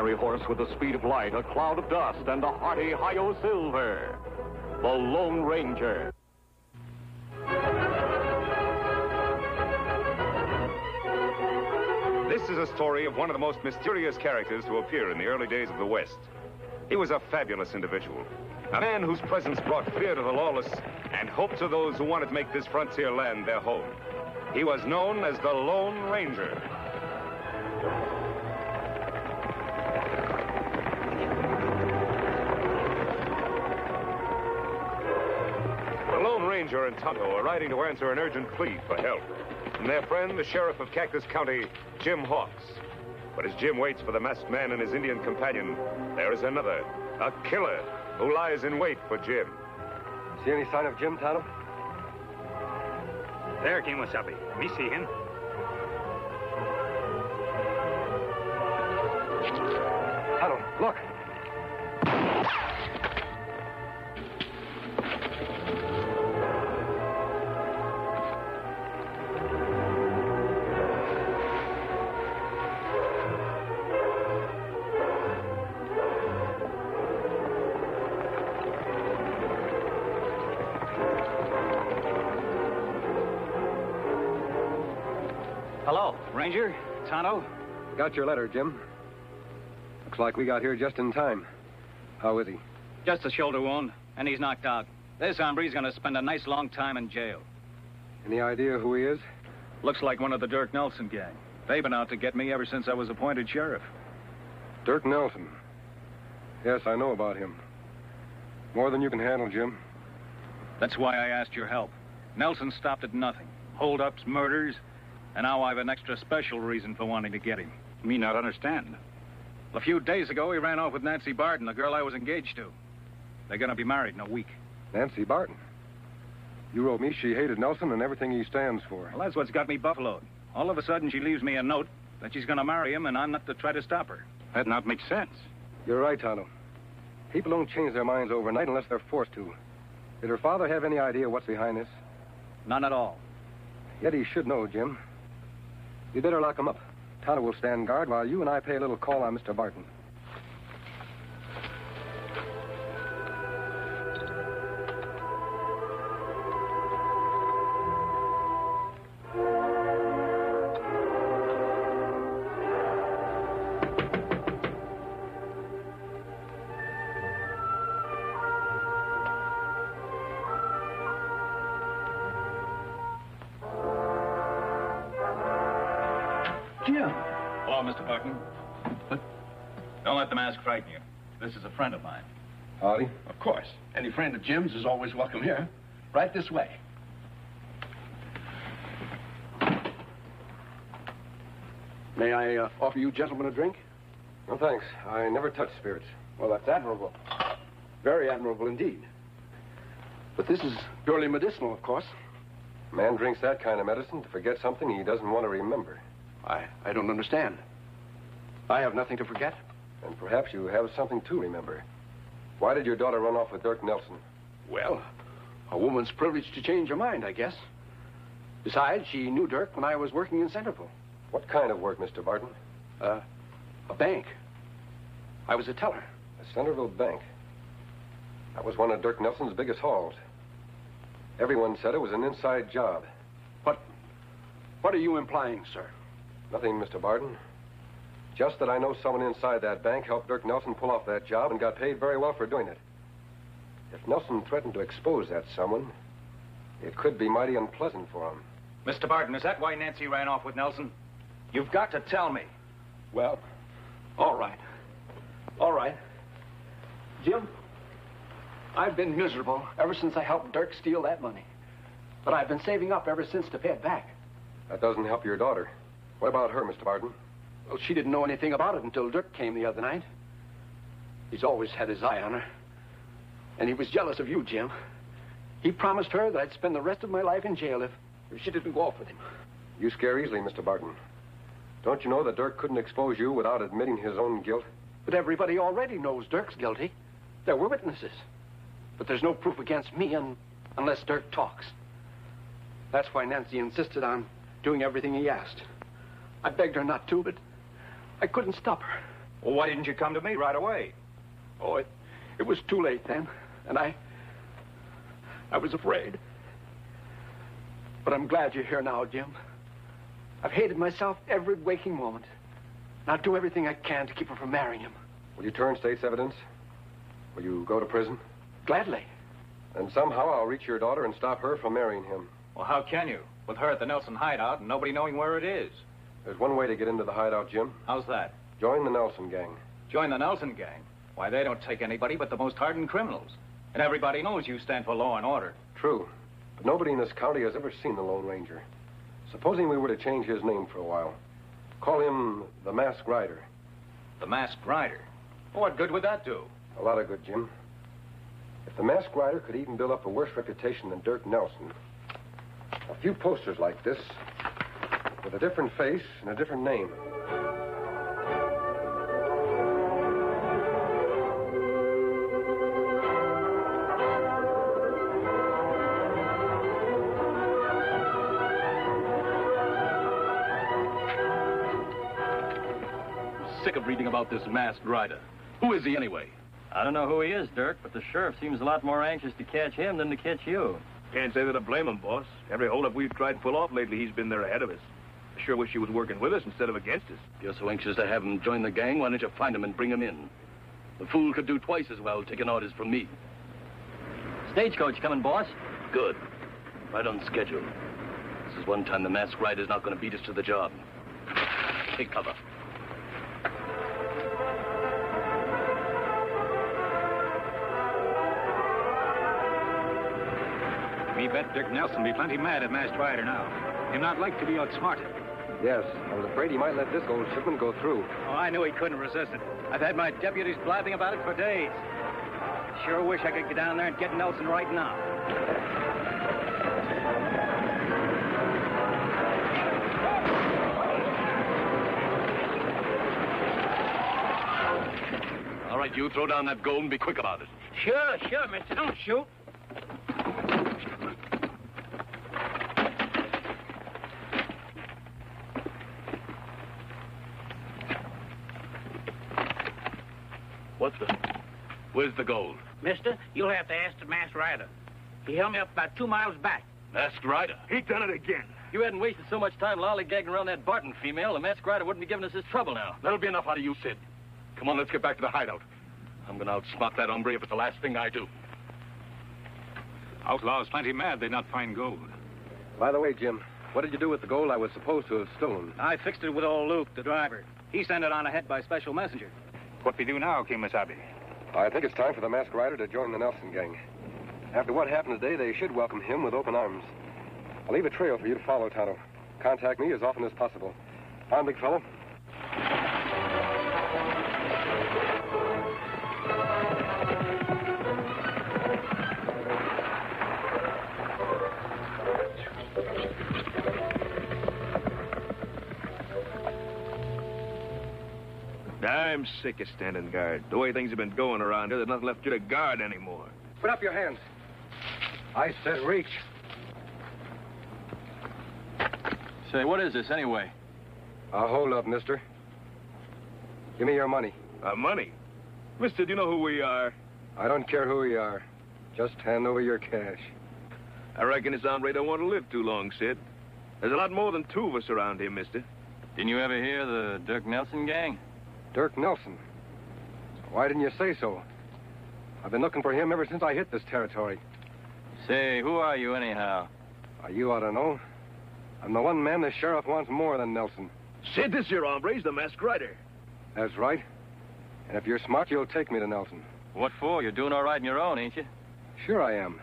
fiery horse with the speed of light, a cloud of dust, and a hearty Hi-Yo Silver, the Lone Ranger. This is a story of one of the most mysterious characters to appear in the early days of the West. He was a fabulous individual, a man whose presence brought fear to the lawless and hope to those who wanted to make this frontier land their home. He was known as the Lone Ranger. The Lone Ranger and Tonto are riding to answer an urgent plea for help from their friend, the sheriff of Cactus County, Jim Hawks. But as Jim waits for the masked man and his Indian companion, there is another, a killer, who lies in wait for Jim. See any sign of Jim, Tonto? There, Kimosabe. Me see him. Tonto, look. Hello, Ranger, Tonto. Got your letter, Jim. Looks like we got here just in time. How is he? Just a shoulder wound, and he's knocked out. This hombre's gonna spend a nice long time in jail. Any idea who he is? Looks like one of the Dirk Nelson gang. They've been out to get me ever since I was appointed sheriff. Dirk Nelson. Yes, I know about him. More than you can handle, Jim. That's why I asked your help. Nelson stopped at nothing. Hold-ups, murders, and now I've an extra special reason for wanting to get him. Me not understand. A few days ago, he ran off with Nancy Barton, the girl I was engaged to. They're gonna be married in a week. Nancy Barton. You wrote me she hated Nelson and everything he stands for. Well, that's what's got me buffaloed. All of a sudden, she leaves me a note that she's gonna marry him, and I'm not to try to stop her. That not makes sense. You're right, Tonto. People don't change their minds overnight unless they're forced to. Did her father have any idea what's behind this? None at all. Yet he should know, Jim. You better lock him up. Tonto will stand guard while you and I pay a little call on Mr. Barton. Hello, Mr. Barton. Don't let the mask frighten you. This is a friend of mine. Howdy. Of course. Any friend of Jim's is always welcome here. Right this way. May I offer you gentlemen a drink? No, thanks. I never touch spirits. Well, that's admirable. Very admirable indeed. But this is purely medicinal, of course. Man drinks that kind of medicine to forget something he doesn't want to remember. I don't understand. I have nothing to forget. And perhaps you have something to remember. Why did your daughter run off with Dirk Nelson? Well, a woman's privilege to change her mind, I guess. Besides, she knew Dirk when I was working in Centerville. What kind of work, Mr. Barton? A bank. I was a teller. The Centerville Bank. That was one of Dirk Nelson's biggest hauls. Everyone said it was an inside job. What are you implying, sir? Nothing, Mr. Barton. Just that I know someone inside that bank helped Dirk Nelson pull off that job and got paid very well for doing it. If Nelson threatened to expose that someone, it could be mighty unpleasant for him. Mr. Barton, is that why Nancy ran off with Nelson? You've got to tell me. Well, all right. All right. Jim, I've been miserable ever since I helped Dirk steal that money. But I've been saving up ever since to pay it back. That doesn't help your daughter. What about her, Mr. Barton? Well, she didn't know anything about it until Dirk came the other night. He's always had his eye on her. And he was jealous of you, Jim. He promised her that I'd spend the rest of my life in jail if she didn't go off with him. You scare easily, Mr. Barton. Don't you know that Dirk couldn't expose you without admitting his own guilt? But everybody already knows Dirk's guilty. There were witnesses. But there's no proof against me unless Dirk talks. That's why Nancy insisted on doing everything he asked. I begged her not to, but I couldn't stop her. Well, why didn't you come to me right away? Oh, it was too late then. And I was afraid. But I'm glad you're here now, Jim. I've hated myself every waking moment. And I'll do everything I can to keep her from marrying him. Will you turn state's evidence? Will you go to prison? Gladly. And somehow I'll reach your daughter and stop her from marrying him. Well, how can you? With her at the Nelson hideout and nobody knowing where it is. There's one way to get into the hideout, Jim. How's that? Join the Nelson gang. Join the Nelson gang? Why, they don't take anybody but the most hardened criminals. And everybody knows you stand for law and order. True. But nobody in this county has ever seen the Lone Ranger. Supposing we were to change his name for a while. Call him the Masked Rider. The Masked Rider? Well, what good would that do? A lot of good, Jim. If the Masked Rider could even build up a worse reputation than Dirk Nelson, a few posters like this, with a different face and a different name. Sick of reading about this Masked Rider. Who is he anyway? I don't know who he is, Dirk, but the sheriff seems a lot more anxious to catch him than to catch you. Can't say that I blame him, boss. Every holdup we've tried to pull off lately, he's been there ahead of us. I sure wish he was working with us instead of against us. If you're so anxious to have him join the gang, why don't you find him and bring him in? The fool could do twice as well taking orders from me. Stagecoach coming, boss. Good. Right on schedule. This is one time the Masked Rider's not going to beat us to the job. Take cover. Me bet Dirk Nelson be plenty mad at Masked Rider now. Him not like to be outsmarted. Yes, I was afraid he might let this gold shipment go through. Oh, I knew he couldn't resist it. I've had my deputies blabbing about it for days. Sure wish I could get down there and get Nelson right now. All right, you throw down that gold and be quick about it. Sure, mister. Don't shoot. Where's the gold? Mister, you'll have to ask the Masked Rider. He held me up about 2 miles back. Masked Rider? He done it again. If you hadn't wasted so much time lollygagging around that Barton female, the Masked Rider wouldn't be giving us this trouble now. That'll be enough out of you, Sid. Come on, let's get back to the hideout. I'm going to outsmart that hombre if it's the last thing I do. Outlaws plenty mad they not find gold. By the way, Jim, what did you do with the gold I was supposed to have stolen? I fixed it with old Luke, the driver. He sent it on ahead by special messenger. What we do now, Kimasabi? I think it's time for the Masked Rider to join the Nelson gang. After what happened today, they should welcome him with open arms. I'll leave a trail for you to follow, Tonto. Contact me as often as possible. On, big fellow. I'm sick of standing guard. The way things have been going around here, there's nothing left here to guard anymore. Put up your hands. I said reach. Say, what is this anyway? Hold up, mister. Give me your money. Money? Mister, do you know who we are? I don't care who you are. Just hand over your cash. I reckon this hombre don't want to live too long, Sid. There's a lot more than 2 of us around here, mister. Didn't you ever hear the Dirk Nelson gang? Dirk Nelson. Why didn't you say so? I've been looking for him ever since I hit this territory. Say, who are you anyhow? You ought to know. I'm the one man the sheriff wants more than Nelson. Sid, this here hombre's the Masked Rider. That's right. And if you're smart, you'll take me to Nelson. What for? You're doing all right on your own, ain't you? Sure I am.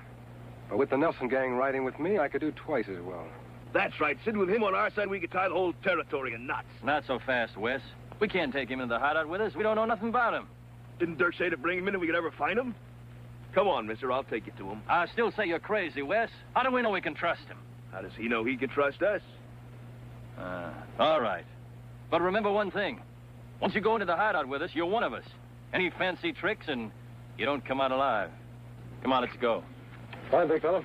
But with the Nelson gang riding with me, I could do twice as well. That's right, Sid. With him on our side, we could tie the whole territory in knots. Not so fast, Wes. We can't take him into the hideout with us. We don't know nothing about him. Didn't Dirk say to bring him in if we could ever find him? Come on, mister. I'll take you to him. I still say you're crazy, Wes. How do we know we can trust him? How does he know he can trust us? All right. But remember one thing. Once you go into the hideout with us, you're one of us. Any fancy tricks and you don't come out alive. Come on, let's go. Fine, big fellow.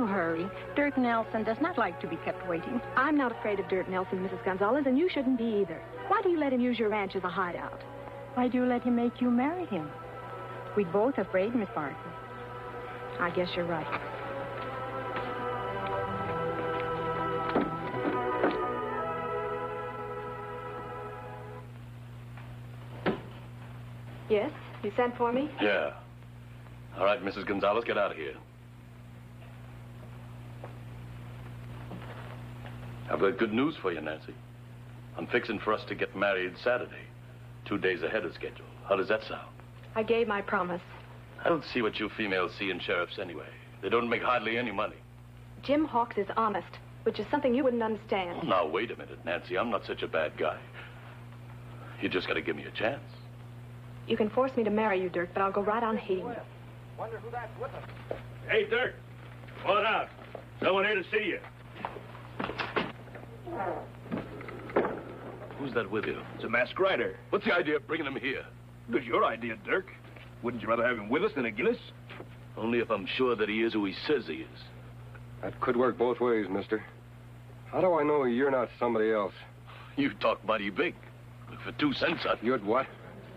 you hurry. Dirk Nelson does not like to be kept waiting. I'm not afraid of Dirk Nelson, Mrs. Gonzalez, and you shouldn't be either. Why do you let him use your ranch as a hideout? Why do you let him make you marry him? We're both afraid, Miss Barton. I guess you're right. Yes? You sent for me? Yeah. All right, Mrs. Gonzalez, get out of here. I've got good news for you, Nancy. I'm fixing for us to get married Saturday, 2 days ahead of schedule. How does that sound? I gave my promise. I don't see what you females see in sheriffs anyway. They don't make hardly any money. Jim Hawks is honest, which is something you wouldn't understand. Oh, now, wait a minute, Nancy. I'm not such a bad guy. You just got to give me a chance. You can force me to marry you, Dirk, but I'll go right on hating you. Wonder who that's with us. Hey, Dirk. Come on out. Someone here to see you. Who's that with you? It's a masked rider. What's the idea of bringing him here? It was your idea, Dirk. Wouldn't you rather have him with us than against us? Only if I'm sure that he is who he says he is. That could work both ways, mister. How do I know you're not somebody else? You talk mighty big. For 2 cents, You'd what?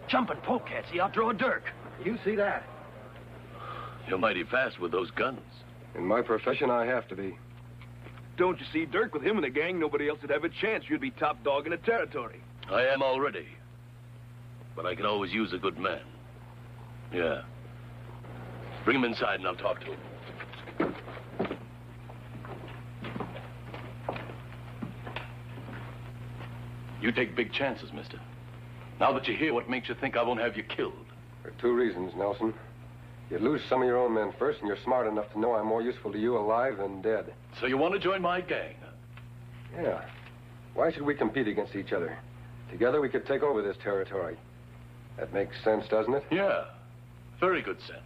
Jumping polecats. He outdraw Dirk. You see that? You're mighty fast with those guns. In my profession, I have to be. Don't you see, Dirk, with him in the gang, nobody else would have a chance. You'd be top dog in the territory. I am already. But I can always use a good man. Yeah. Bring him inside and I'll talk to him. You take big chances, mister. Now that you're here, what makes you think I won't have you killed? For 2 reasons, Nelson. You'd lose some of your own men first, and you're smart enough to know I'm more useful to you alive than dead. So you want to join my gang, huh? Yeah. Why should we compete against each other? Together we could take over this territory. That makes sense, doesn't it? Yeah. Very good sense.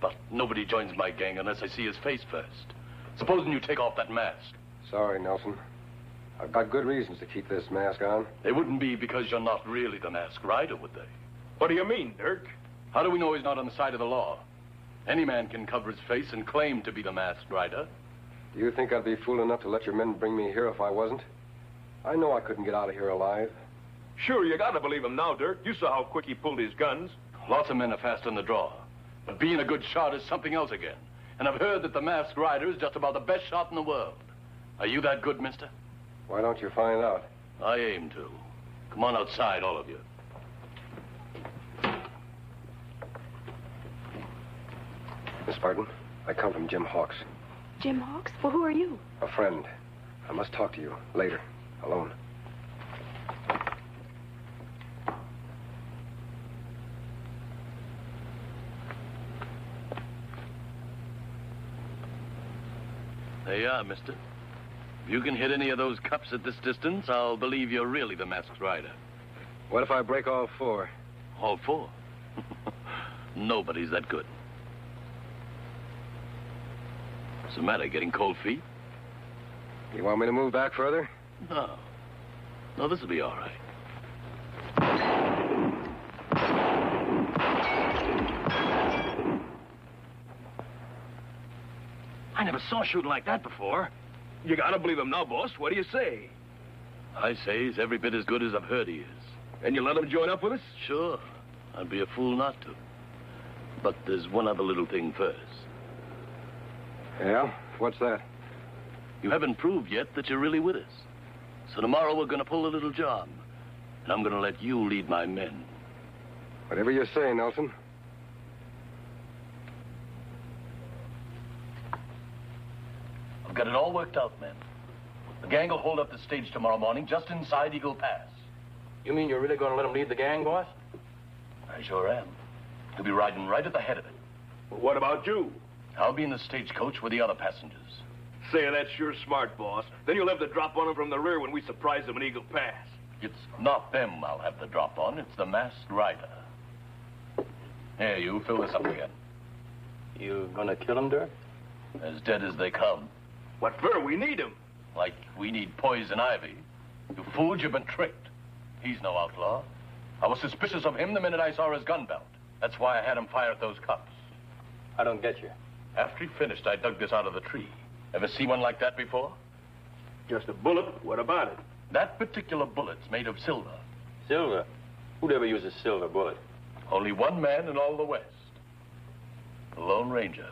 But nobody joins my gang unless I see his face first. Supposing you take off that mask. Sorry, Nelson. I've got good reasons to keep this mask on. They wouldn't be because you're not really the masked rider, would they? What do you mean, Dirk? How do we know he's not on the side of the law? Any man can cover his face and claim to be the masked rider. Do you think I'd be fool enough to let your men bring me here if I wasn't? I know I couldn't get out of here alive. Sure, you gotta believe him now, Dirk. You saw how quick he pulled his guns. Lots of men are fast on the draw. But being a good shot is something else again. And I've heard that the masked rider is just about the best shot in the world. Are you that good, mister? Why don't you find out? I aim to. Come on outside, all of you. Miss Barton, I come from Jim Hawks. Jim Hawks? Well, who are you? A friend. I must talk to you later, alone. There you are, mister. If you can hit any of those cups at this distance, I'll believe you're really the masked rider. What if I break all 4? All 4? Nobody's that good. What's the matter, getting cold feet? You want me to move back further? No. No, this'll be all right. I never saw shooting like that before. You gotta believe him now, boss. What do you say? I say he's every bit as good as I've heard he is. And you let him join up with us? Sure. I'd be a fool not to. But there's one other little thing first. Yeah? What's that? You haven't proved yet that you're really with us. So tomorrow we're going to pull a little job. And I'm going to let you lead my men. Whatever you say, Nelson. I've got it all worked out, men. The gang will hold up the stage tomorrow morning just inside Eagle Pass. You mean you're really going to let him lead the gang, boss? I sure am. He'll be riding right at the head of it. Well, what about you? I'll be in the stagecoach with the other passengers. Say, that's sure smart, boss. Then you'll have the drop on him from the rear when we surprise them in Eagle Pass. It's not them I'll have the drop on. It's the masked rider. Here, you fill this up again. You gonna kill him, Dirk? As dead as they come. What for? We need him. Like we need poison ivy. You fooled, you've been tricked. He's no outlaw. I was suspicious of him the minute I saw his gun belt. That's why I had him fire at those cops. I don't get you. After he finished, I dug this out of the tree. Ever see one like that before? Just a bullet. What about it? That particular bullet's made of silver. Silver? Who'd ever use a silver bullet? Only one man in all the West. The Lone Ranger.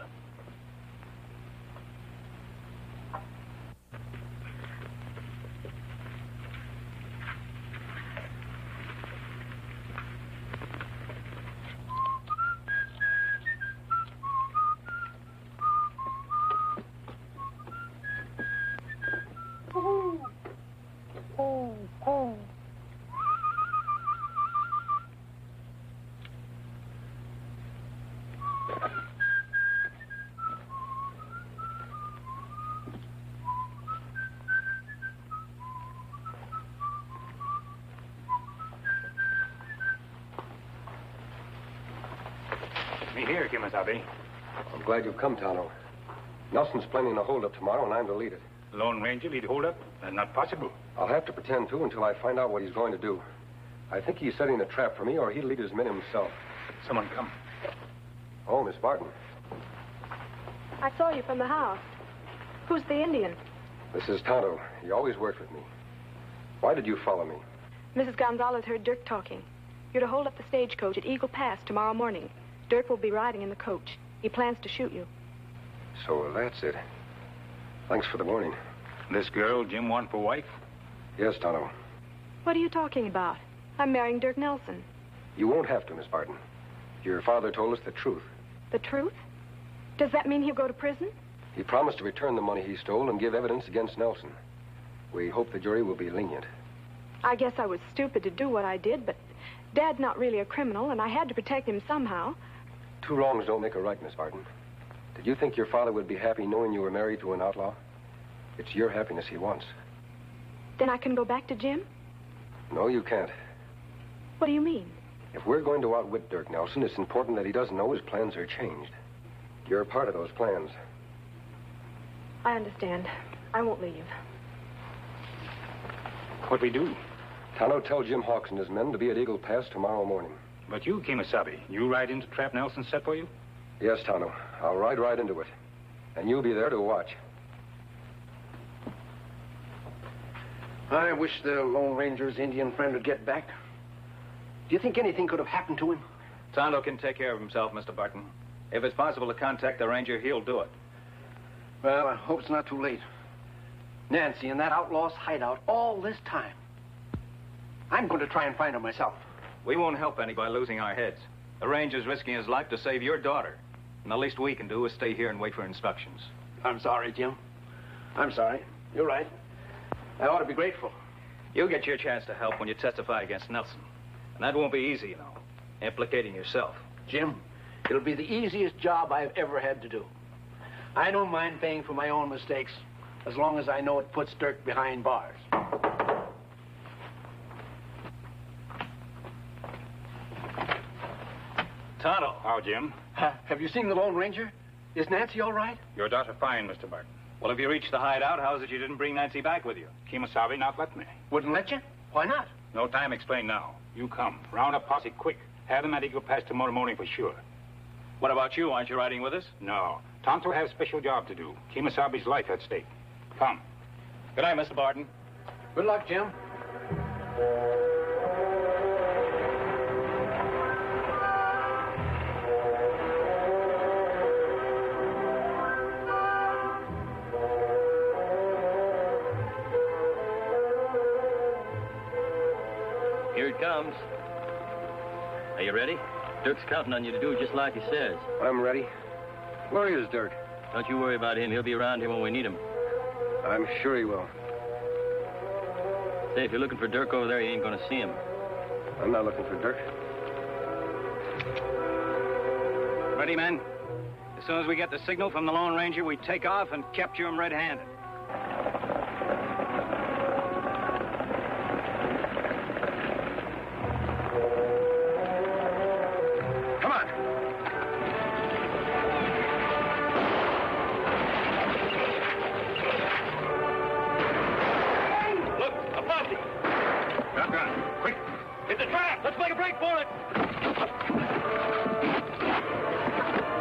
Me here, Kimasabi. I'm glad you've come, Tonto. Nelson's planning a holdup tomorrow, and I'm to lead it. Lone Ranger lead hold up? That's not possible. I'll have to pretend to until I find out what he's going to do. I think he's setting a trap for me, or he'd lead his men himself. Someone come. Oh, Miss Barton. I saw you from the house. Who's the Indian? This is Tonto. He always worked with me. Why did you follow me? Mrs. Gonzalez heard Dirk talking. You're to hold up the stagecoach at Eagle Pass tomorrow morning. Dirk will be riding in the coach. He plans to shoot you. So that's it. Thanks for the warning. This girl Jim want for wife? Yes, Tonto. What are you talking about? I'm marrying Dirk Nelson. You won't have to, Miss Barton. Your father told us the truth. The truth? Does that mean he'll go to prison? He promised to return the money he stole and give evidence against Nelson. We hope the jury will be lenient. I guess I was stupid to do what I did, but Dad's not really a criminal, and I had to protect him somehow. Two wrongs don't make a right, Miss Barton. Did you think your father would be happy knowing you were married to an outlaw? It's your happiness he wants. Then I can go back to Jim? No, you can't. What do you mean? If we're going to outwit Dirk Nelson, it's important that he doesn't know his plans are changed. You're a part of those plans. I understand. I won't leave. What we do? Tonto, tell Jim Hawks and his men to be at Eagle Pass tomorrow morning. But you, Kimasabi, you ride into trap Nelson set for you? Yes, Tonto. I'll ride right into it. And you'll be there to watch. I wish the Lone Ranger's Indian friend would get back. Do you think anything could have happened to him? Tonto can take care of himself, Mr. Barton. If it's possible to contact the ranger, he'll do it. Well, I hope it's not too late. Nancy in that outlaw's hideout all this time. I'm going to try and find her myself. We won't help any by losing our heads. The ranger's risking his life to save your daughter. And the least we can do is stay here and wait for instructions. I'm sorry, Jim. I'm sorry. You're right. I ought to be grateful. You'll get your chance to help when you testify against Nelson. And that won't be easy, you know, implicating yourself. Jim, it'll be the easiest job I've ever had to do. I don't mind paying for my own mistakes, as long as I know it puts Dirk behind bars. Tonto. How, Jim? Have you seen the Lone Ranger? Is Nancy all right? Your daughter fine, Mr. Barton. Well, if you reached the hideout, how's it you didn't bring Nancy back with you? Kimasabi not let me. Wouldn't let you? Why not? No time explain now. You come. Round up posse quick. Have them at Eagle Pass tomorrow morning for sure. What about you? Aren't you riding with us? No. Tonto has a special job to do. Kimasabi's life at stake. Come. Good night, Mr. Barton. Good luck, Jim. Here it comes. Are you ready? Dirk's counting on you to do just like he says. I'm ready. Where is Dirk? Don't you worry about him. He'll be around here when we need him. I'm sure he will. Say, if you're looking for Dirk over there, you ain't going to see him. I'm not looking for Dirk. Ready, men? As soon as we get the signal from the Lone Ranger, we take off and capture him red-handed.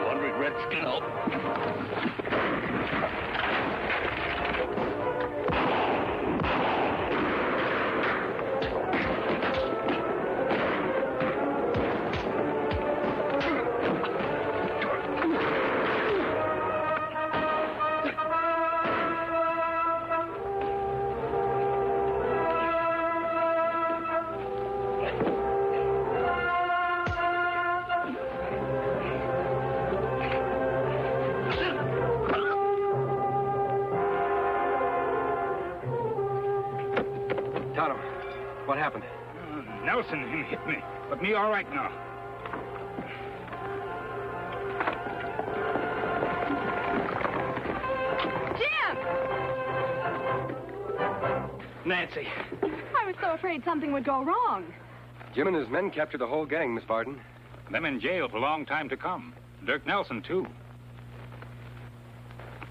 One regret skin out. Tonto, what happened? Nelson, him hit me. But me all right now. Nancy. I was so afraid something would go wrong. Jim and his men captured the whole gang, Miss Barden. Them in jail for a long time to come. Dirk Nelson, too.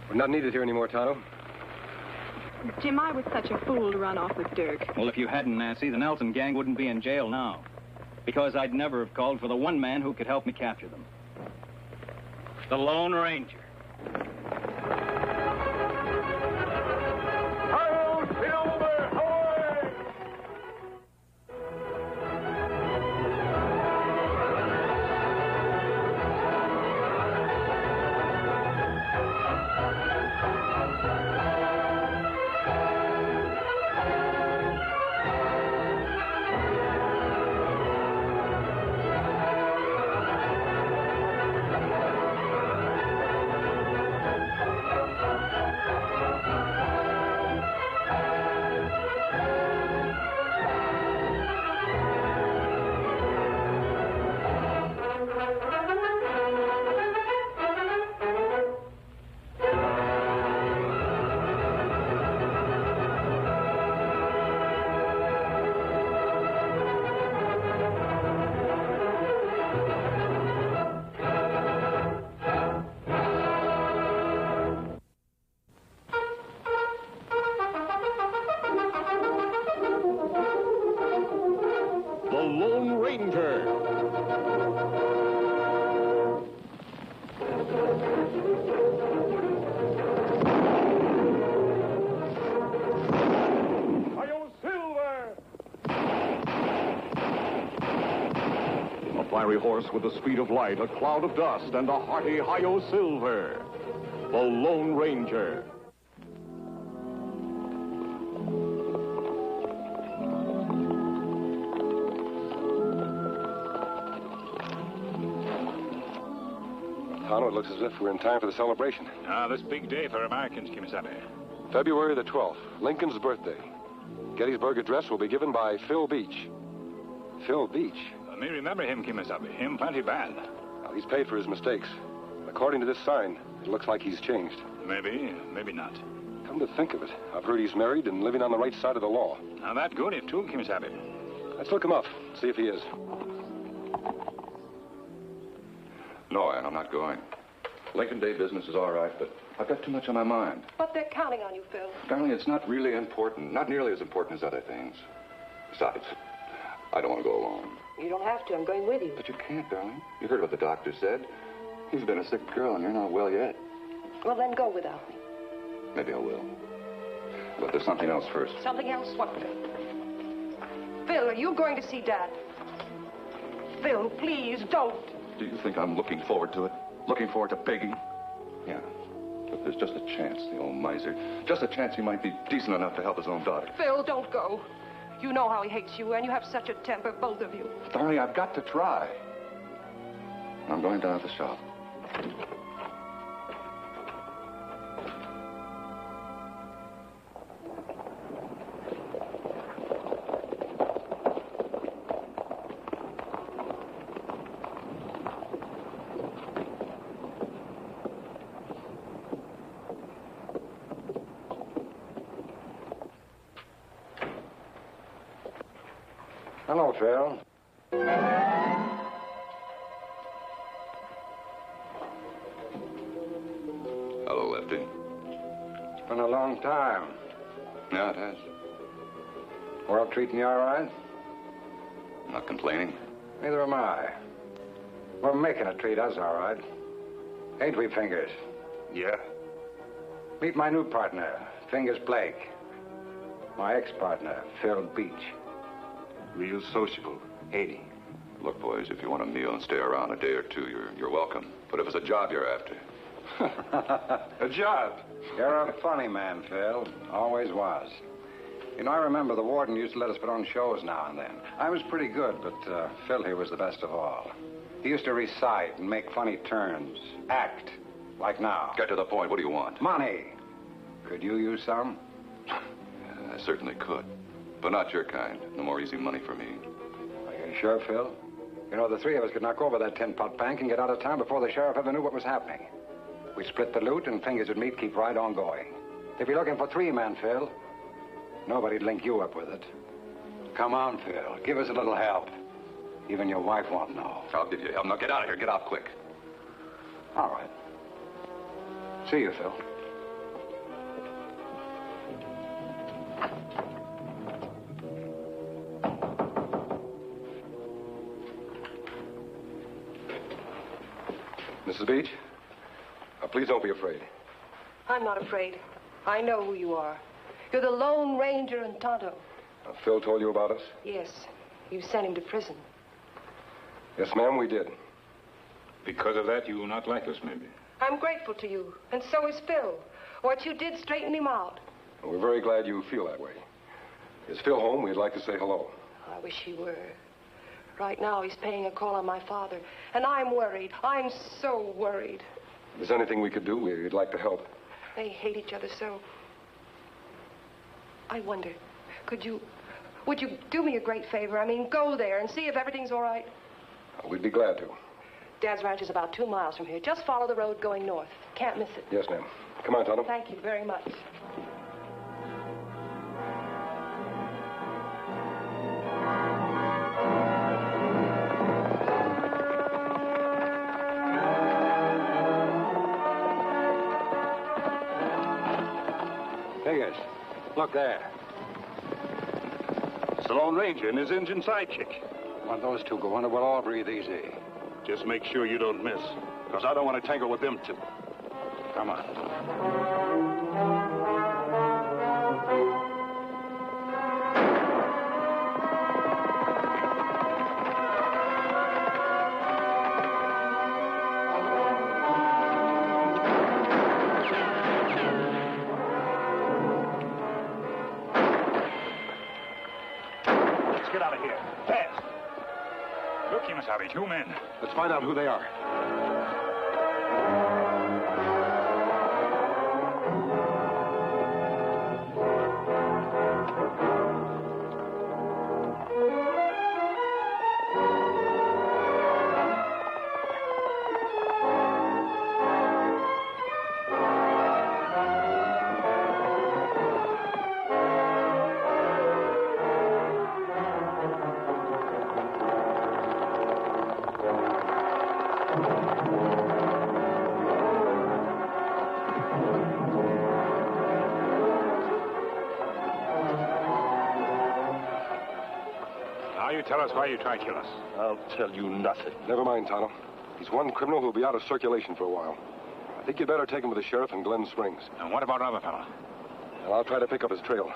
We're not needed here anymore, Tonto. Jim, I was such a fool to run off with Dirk. Well, if you hadn't, Nancy, the Nelson gang wouldn't be in jail now. Because I'd never have called for the one man who could help me capture them. The Lone Ranger. Fiery horse with the speed of light, a cloud of dust, and a hearty Hi-Yo Silver. The Lone Ranger. Tonto, it looks as if we're in time for the celebration. This big day for Americans, Kimasabi. February the 12th, Lincoln's birthday. Gettysburg Address will be given by Phil Beach. Phil Beach? Me remember him, Kimasabi. Him plenty bad. Well, he's paid for his mistakes. According to this sign, it looks like he's changed. Maybe, maybe not. Come to think of it, I've heard he's married and living on the right side of the law. Now, that good if too, Kimasabi. Let's look him up, see if he is. No, Ann, I'm not going. Lincoln Day business is all right, but I've got too much on my mind. But they're counting on you, Phil. Darling, it's not really important. Not nearly as important as other things. Besides, I don't want to go alone. You don't have to. I'm going with you. But you can't, darling. You heard what the doctor said. He's been a sick girl, and you're not well yet. Well, then go without me. Maybe I will. But there's something else first. Something else? What, Phil? Phil, are you going to see Dad? Phil, please, don't. Do you think I'm looking forward to it? Looking forward to begging? Yeah. But there's just a chance, the old miser. Just a chance he might be decent enough to help his own daughter. Phil, don't go. You know how he hates you, and you have such a temper, both of you. Darling, I've got to try. I'm going down to the shop. Hello, Phil. Hello, Lefty. It's been a long time. Yeah, it has. World treating you all right? Not complaining. Neither am I. We're making it treat us all right. Ain't we, Fingers? Yeah. Meet my new partner, Fingers Blake. My ex-partner, Phil Beach. Real sociable, ain't he? Look, boys, if you want a meal and stay around a day or two, you're welcome. But if it's a job you're after... A job? You're a funny man, Phil. Always was. You know, I remember the warden used to let us put on shows now and then. I was pretty good, but Phil here was the best of all. He used to recite and make funny turns. Act. Like now. Get to the point. What do you want? Money. Could you use some? I certainly could. But not your kind. No more easy money for me. Are you sure, Phil? You know, the three of us could knock over that tin-pot bank and get out of town before the sheriff ever knew what was happening. We split the loot and fingers would meet, keep right on going. If you're looking for three men, Phil, nobody'd link you up with it. Come on, Phil. Give us a little help. Even your wife won't know. I'll give you help. Now get out of here. Get out quick. All right. See you, Phil. Mrs. Beach, please don't be afraid. I'm not afraid. I know who you are. You're the Lone Ranger and Tonto. Phil told you about us? Yes. You sent him to prison. Yes, ma'am, we did. Because of that, you will not like us, maybe. I'm grateful to you, and so is Phil. What you did straightened him out. Well, we're very glad you feel that way. Is Phil home? We'd like to say hello. I wish he were. Right now, he's paying a call on my father, and I'm worried. I'm so worried. If there's anything we could do, we'd like to help. They hate each other so. I wonder, would you do me a great favor? I mean, go there and see if everything's all right. We'd be glad to. Dad's ranch is about 2 miles from here. Just follow the road going north. Can't miss it. Yes, ma'am. Come on, Tonto. Thank you very much. Figures. Look there. It's the Lone Ranger and his Indian sidekick. When those two go under, we'll all breathe easy. Just make sure you don't miss, because I don't want to tangle with them two. Come on. Let's get out of here. Fast. Look, Kimasabi, 2 men. Let's find out who they are. Now you tell us why you tried to kill us. I'll tell you nothing. Never mind, Tonto. He's one criminal who'll be out of circulation for a while. I think you'd better take him to the sheriff in Glen Springs. And what about another fella? Well, I'll try to pick up his trail.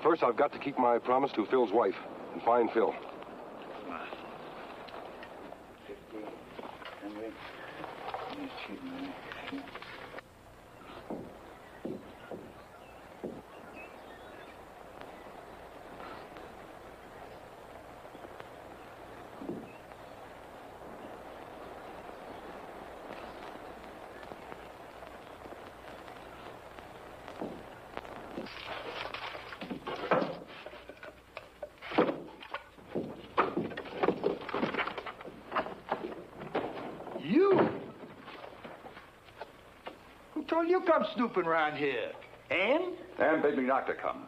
First, I've got to keep my promise to Phil's wife and find Phil. You? Who told you come snooping around here? Ann? Ann begged me not to come.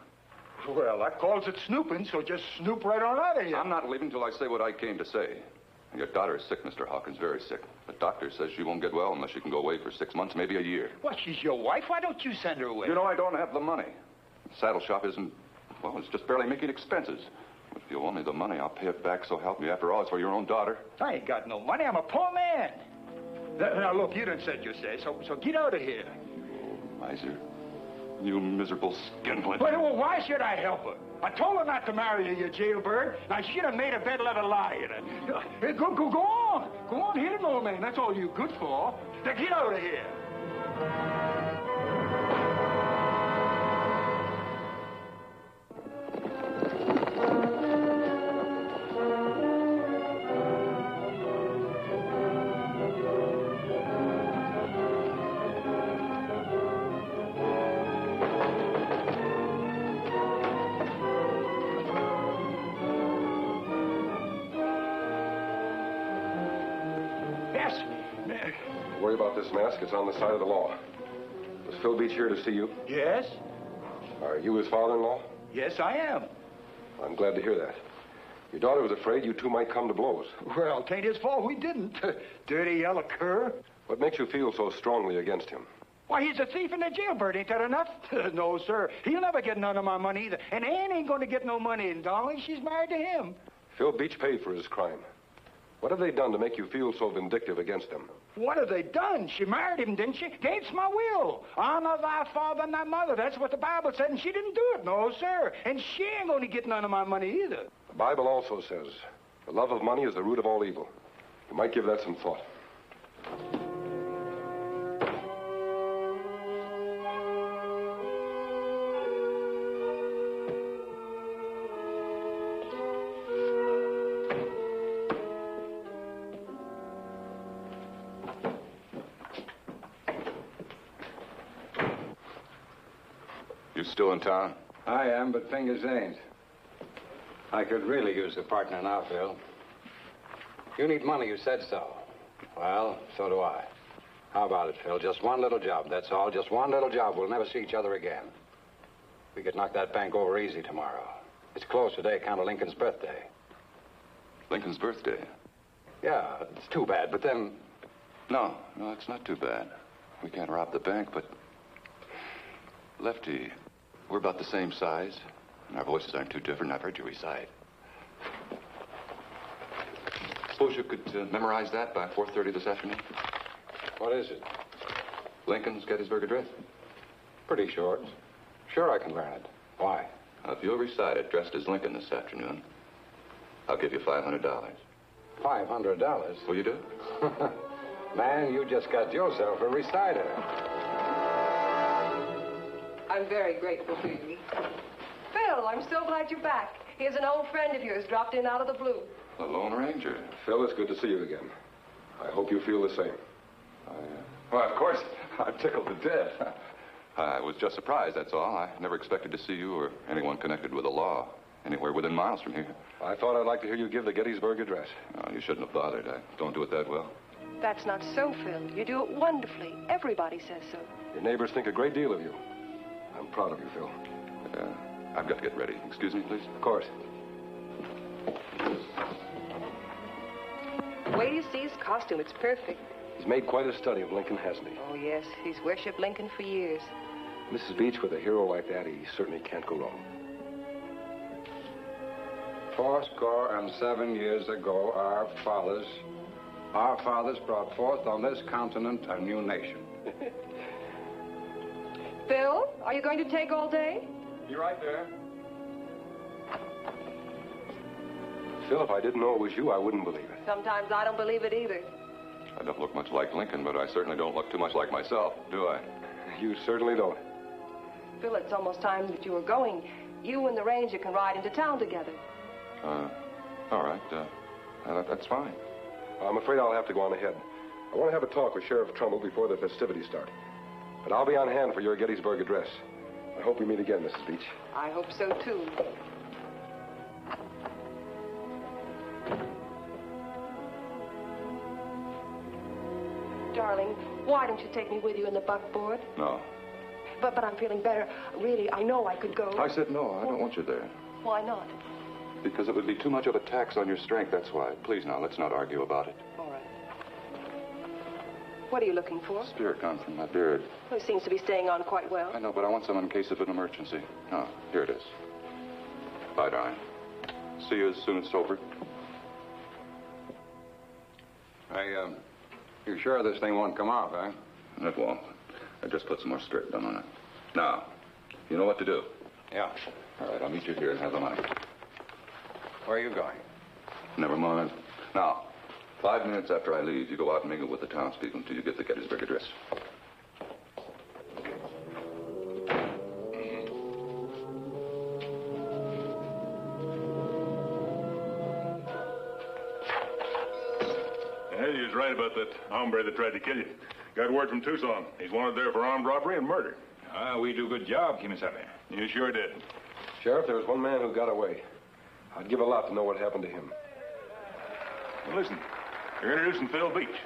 Well, that calls it snooping, so just snoop right on out of here. I'm not leaving till I say what I came to say. Your daughter is sick, Mr. Hawkins, very sick. The doctor says she won't get well unless she can go away for 6 months, maybe a year. What, she's your wife? Why don't you send her away? You know, I don't have the money. The saddle shop isn't, well, it's just barely making expenses. If you owe me the money, I'll pay it back, so help me. After all, it's for your own daughter. I ain't got no money. I'm a poor man. Now, look, you done said you say, so get out of here. Miser. You miserable skinflint. Well, why should I help her? I told her not to marry you, you jailbird. I should have made her bed let her lie in it. Go on. Go on, hit him, old man. That's all you good for. Now, get out of here. Don't worry about this mask. It's on the side of the law. Was Phil Beach here to see you? Yes? Are you his father-in-law? Yes, I am. I'm glad to hear that. Your daughter was afraid you two might come to blows. Well, 'tain't his fault we didn't. Dirty yellow cur. What makes you feel so strongly against him? Why, he's a thief and a jailbird. Ain't that enough? No, sir. He'll never get none of my money either. And Ann ain't going to get no money. And, darling, she's married to him. Phil Beach paid for his crime. What have they done to make you feel so vindictive against him? What have they done? She married him, didn't she? Against my will. Honor thy father and thy mother. That's what the Bible said, and she didn't do it. No, sir. And she ain't going to get none of my money either. The Bible also says, the love of money is the root of all evil. You might give that some thought. You still in town? I am, but fingers ain't. I could really use a partner now, Phil. You need money, you said so. Well, so do I. How about it, Phil? Just one little job, that's all. Just one little job. We'll never see each other again. We could knock that bank over easy tomorrow. It's closed today, account of Lincoln's birthday. Lincoln's birthday? Yeah, it's too bad, but then... No, it's not too bad. We can't rob the bank, but... Lefty, we're about the same size, and our voices aren't too different. I've heard you recite. Suppose you could memorize that by 4:30 this afternoon? What is it? Lincoln's Gettysburg Address. Pretty short. Sure I can learn it. Why? If you'll recite it dressed as Lincoln this afternoon, I'll give you $500. $500? Will you do it? Man, you just got yourself a reciter. I'm very grateful to you. Phil, I'm so glad you're back. Here's an old friend of yours dropped in out of the blue. The Lone Ranger. Phil, it's good to see you again. I hope you feel the same. Well, of course, I'm tickled to death. I was just surprised, that's all. I never expected to see you or anyone connected with the law anywhere within miles from here. I thought I'd like to hear you give the Gettysburg Address. Oh, you shouldn't have bothered. I don't do it that well. That's not so, Phil. You do it wonderfully. Everybody says so. Your neighbors think a great deal of you. I'm proud of you, Phil. I've got to get ready. Excuse me, please. Of course. The way you see his costume, it's perfect. He's made quite a study of Lincoln, hasn't he? Oh, yes. He's worshipped Lincoln for years. Mrs. Beach, with a hero like that, he certainly can't go wrong. 77 years ago, our fathers brought forth on this continent a new nation. Phil, are you going to take all day? You're right there. Phil, if I didn't know it was you, I wouldn't believe it. Sometimes I don't believe it either. I don't look much like Lincoln, but I certainly don't look too much like myself, do I? You certainly don't. Phil, it's almost time that you were going. You and the Ranger can ride into town together. All right. That's fine. I'm afraid I'll have to go on ahead. I want to have a talk with Sheriff Trumbull before the festivities start. But I'll be on hand for your Gettysburg Address. I hope we meet again, Mrs. Beach. I hope so, too. Darling, why don't you take me with you in the buckboard? No. But I'm feeling better. Really, I know I could go. I said no. I don't want you there. Why not? Because it would be too much of a tax on your strength, that's why. Please, now, let's not argue about it. All right. What are you looking for? Spirit gone from my beard. Well, it seems to be staying on quite well. I know, but I want some in case of an emergency. Oh, here it is. Bye, darling. See you as soon as sober. You sure this thing won't come off, eh? It won't. I just put some more spirit down on it. Now, you know what to do. Yeah. All right, I'll meet you here and have the money. Where are you going? Never mind. Now, 5 minutes after I leave, you go out and mingle with the townspeople until you get the Gettysburg Address. Eddie was right about that hombre that tried to kill you. Got word from Tucson. He's wanted there for armed robbery and murder. We do good job, Kimasabi. You sure did. Sheriff, there was one man who got away. I'd give a lot to know what happened to him. Well, listen, you're introducing Phil Beach.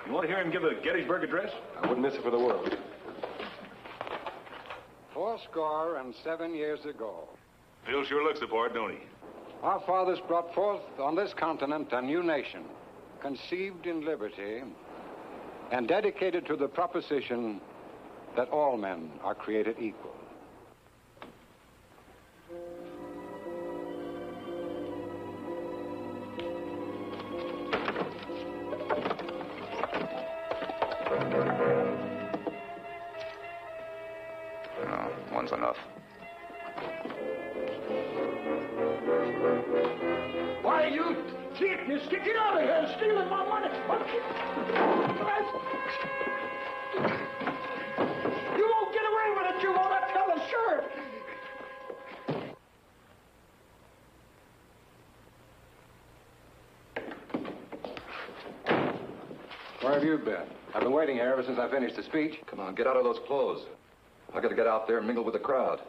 You want to hear him give the Gettysburg Address? I wouldn't miss it for the world. 87 years ago, Phil sure looks the part, don't he? our fathers brought forth on this continent a new nation, conceived in liberty and dedicated to the proposition that all men are created equal. No, one's enough. Why, you thief, you get out of here, stealing my money. You won't get away with it, you won't. I tell the sheriff. Where have you been? I've been waiting here ever since I finished the speech. Come on, get out of those clothes. I got to get out there and mingle with the crowd.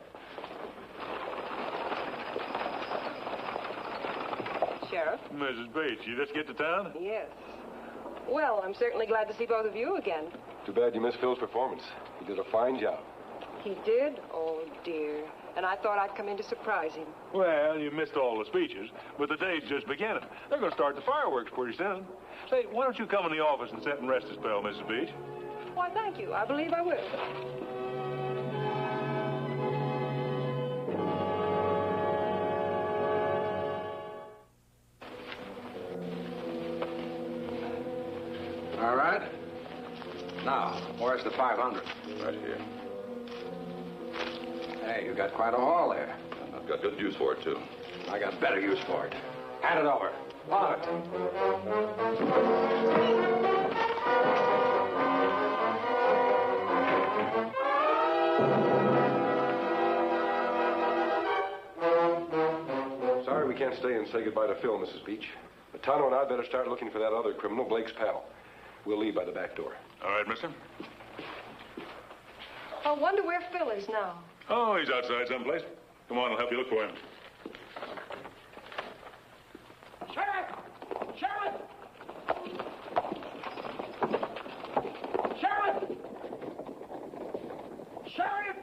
Sheriff? Mrs. Bates, you just get to town? Yes. Well, I'm certainly glad to see both of you again. Too bad you missed Phil's performance. He did a fine job. He did? Oh, dear. And I thought I'd come in to surprise him. Well, you missed all the speeches, but the day's just beginning. They're going to start the fireworks pretty soon. Say, why don't you come in the office and sit and rest a spell, Mrs. Beach? Why, thank you. I believe I will. All right. Now, where's the 500? Right here. Hey, you got quite a haul there. I've got good use for it, too. I got better use for it. Hand it over. On it. Sorry we can't stay and say goodbye to Phil, Mrs. Beach. But Tonto and I better start looking for that other criminal, Blake's pal. We'll leave by the back door. All right, mister. I wonder where Phil is now. Oh, he's outside someplace. Come on, I'll help you look for him. Sheriff! Sheriff! Sheriff! Sheriff!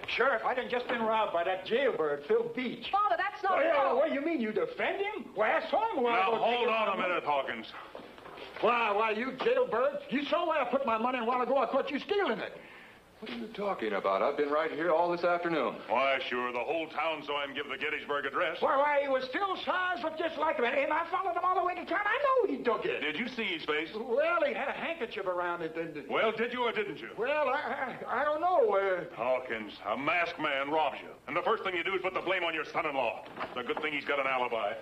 Sheriff, I done just been robbed by that jailbird, Phil Beach. Father, that's not Oh, what do you mean? You defend him? Why, I saw him. Now, hold on a minute, Hawkins. Why, you jailbird? You saw where I put my money a while ago. I caught you stealing it. What are you talking about? I've been right here all this afternoon. Why, sure, the whole town saw him give the Gettysburg Address. Why, he was still size, but just like him. And I followed him all the way to town. I know he took it. Did you see his face? Well, he had a handkerchief around it. Well, did you or didn't you? Well, I don't know. Hawkins, a masked man robs you. And the first thing you do is put the blame on your son-in-law. It's a good thing he's got an alibi.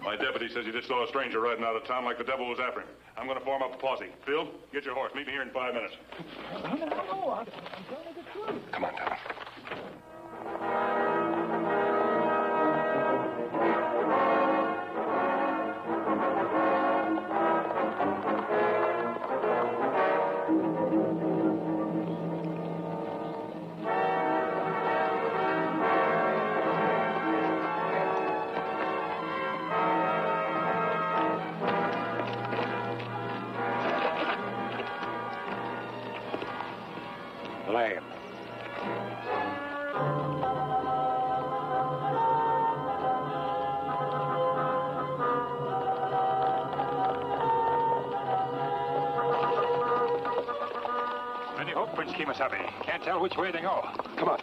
My deputy says he just saw a stranger riding out of town like the devil was after him. I'm going to form up a posse. Phil, get your horse. Meet me here in 5 minutes. I don't know. I'm telling the truth. Come on, Tonto. Lame. Many hope, Prince Kemosabe. Can't tell which way they go. Come on.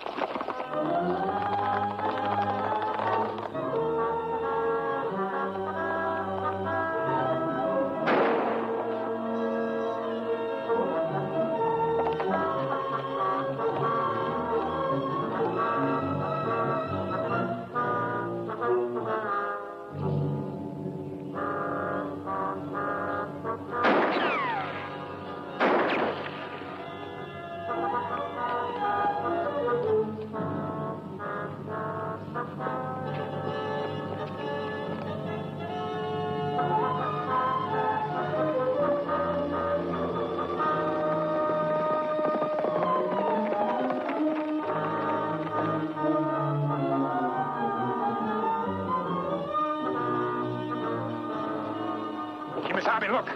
Tommy, look.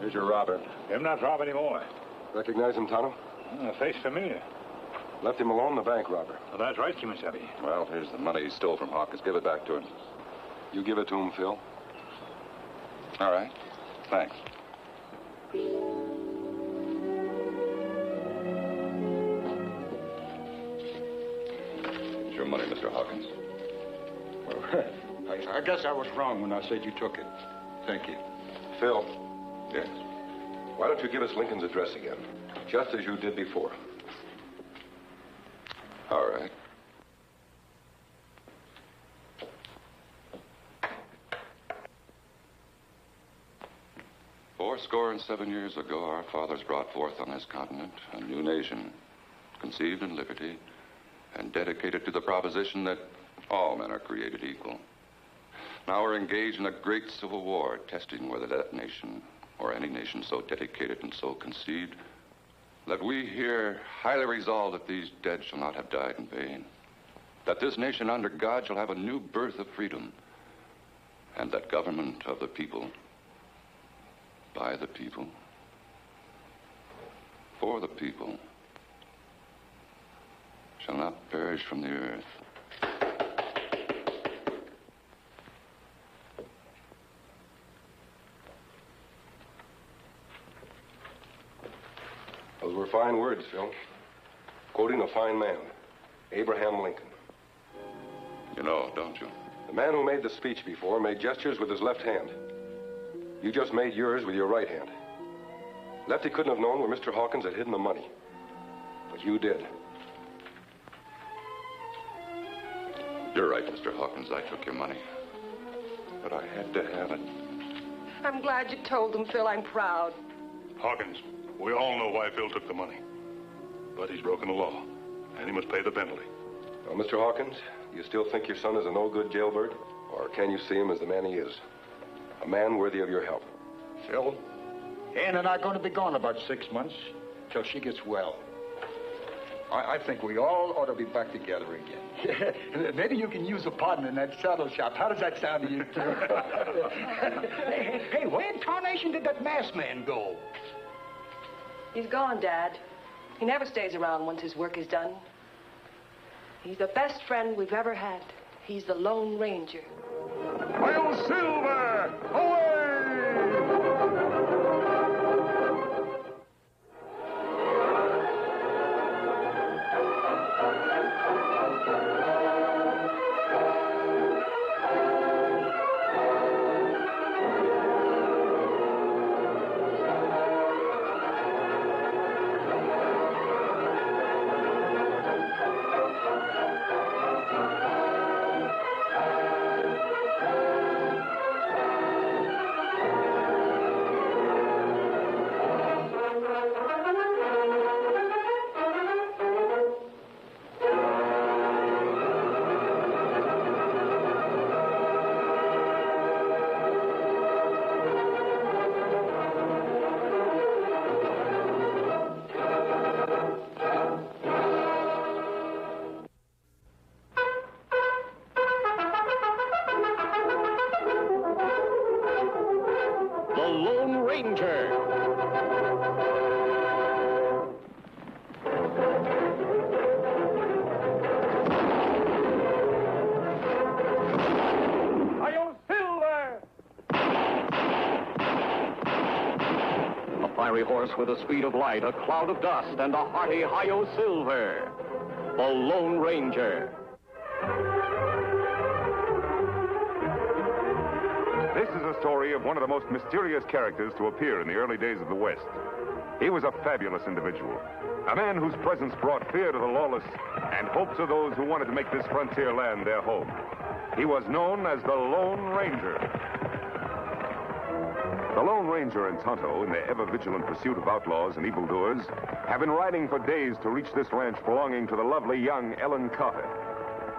Here's your robber. Him not rob anymore. Recognize him, Tonto? Face familiar. Left him alone, the bank robber. Well, that's right, Kimasabi. Well, here's the money he stole from Hawkins. Give it back to him. You give it to him, Phil. All right. Thanks. It's your money, Mr. Hawkins. Well, I guess I was wrong when I said you took it. Thank you. Phil. Yes? Why don't you give us Lincoln's address again? Just as you did before. All right. Fourscore-and-7 years ago, our fathers brought forth on this continent a new nation, conceived in liberty and dedicated to the proposition that all men are created equal. Now we're engaged in a great civil war, testing whether that nation, or any nation so dedicated and so conceived, that we here highly resolve that these dead shall not have died in vain, that this nation under God shall have a new birth of freedom, and that government of the people, by the people, for the people, shall not perish from the earth. Those were fine words, Phil. Quoting a fine man, Abraham Lincoln. You know, don't you? The man who made the speech before made gestures with his left hand. You just made yours with your right hand. Lefty couldn't have known where Mr. Hawkins had hidden the money. But you did. You're right, Mr. Hawkins. I took your money. But I had to have it. I'm glad you told them, Phil. I'm proud. Hawkins, we all know why Phil took the money. But he's broken the law, and he must pay the penalty. Well, Mr. Hawkins, do you still think your son is a no-good jailbird? Or can you see him as the man he is? A man worthy of your help. Phil, Ann and I are going to be gone about 6 months till she gets well. I think we all ought to be back together again. Maybe you can use a partner in that saddle shop. How does that sound to you, too? Hey, where in tarnation did that masked man go? He's gone, Dad. He never stays around once his work is done. He's the best friend we've ever had. He's the Lone Ranger. Hail Silver! Away! Horse with the speed of light, a cloud of dust, and a hearty Hi-Yo Silver, the Lone Ranger. This is a story of one of the most mysterious characters to appear in the early days of the West. He was a fabulous individual, a man whose presence brought fear to the lawless and hope to those who wanted to make this frontier land their home. He was known as the Lone Ranger. The Lone Ranger and Tonto, in their ever-vigilant pursuit of outlaws and evildoers, have been riding for days to reach this ranch belonging to the lovely young Ellen Carter.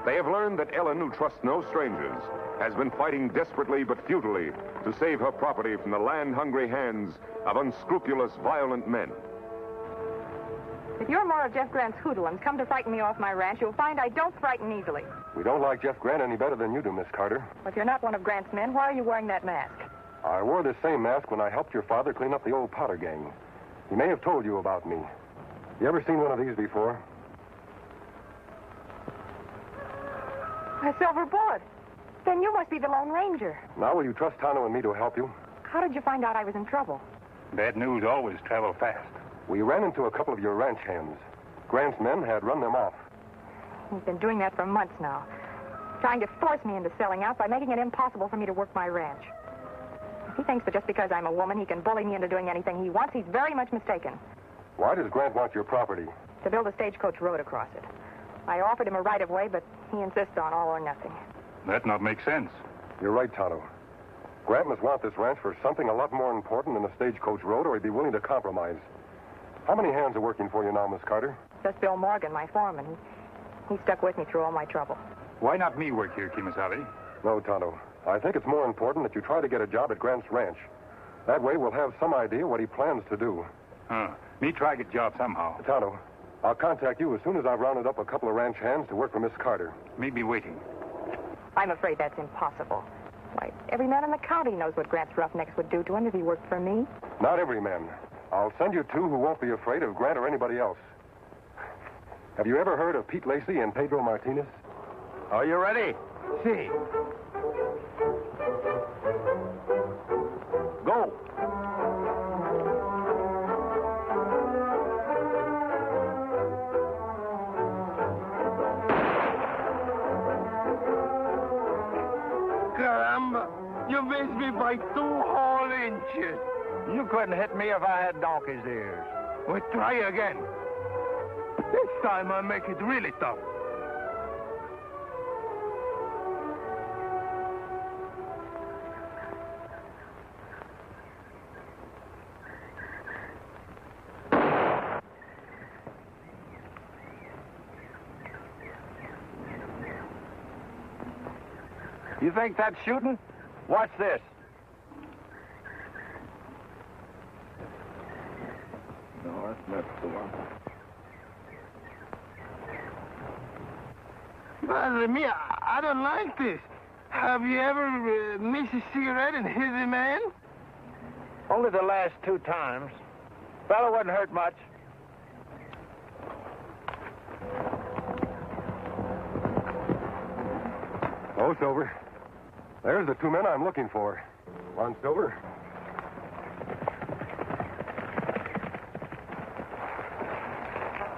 They have learned that Ellen, who trusts no strangers, has been fighting desperately but futilely to save her property from the land-hungry hands of unscrupulous, violent men. If you're more of Jeff Grant's hoodlums come to frighten me off my ranch, you'll find I don't frighten easily. We don't like Jeff Grant any better than you do, Miss Carter. But if you're not one of Grant's men, why are you wearing that mask? I wore this same mask when I helped your father clean up the old Potter gang. He may have told you about me. You ever seen one of these before? A silver bullet. Then you must be the Lone Ranger. Now will you trust Tonto and me to help you? How did you find out I was in trouble? Bad news always travel fast. We ran into a couple of your ranch hands. Grant's men had run them off. He's been doing that for months now. Trying to force me into selling out by making it impossible for me to work my ranch. If he thinks that just because I'm a woman he can bully me into doing anything he wants, he's very much mistaken. Why does Grant want your property? To build a stagecoach road across it. I offered him a right-of-way, but he insists on all or nothing. That not make sense. You're right, Tonto. Grant must want this ranch for something a lot more important than a stagecoach road, or he'd be willing to compromise. How many hands are working for you now, Miss Carter? Just Bill Morgan, my foreman. He stuck with me through all my trouble. Why not me work here, Kimasabi? No, Tonto. I think it's more important that you try to get a job at Grant's ranch. That way we'll have some idea what he plans to do. Me try get job somehow. Tonto, I'll contact you as soon as I've rounded up a couple of ranch hands to work for Miss Carter. Me be waiting. I'm afraid that's impossible. Why, every man in the county knows what Grant's roughnecks would do to him if he worked for me. Not every man. I'll send you two who won't be afraid of Grant or anybody else. Have you ever heard of Pete Lacey and Pedro Martinez? Are you ready? See. Go. Caramba, you missed me by 2 whole inches. You couldn't hit me if I had donkey's ears. Well, try again. This time I'll make it really tough. You think that's shooting? Watch this. No, that's not the one. Madre mia, I don't like this. Have you ever missed a cigarette and hit a man? Only the last 2 times. Fellow wasn't hurt much. Oh, Silver. There's the 2 men I'm looking for. Come on, Silver.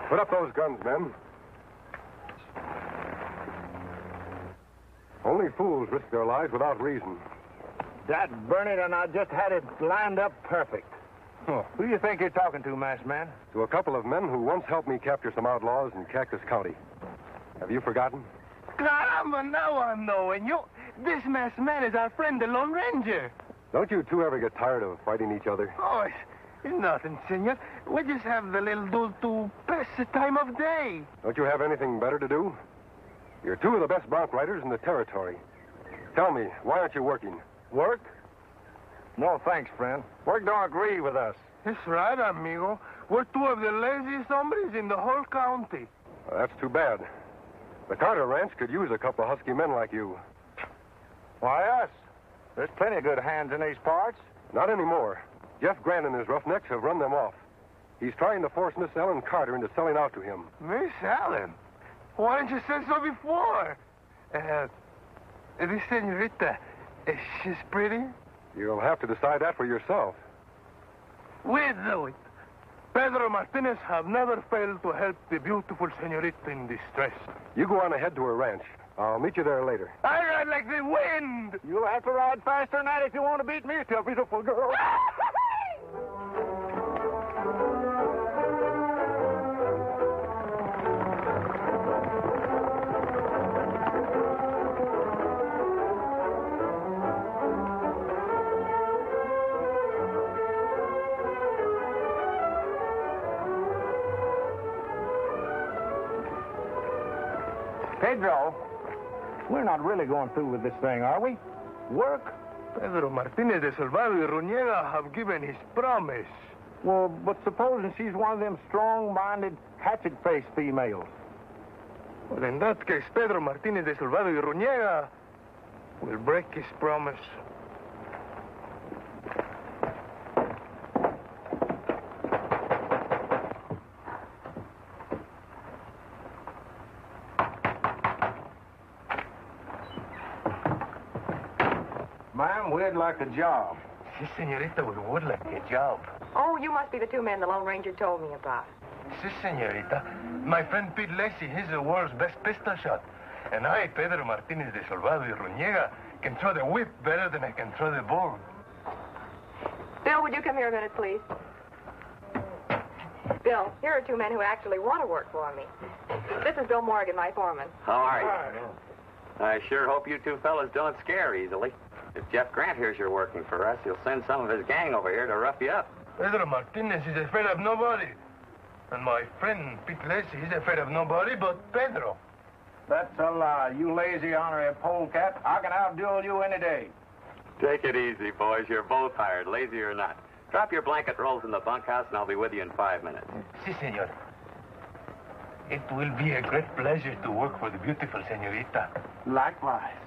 Put up those guns, men. Only fools risk their lives without reason. That Burnett and I just had it lined up perfect. Oh. Who do you think you're talking to, masked man? To a couple of men who once helped me capture some outlaws in Cactus County. Have you forgotten? Caramba, now I'm knowing you. This masked man is our friend, the Lone Ranger. Don't you two ever get tired of fighting each other? Oh, it's nothing, senor. We just have the little dude to pass the time of day. Don't you have anything better to do? You're 2 of the best bronc riders in the territory. Tell me, why aren't you working? Work? No, thanks, friend. Work don't agree with us. That's right, amigo. We're 2 of the laziest hombres in the whole county. Well, that's too bad. The Carter Ranch could use a couple of husky men like you. Why us? There's plenty of good hands in these parts. Not anymore. Jeff Grant and his roughnecks have run them off. He's trying to force Miss Ellen Carter into selling out to him. Miss Ellen? Why didn't you say so before? This senorita, she's pretty? You'll have to decide that for yourself. We'll do it. Pedro Martinez have never failed to help the beautiful senorita in distress. You go on ahead to her ranch. I'll meet you there later. I ride like the wind. You'll have to ride faster than that if you want to beat me to a beautiful girl. Pedro, We're not really going through with this thing, are we? Work? Pedro Martinez de Salvador y Ruñega have given his promise. Well, but supposing she's one of them strong-minded, hatchet-faced females. Well, in that case, Pedro Martinez de Salvador y Ruñega will break his promise. Ma'am, we'd like a job. Si, senorita, we would like a job. Oh, you must be the two men the Lone Ranger told me about. Si, senorita. My friend Pete Lacey, he's the world's best pistol shot. And I, Pedro Martinez de Salvador y Ruñega, can throw the whip better than I can throw the bull. Bill, would you come here a minute, please? Bill, here are two men who actually want to work for me. This is Bill Morgan, my foreman. How are you? I sure hope you two fellas don't scare easily. If Jeff Grant hears you're working for us, he'll send some of his gang over here to rough you up. Pedro Martinez is afraid of nobody. And my friend Pete Lacey, he's afraid of nobody but Pedro. That's a lie. You lazy, honorary polecat. I can outduel you any day. Take it easy, boys. You're both hired, lazy or not. Drop your blanket rolls in the bunkhouse, and I'll be with you in 5 minutes. Si, senor. It will be a great pleasure to work for the beautiful senorita. Likewise.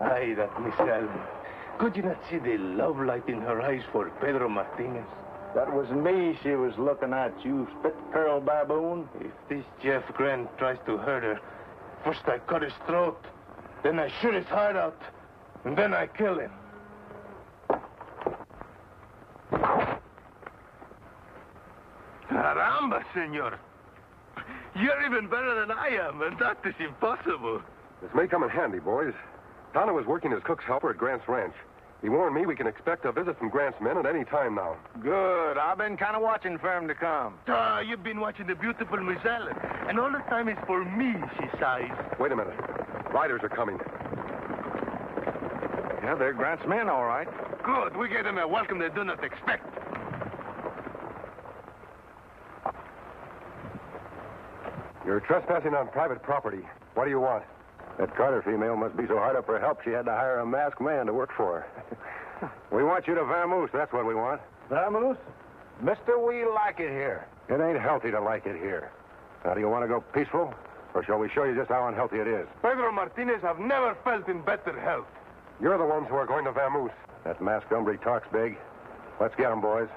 Ay, that Miss Allen. Could you not see the love light in her eyes for Pedro Martinez? That was me she was looking at, you spit-curl baboon. If this Jeff Grant tries to hurt her, first I cut his throat, then I shoot his heart out, and then I kill him. Caramba, senor. You're even better than I am, and that is impossible. This may come in handy, boys. Tano was working as cook's helper at Grant's ranch. He warned me we can expect a visit from Grant's men at any time now. Good. I've been kind of watching for him to come. You've been watching the beautiful Miss Allen, and all the time it's for me, she sighs. Wait a minute. Riders are coming. Yeah, they're Grant's men, all right. Good. We gave them a welcome they do not expect. You're trespassing on private property. What do you want? That Carter female must be so hard up for help she had to hire a masked man to work for her. We want you to vamoose, that's what we want. Vamoose? Mister, we like it here. It ain't healthy to like it here. Now, do you want to go peaceful, or shall we show you just how unhealthy it is? Pedro Martinez have never felt in better health. You're the ones who are going to vamoose. That masked hombre talks big. Let's get him, boys.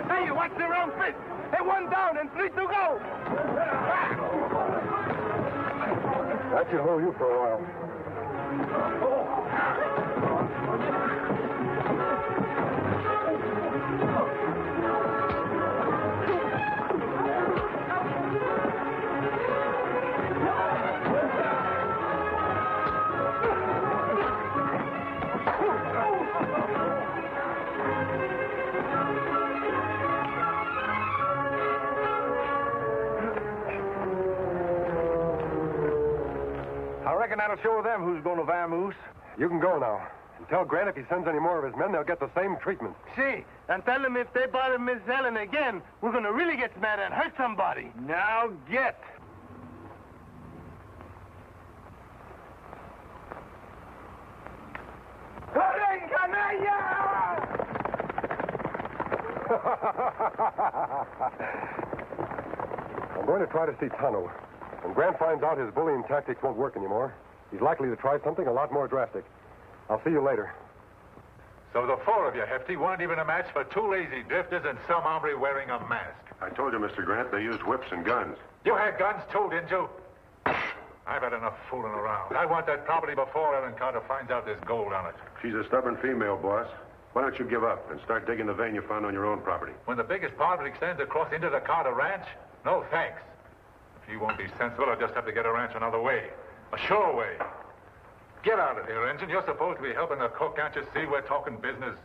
Hey, you watch their own fist. Hey, one down and 3 to go. That should hold you for a while. I reckon that'll show them who's going to vamoose. You can go now. And tell Grant if he sends any more of his men, they'll get the same treatment. See, and tell them if they bother Miss Ellen again, we're going to really get mad and hurt somebody. Now get. I'm going to try to see Tano. When Grant finds out his bullying tactics won't work anymore, he's likely to try something a lot more drastic. I'll see you later. So the 4 of you, Hefty, weren't even a match for 2 lazy drifters and some hombre wearing a mask. I told you, Mr. Grant, they used whips and guns. You had guns too, didn't you? I've had enough fooling around. I want that property before Ellen Carter finds out there's gold on it. She's a stubborn female, boss. Why don't you give up and start digging the vein you found on your own property? When the biggest part of it extends across into the Carter ranch? No, thanks. If you won't be sensible, I'll just have to get a ranch another way. A sure way. Get out of here, Engine. You're supposed to be helping the cook. Can't you see we're talking business?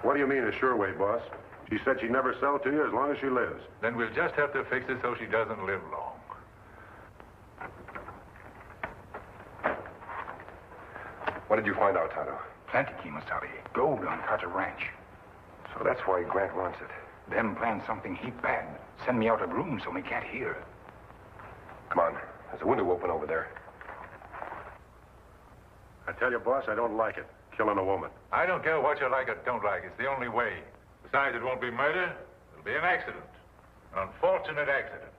What do you mean, a sure way, boss? She said she'd never sell to you as long as she lives. Then we'll just have to fix it so she doesn't live long. What did you find out, Tonto? Plenty, Kimasabi. Gold on Carter Ranch. So that's why Grant wants it. Them planned something heap bad. Send me out of room so me can't hear. Come on. There's a window open over there. I tell you, boss, I don't like it. Killing a woman. I don't care what you like or don't like. It's the only way. Besides, it won't be murder. It'll be an accident. An unfortunate accident.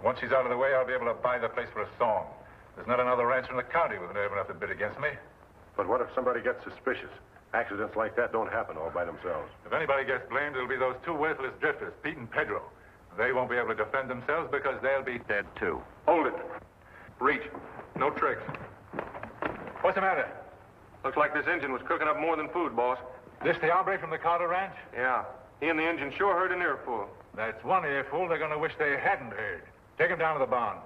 Once she's out of the way, I'll be able to buy the place for a song. There's not another rancher in the county with nerve enough to bid against me. But what if somebody gets suspicious? Accidents like that don't happen all by themselves. If anybody gets blamed, it'll be those two worthless drifters, Pete and Pedro. They won't be able to defend themselves because they'll be dead, too. Hold it. Reach. No tricks. What's the matter? Looks like this engine was cooking up more than food, boss. This the hombre from the Carter Ranch? Yeah. He and the engine sure heard an earful. That's one earful they're going to wish they hadn't heard. Take him down to the barn.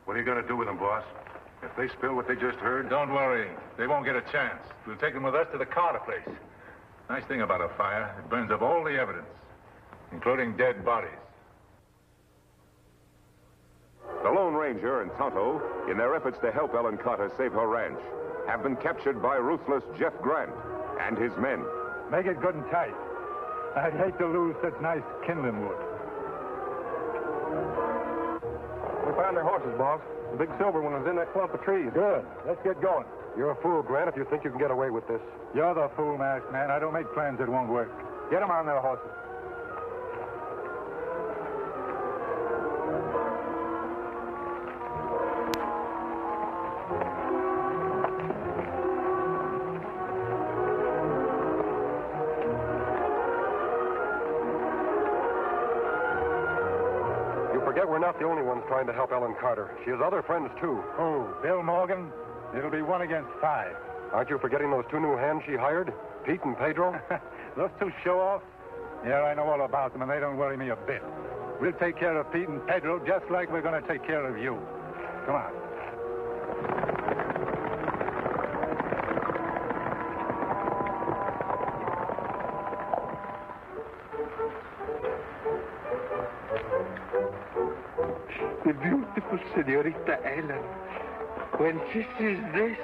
What are you going to do with them, boss? If they spill what they just heard? Don't worry. They won't get a chance. We'll take them with us to the Carter place. Nice thing about a fire, it burns up all the evidence, including dead bodies. The Lone Ranger and Tonto, in their efforts to help Ellen Carter save her ranch, have been captured by ruthless Jeff Grant and his men. Make it good and tight. I'd hate to lose such nice kindling wood. We found their horses, boss. The big silver one was in that clump of trees. Good. Let's get going. You're a fool, Grant, if you think you can get away with this. You're the fool, masked man. I don't make plans that won't work. Get them on their horses. We're not the only ones trying to help Ellen Carter. She has other friends, too. Oh, Bill Morgan? It'll be 1 against 5. Aren't you forgetting those 2 new hands she hired? Pete and Pedro? Those 2 show-offs? Yeah, I know all about them, and they don't worry me a bit. We'll take care of Pete and Pedro just like we're going to take care of you. Come on. The beautiful Senorita Ellen, when she sees this,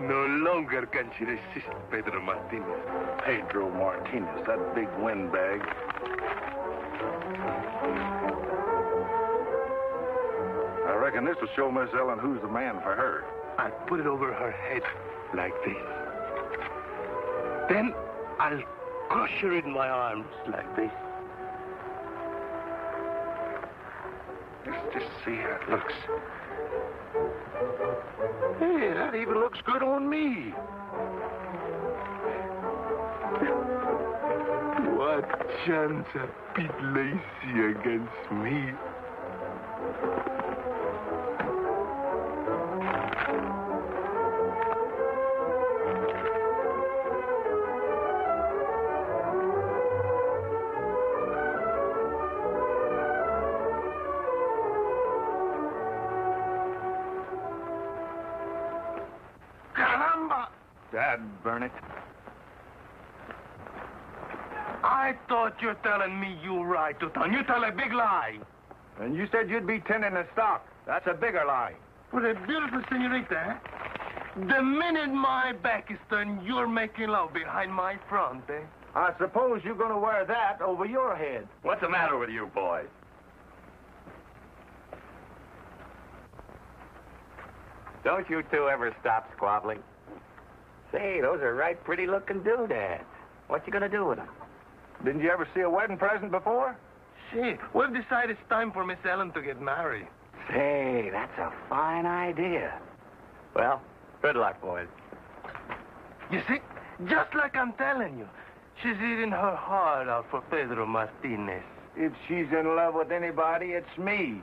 no longer can she resist Pedro Martinez. Pedro Martinez, that big windbag. I reckon this will show Miss Ellen who's the man for her. I'll put it over her head like this. Then I'll crush her in my arms like this. Let's just see how it looks. Hey, that even looks good on me. What chance of Pete Lacey against me? Dad, burn it. I thought you're telling me you right, Tutan. You tell a big lie. And you said you'd be tending the stock. That's a bigger lie. For a beautiful senorita, eh? The minute my back is turned, you're making love behind my front, eh? I suppose you're going to wear that over your head. What's the matter with you boys? Don't you two ever stop squabbling? Say, those are right pretty-looking doodads. What you gonna do with them? Didn't you ever see a wedding present before? Say, we've decided it's time for Miss Ellen to get married. Say, that's a fine idea. Well, good luck, boys. You see, just like I'm telling you, she's eating her heart out for Pedro Martinez. If she's in love with anybody, it's me.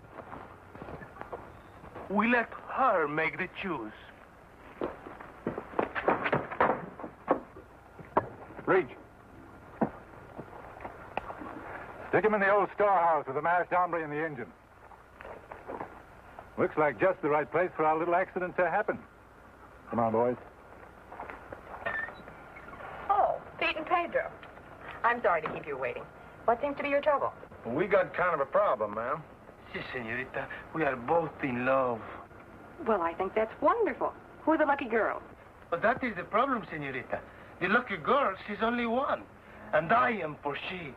We let her make the choose. Reach. Stick him in the old storehouse with the masked hombre and the engine. Looks like just the right place for our little accident to happen. Come on, boys. Oh, Pete and Pedro. I'm sorry to keep you waiting. What seems to be your trouble? We got kind of a problem, ma'am. Si, senorita, we are both in love. Well, I think that's wonderful. Who are the lucky girls? But that is the problem, senorita. The lucky girl, she's only one. And I am for she.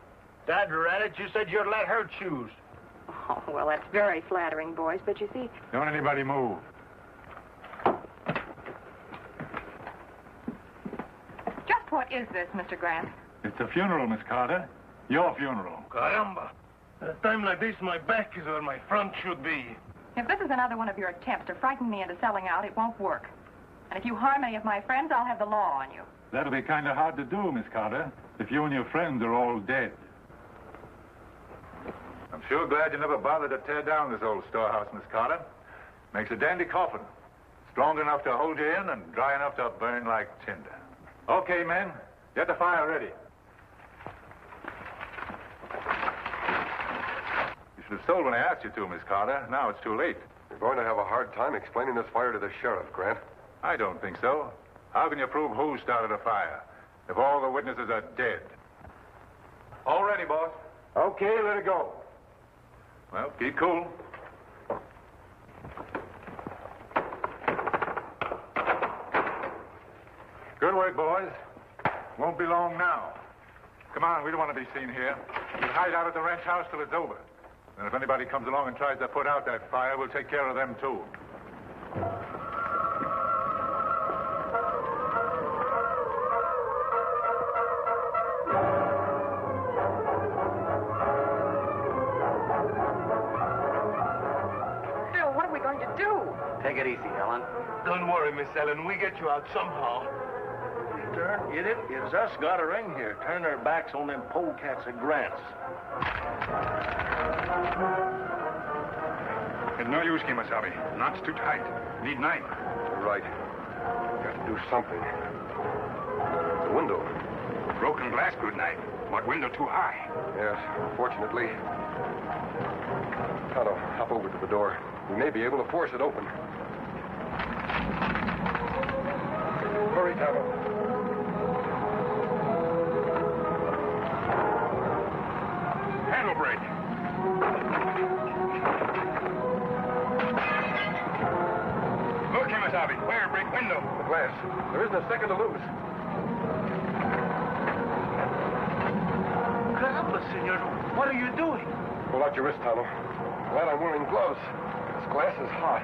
Dad Raditz, you said you'd let her choose. Oh, well, that's very flattering, boys. But you see... Don't anybody move. Just what is this, Mr. Grant? It's a funeral, Miss Carter. Your funeral. Caramba. At a time like this, my back is where my front should be. If this is another one of your attempts to frighten me into selling out, it won't work. And if you harm any of my friends, I'll have the law on you. That'll be kind of hard to do, Miss Carter, if you and your friends are all dead. I'm sure glad you never bothered to tear down this old storehouse, Miss Carter. Makes a dandy coffin. Strong enough to hold you in and dry enough to burn like tinder. Okay, men. Get the fire ready. You should have sold when I asked you to, Miss Carter. Now it's too late. You're going to have a hard time explaining this fire to the sheriff, Grant. I don't think so. How can you prove who started a fire if all the witnesses are dead? All ready, boss. Okay, let it go. Well, keep cool. Good work, boys. Won't be long now. Come on, we don't want to be seen here. We'll hide out at the ranch house till it's over. And if anybody comes along and tries to put out that fire, we'll take care of them, too. Phil, what are we going to do? Take it easy, Helen. Don't worry, Miss Ellen. We get you out somehow. Darn idiot. It's us got her in here. Turn our backs on them polecats at Grant's. It's no use, Kimasabi. Knots too tight. Need knife. You're right. Got to do something. The window. Broken glass, good knife. But window too high. Yes, fortunately. Tonto, hop over to the door. We may be able to force it open. Hurry, Tonto. Handle brake. Look, Kimasabi. Where? Break window. The glass. There isn't a second to lose. Caramba, senor. What are you doing? Pull out your wrist, Tonto. Glad I'm wearing gloves. This glass is hot.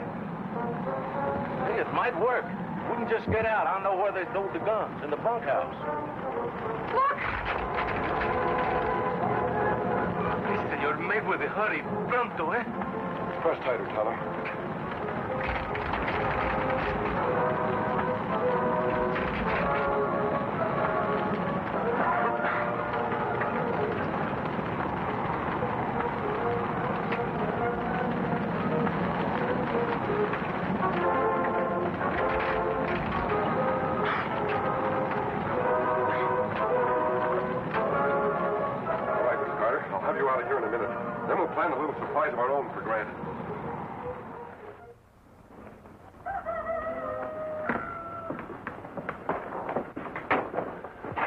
Hey, it might work. We can just get out. I know where they stole the guns, in the bunkhouse. Look! Please, senor, make with a hurry. Pronto, eh? Press tighter, Tonto. Plan a little supplies of our own for Grant.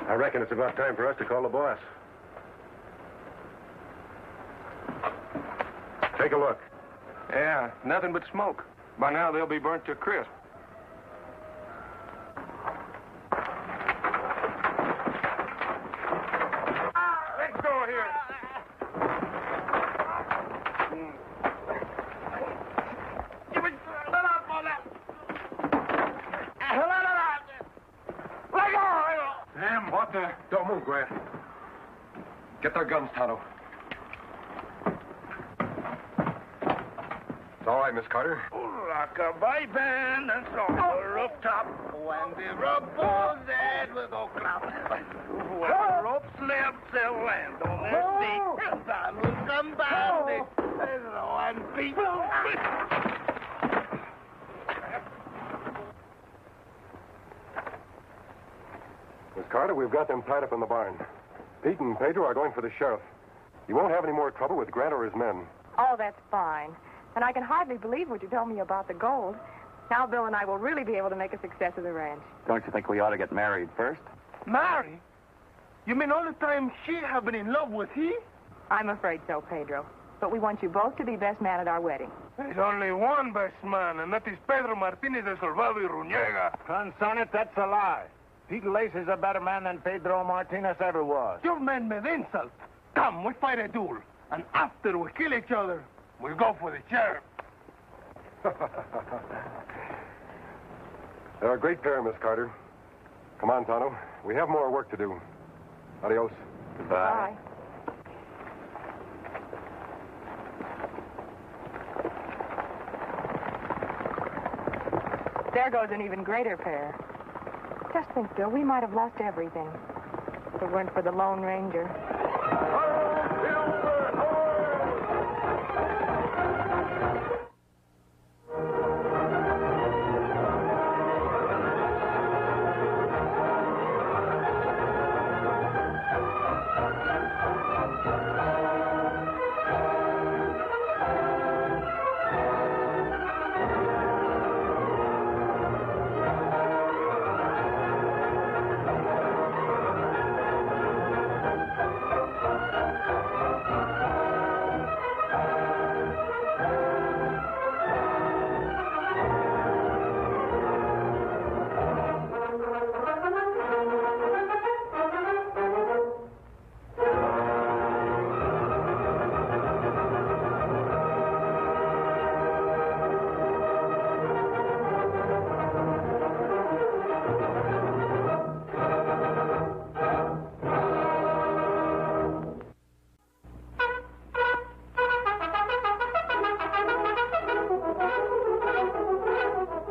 I reckon it's about time for us to call the boss. Take a look. Yeah, nothing but smoke. By now, they'll be burnt to a crisp. Let's go here. Damn, what the... Don't move, Grant. Get their guns, Tonto. It's all right, Miss Carter. Rock-a-bye band and song the rooftop. When the rubble's head will go clap. When the rope slips, they'll land on their feet. And time will come by. And beat. Miss Carter, we've got them tied up in the barn. Pete and Pedro are going for the sheriff. You won't have any more trouble with Grant or his men. Oh, that's fine. And I can hardly believe what you told me about the gold. Now Bill and I will really be able to make a success of the ranch. Don't you think we ought to get married first? Marry? You mean all the time she have been in love with he? I'm afraid so, Pedro. But we want you both to be best man at our wedding. There's only one best man, and that is Pedro Martinez de Salvado y Ruñega. Conson it, that's a lie. Pete Lace is a better man than Pedro Martinez ever was. You men me the insult. Come, we fight a duel. And after we kill each other, we'll go for the sheriff. They're a great pair, Miss Carter. Come on, Tonto. We have more work to do. Adios. Bye. There goes an even greater pair. Just think, Bill, we might have lost everything if it weren't for the Lone Ranger.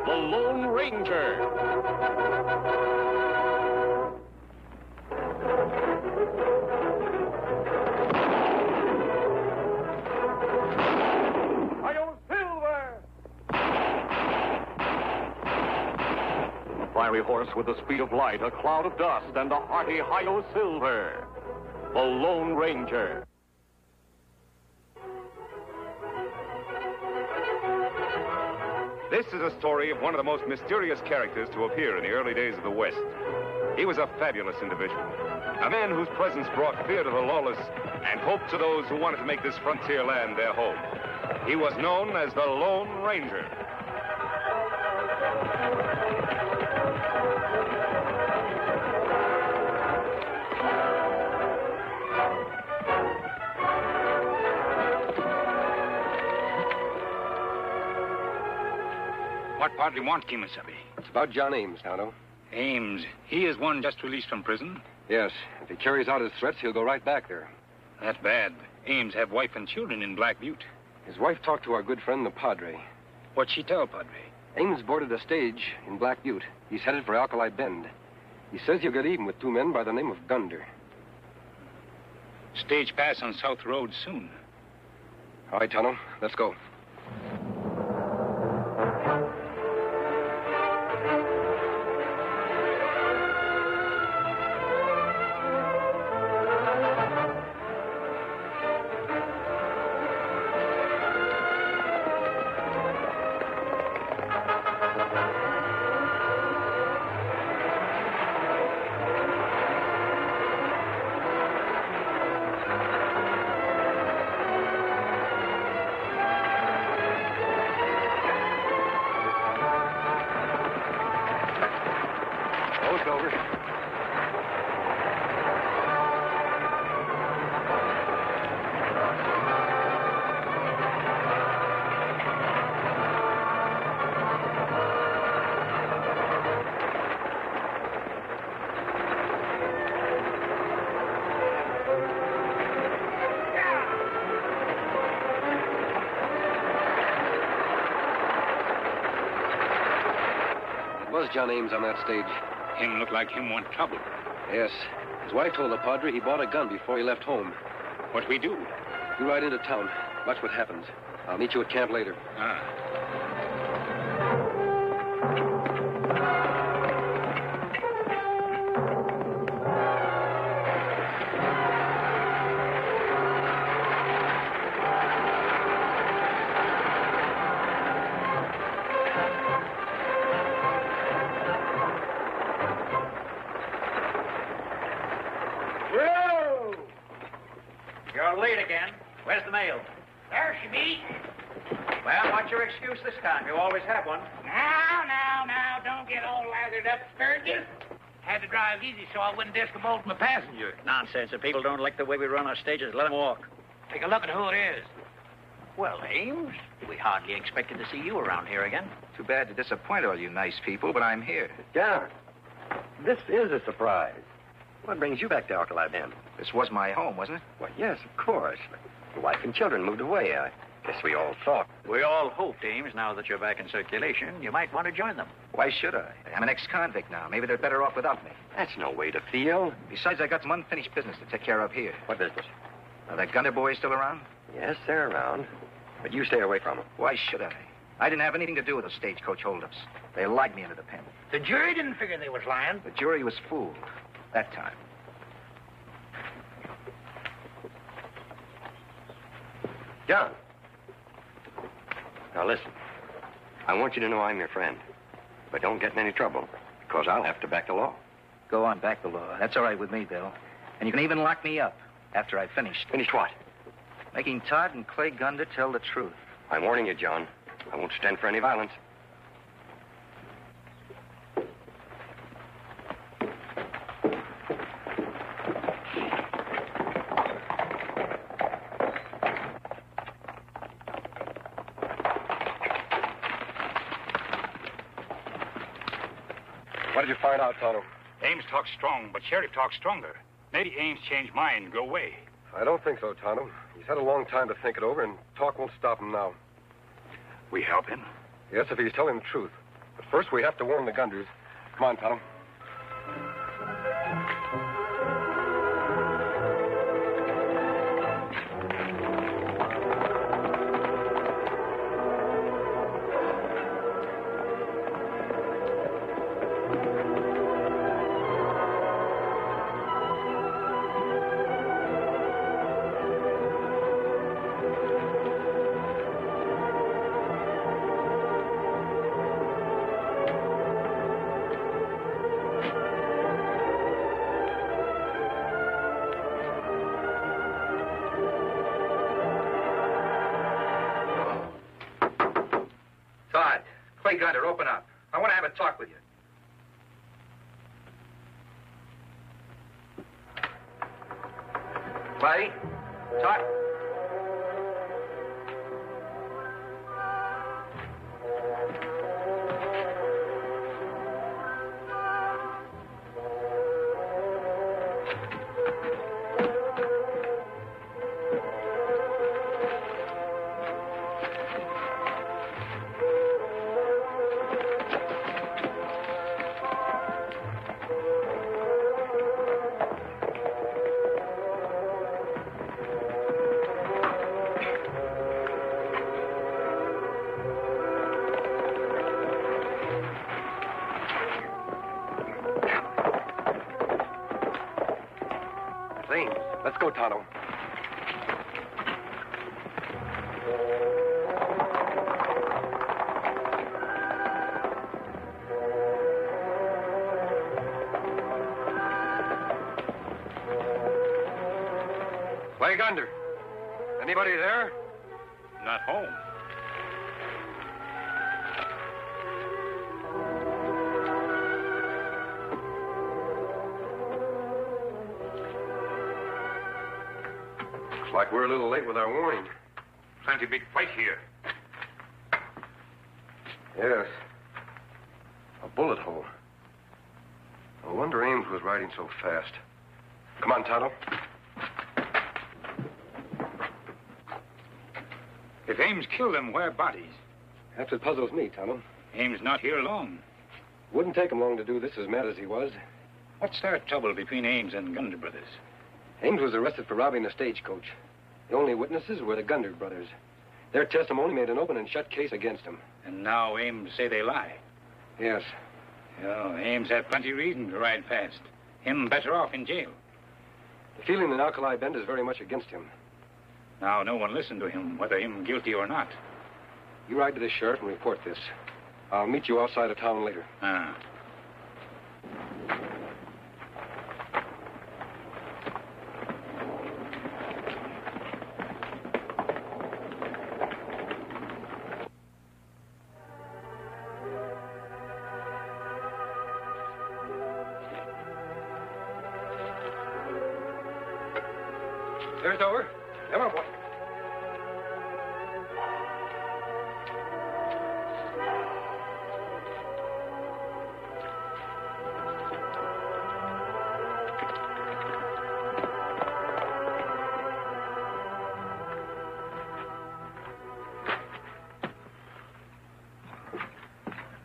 The Lone Ranger. Hi-yo, Silver! A fiery horse with the speed of light, a cloud of dust, and a hearty Hi-yo Silver. The Lone Ranger. This is a story of one of the most mysterious characters to appear in the early days of the West. He was a fabulous individual, a man whose presence brought fear to the lawless and hope to those who wanted to make this frontier land their home. He was known as the Lone Ranger. What part do you want, Kimasabi? It's about John Ames, Tonto. Ames. He is one just released from prison? Yes. If he carries out his threats, he'll go right back there. That's bad. Ames have wife and children in Black Butte. His wife talked to our good friend, the Padre. What'd she tell, Padre? Ames boarded a stage in Black Butte. He's headed for Alkali Bend. He says he'll get even with two men by the name of Gunder. Stage pass on South Road soon. All right, Tonto. Let's go. Was John Ames on that stage? Him look like him want trouble. Yes. His wife told the Padre he bought a gun before he left home. What we do? You ride into town. Watch what happens. I'll meet you at camp later. Ah. You're late again. Where's the mail? There she be. Well, what excuse this time. You always have one. Now, don't get all lathered up, Sturgis. Had to drive easy so I wouldn't discommode my passenger. Nonsense. If people don't like the way we run our stages, let them walk. Take a look at who it is. Well, Ames, we hardly expected to see you around here again. Too bad to disappoint all you nice people, but I'm here. John, this is a surprise. What brings you back to Alkali Bend? This was my home, wasn't it? Well, yes, of course. The wife and children moved away. I guess we all thought. We all hoped, Ames, now that you're back in circulation, you might want to join them. Why should I? I'm an ex-convict now. Maybe they're better off without me. That's no way to feel. Besides, I got some unfinished business to take care of here. What business? Are that Gunner boys still around? Yes, they're around. But you stay away from them. Why should I? I didn't have anything to do with the stagecoach holdups. They lied me into the pen. The jury didn't figure they was lying. The jury was fooled. That time. John. Now listen. I want you to know I'm your friend. But don't get in any trouble, because I'll have to back the law. Go on, back the law. That's all right with me, Bill. And you can even lock me up after I've finished. Finished what? Making Todd and Clay Gunder tell the truth. I'm warning you, John. I won't stand for any violence. What did you find out, Tonto? Ames talks strong, but Sheriff talks stronger. Maybe Ames changed mind and go away. I don't think so, Tonto. He's had a long time to think it over, and talk won't stop him now. We help him? Yes, if he's telling the truth. But first, we have to warn the Gunders. Come on, Tonto. Clay Gunder, open up. I want to have a talk with you. Clay? Todd? Let's go, Tonto. Clay Gunder. Anybody there? Not home. Looks like we're a little late with our warning. Plenty big fight here. Yes. A bullet hole. No wonder Ames was riding so fast. Come on, Tonto. If Ames killed them, where are bodies? That's what puzzles me, Tonto. Ames not here long. Wouldn't take him long to do this as mad as he was. What's their trouble between Ames and Gunder brothers? Ames was arrested for robbing a stagecoach. The only witnesses were the Gunder brothers. Their testimony made an open and shut case against him. And now Ames say they lie. Yes. Oh, Ames had plenty reason to ride fast. Him better off in jail. The feeling in Alkali Bend is very much against him. Now no one listened to him, whether him guilty or not. You ride to the sheriff and report this. I'll meet you outside of town later. Ah. There's over. Come on, boy.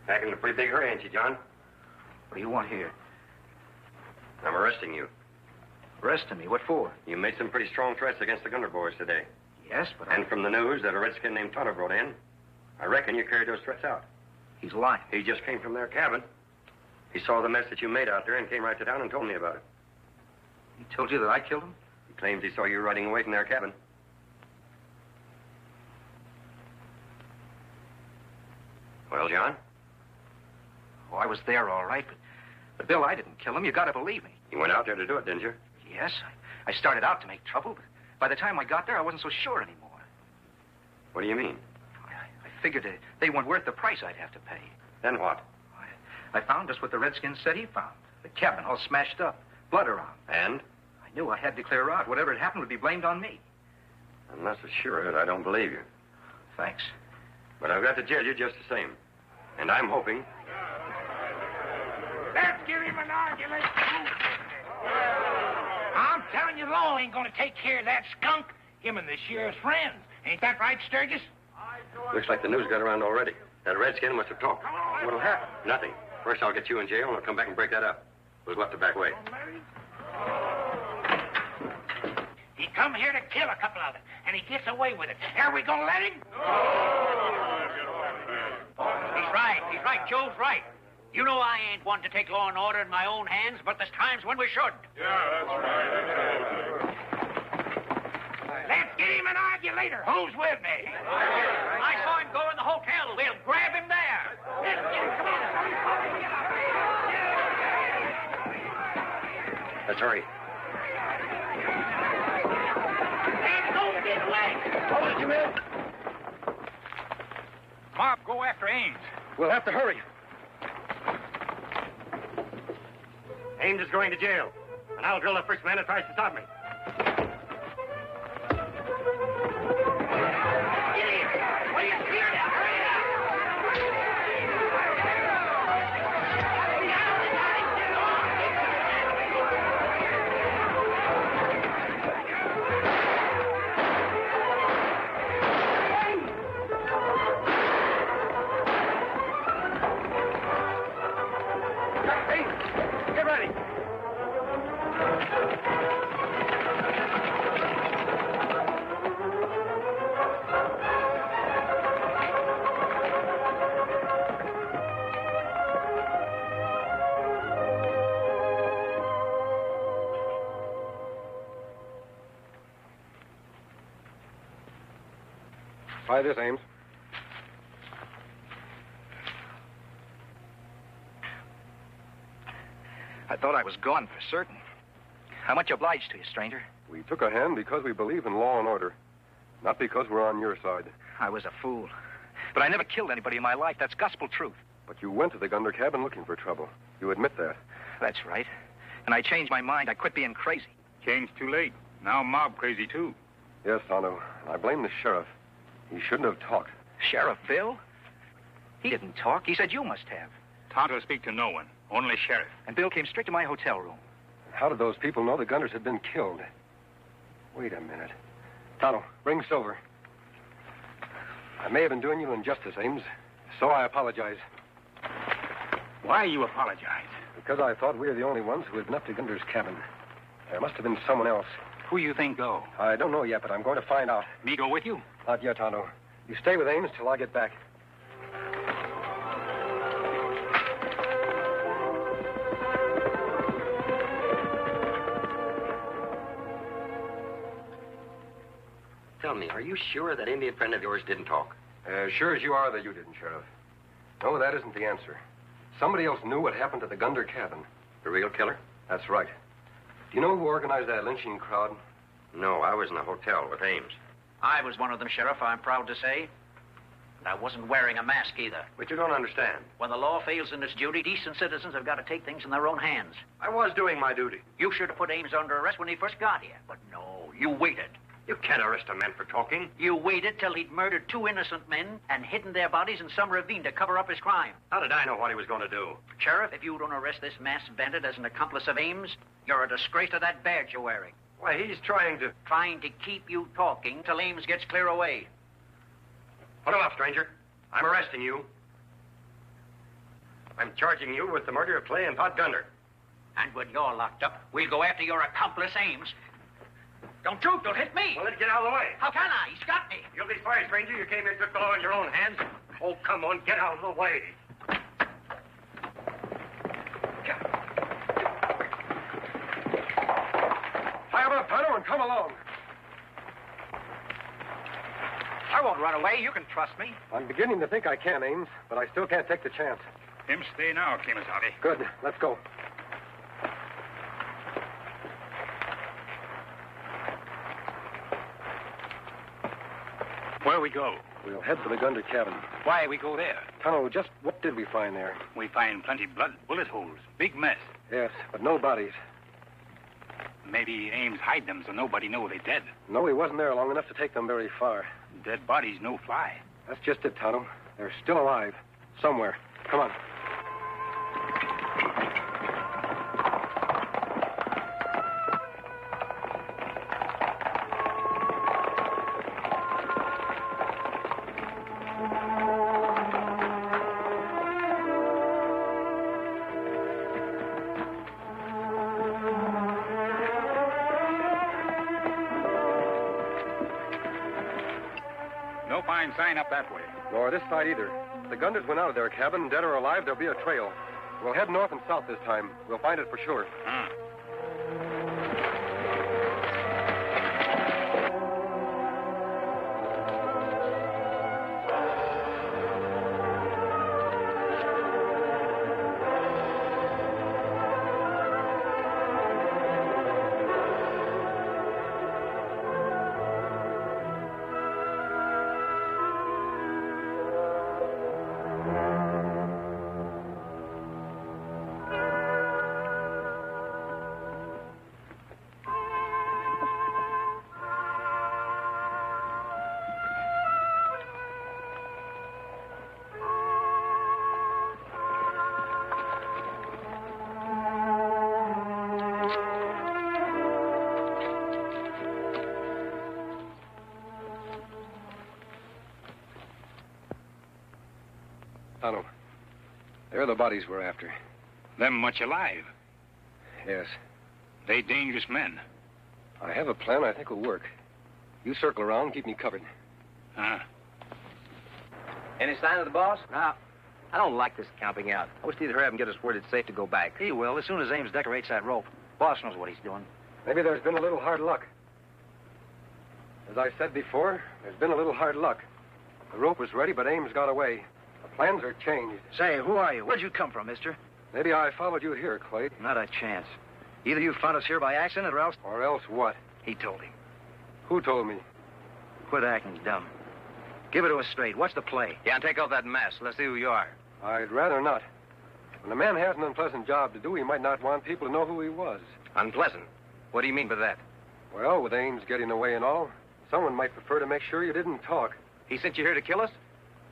Back in a pretty big hurry, ain't you, John? What do you want here? I'm arresting you. Arresting me? What for? You made some pretty strong threats against the Gunner boys today. Yes, but And from the news that a redskin named Tonto brought in, I reckon you carried those threats out. He's lying. He just came from their cabin. He saw the mess that you made out there and came right to town and told me about it. He told you that I killed him? He claims he saw you riding away from their cabin. Well, John? Oh, I was there all right, but Bill, I didn't kill him. You gotta believe me. You went out there to do it, didn't you? Yes, I started out to make trouble, but by the time I got there, I wasn't so sure anymore. What do you mean? I figured they weren't worth the price I'd have to pay. Then what? I found just what the Redskins said he found. The cabin all smashed up, blood around. And? I knew I had to clear out. Whatever had happened would be blamed on me. Unless it's sure that I don't believe you. Thanks. But I've got to jail you just the same. And I'm hoping... Let's give him an argument. I'm telling you, law ain't gonna take care of that skunk. Him and the sheriff's friends. Ain't that right, Sturgis? Looks like the news got around already. That redskin must have talked. What'll happen? Nothing. First, I'll get you in jail, and I'll come back and break that up. We'll go up the back way. He come here to kill a couple of them, and he gets away with it. Are we gonna let him? He's right. He's right. Joe's right. You know I ain't one to take law and order in my own hands, but there's times when we should. Yeah, that's right. Let's get him and argue later. Who's with me? I saw him go in the hotel. We'll grab him there. Let's get him. Come on. Let's hurry. Don't get away. Hold it, you men. Mob, go after Ames. We'll have to hurry. Ames is going to jail, and I'll drill the first man that tries to stop me. Get ready. Try this, Ames. I thought I was gone for certain. How much obliged to you, stranger? We took a hand because we believe in law and order, not because we're on your side. I was a fool. But I never killed anybody in my life. That's gospel truth. But you went to the Gunner cabin looking for trouble. You admit that. That's right. And I changed my mind. I quit being crazy. Changed too late. Now mob crazy, too. Yes, Tonto. I blame the sheriff. He shouldn't have talked. Sheriff Bill? He didn't talk. He said you must have. Tonto speak to no one. Only sheriff. And Bill came straight to my hotel room. How did those people know the Gunners had been killed? Wait a minute. Tonto, bring Silver. I may have been doing you injustice, Ames, so I apologize. Why you apologize? Because I thought we were the only ones who had been up to Gunner's cabin. There must have been someone else. Who you think go? I don't know yet, but I'm going to find out. Me go with you? Not yet, Tonto. You stay with Ames till I get back. Tell me, are you sure that Indian friend of yours didn't talk? As sure as you are that you didn't, Sheriff. No, that isn't the answer. Somebody else knew what happened to the Gunner cabin. The real killer? That's right. Do you know who organized that lynching crowd? No, I was in a hotel with Ames. I was one of them, Sheriff, I'm proud to say. And I wasn't wearing a mask either. But you don't understand. When the law fails in its duty, decent citizens have got to take things in their own hands. I was doing my duty. You should have put Ames under arrest when he first got here. But no, you waited. You can't arrest a man for talking. You waited till he'd murdered 2 innocent men and hidden their bodies in some ravine to cover up his crime. How did I know what he was going to do? Sheriff, if you don't arrest this masked bandit as an accomplice of Ames, you're a disgrace to that badge you're wearing. Why, he's trying to... Trying to keep you talking till Ames gets clear away. Put him up, stranger. I'm arresting you. I'm charging you with the murder of Clay and Pot Gunder. And when you're locked up, we'll go after your accomplice, Ames. Don't shoot, you'll hit me. Well, then get out of the way. How can I? He's got me. You'll be sorry, stranger. You came here and took the law in your own hands. Oh, come on, get out of the way. Tie him up, Tonto, and come along. I won't run away. You can trust me. I'm beginning to think I can, Ames, but I still can't take the chance. Him stay now, Kemosabe. Good. Let's go. Where we go? We'll head for the Gunder cabin. Why we go there? Tonto, just what did we find there? We find plenty blood, bullet holes, big mess. Yes, but no bodies. Maybe Ames hide them so nobody know they dead. No, he wasn't there long enough to take them very far. Dead bodies no fly. That's just it, Tonto. They're still alive. Somewhere. Come on. No fine sign up that way. Nor this side either. The Gunders went out of their cabin. Dead or alive, there'll be a trail. We'll head north and south this time. We'll find it for sure. Tonto, they're the bodies we're after. Them much alive. Yes. They dangerous men. I have a plan I think will work. You circle around, keep me covered. Any sign of the boss? No. I don't like this camping out. I wish either have him get us word it's safe to go back. He will, as soon as Ames decorates that rope. Boss knows what he's doing. Maybe there's been a little hard luck. As I said before, there's been a little hard luck. The rope was ready, but Ames got away. The plans are changed. Say, who are you? Where'd you come from, mister? Maybe I followed you here, Clay. Not a chance. Either you found us here by accident or else... Or else what? He told him. Who told me? Quit acting dumb. Give it to us straight. What's the play? Yeah, and take off that mask. Let's see who you are. I'd rather not. When a man has an unpleasant job to do, he might not want people to know who he was. Unpleasant? What do you mean by that? Well, with Ames getting away and all, someone might prefer to make sure you didn't talk. He sent you here to kill us?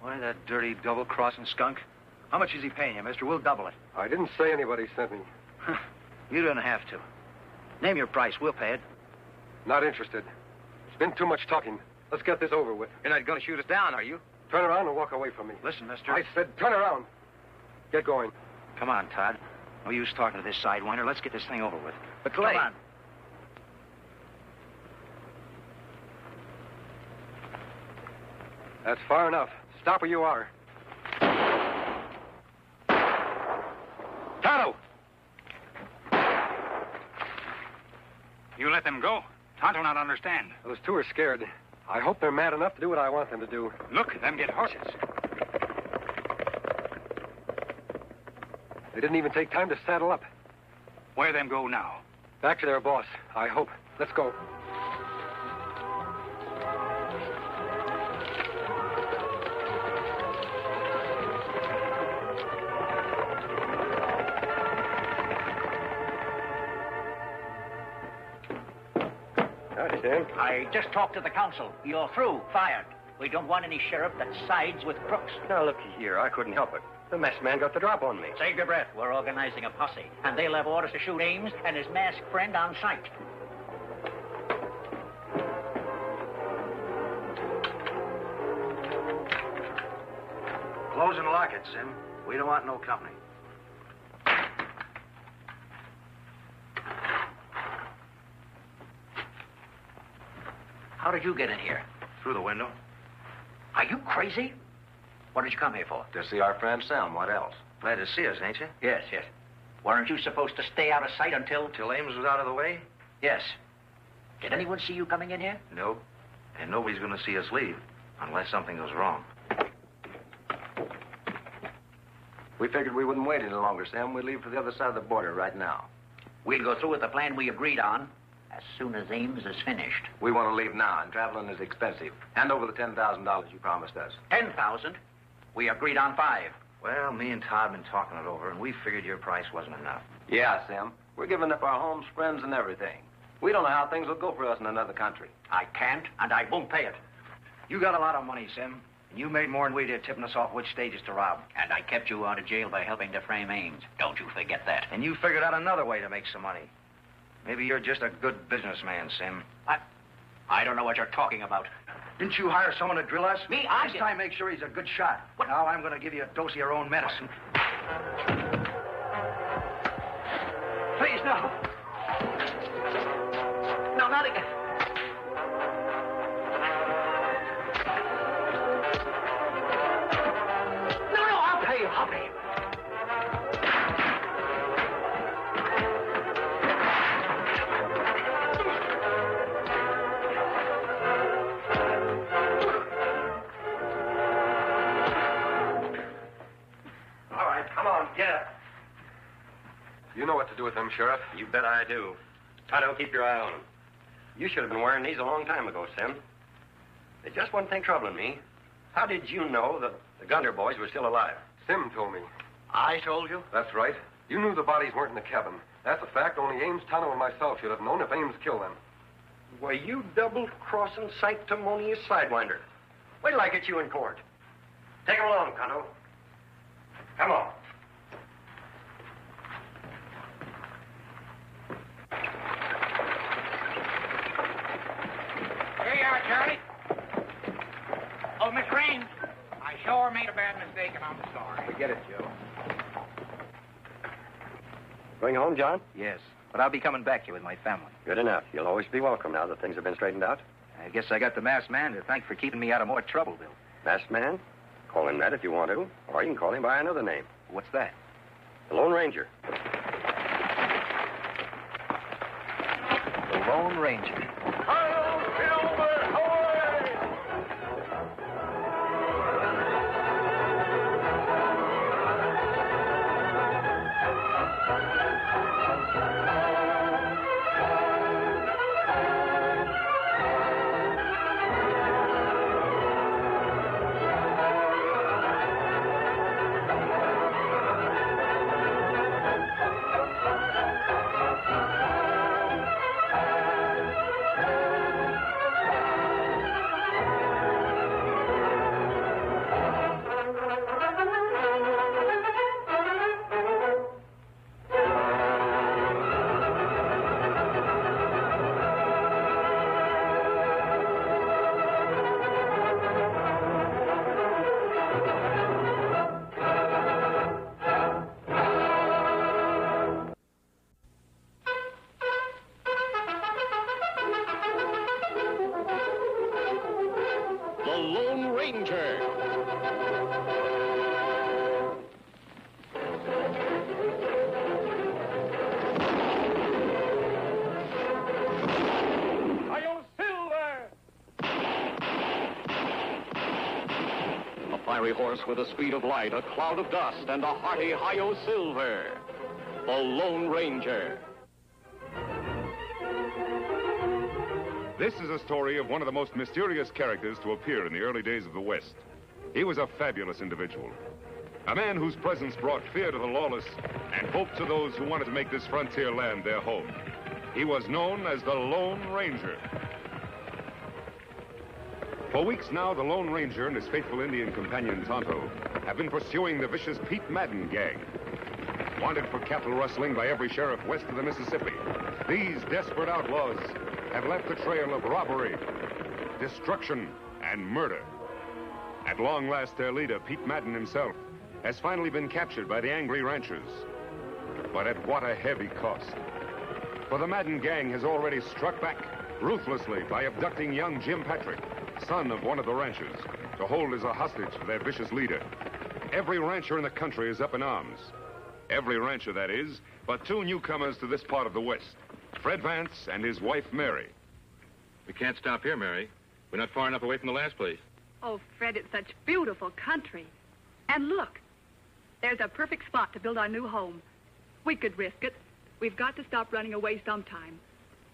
Why, that dirty double-crossing skunk. How much is he paying you, mister? We'll double it. I didn't say anybody sent me. You don't have to. Name your price. We'll pay it. Not interested. It's been too much talking. Let's get this over with. You're not going to shoot us down, are you? Turn around and walk away from me. Listen, mister. I said turn around. Get going. Come on, Todd. No use talking to this sidewinder. Let's get this thing over with. But Clay... Come on. That's far enough. Stop where you are. Tonto! You let them go? Tonto not understand. Those two are scared. I hope they're mad enough to do what I want them to do. Look, them get horses. They didn't even take time to saddle up. Where them go now? Back to their boss, I hope. Let's go. Tim? I just talked to the council. You're through. Fired. We don't want any sheriff that sides with crooks. Now, looky here. I couldn't help it. The masked man got the drop on me. Save your breath. We're organizing a posse, and they'll have orders to shoot Ames and his masked friend on sight. Close and lock it, Sim. We don't want no company. How did you get in here? Through the window. Are you crazy? What did you come here for? To see our friend Sam. What else? Glad to see us, ain't you? Yes, yes. Weren't you supposed to stay out of sight until... Till Ames was out of the way? Yes. Did anyone see you coming in here? Nope. And nobody's going to see us leave, unless something goes wrong. We figured we wouldn't wait any longer, Sam. We'd leave for the other side of the border right now. We'll go through with the plan we agreed on as soon as Ames is finished. We want to leave now, and traveling is expensive. Hand over the $10,000 you promised us. 10,000? We agreed on 5. Well, me and Todd been talking it over, and we figured your price wasn't enough. Yeah, Sam. We're giving up our homes, friends, and everything. We don't know how things will go for us in another country. I can't, and I won't pay it. You got a lot of money, Sim. And you made more than we did tipping us off which stages to rob. And I kept you out of jail by helping to frame Ames. Don't you forget that. And you figured out another way to make some money. Maybe you're just a good businessman, Sim. I don't know what you're talking about. Didn't you hire someone to drill us? Me? This time, make sure he's a good shot. Now I'm going to give you a dose of your own medicine. Please, no. No, not again. No, I'll pay you. I'll pay you. Get up. You know what to do with them, Sheriff. You bet I do. Tonto, keep your eye on them. You should have been wearing these a long time ago, Sim. There's just one thing troubling me. How did you know that the Gunter boys were still alive? Sim told me. I told you? That's right. You knew the bodies weren't in the cabin. That's a fact only Ames, Tonto, and myself should have known if Ames killed them. Why, you double-crossing, sanctimonious sidewinder. Wait till I get you in court. Take him along, Tonto. Come on. Here you are, Charlie. Oh, Miss Raines, I sure made a bad mistake, and I'm sorry. Forget it, Joe. Going home, John? Yes, but I'll be coming back here with my family. Good enough. You'll always be welcome now that things have been straightened out. I guess I got the masked man to thank for keeping me out of more trouble, Bill. Masked man? Call him that if you want to. Or you can call him by another name. What's that? The Lone Ranger. The Lone Ranger. Horse with the speed of light, a cloud of dust, and a hearty Hi-Yo Silver. The Lone Ranger. This is a story of one of the most mysterious characters to appear in the early days of the West. He was a fabulous individual. A man whose presence brought fear to the lawless and hope to those who wanted to make this frontier land their home. He was known as the Lone Ranger. For weeks now, the Lone Ranger and his faithful Indian companion Tonto have been pursuing the vicious Pete Madden gang. Wanted for cattle rustling by every sheriff west of the Mississippi, these desperate outlaws have left a trail of robbery, destruction, and murder. At long last, their leader, Pete Madden himself, has finally been captured by the angry ranchers. But at what a heavy cost. For the Madden gang has already struck back ruthlessly by abducting young Jim Patrick, son of one of the ranchers, to hold as a hostage for their vicious leader. Every rancher in the country is up in arms. Every rancher, that is, but two newcomers to this part of the West, Fred Vance and his wife, Mary. We can't stop here, Mary. We're not far enough away from the last place. Oh, Fred, it's such beautiful country. And look, there's a perfect spot to build our new home. We could risk it. We've got to stop running away sometime.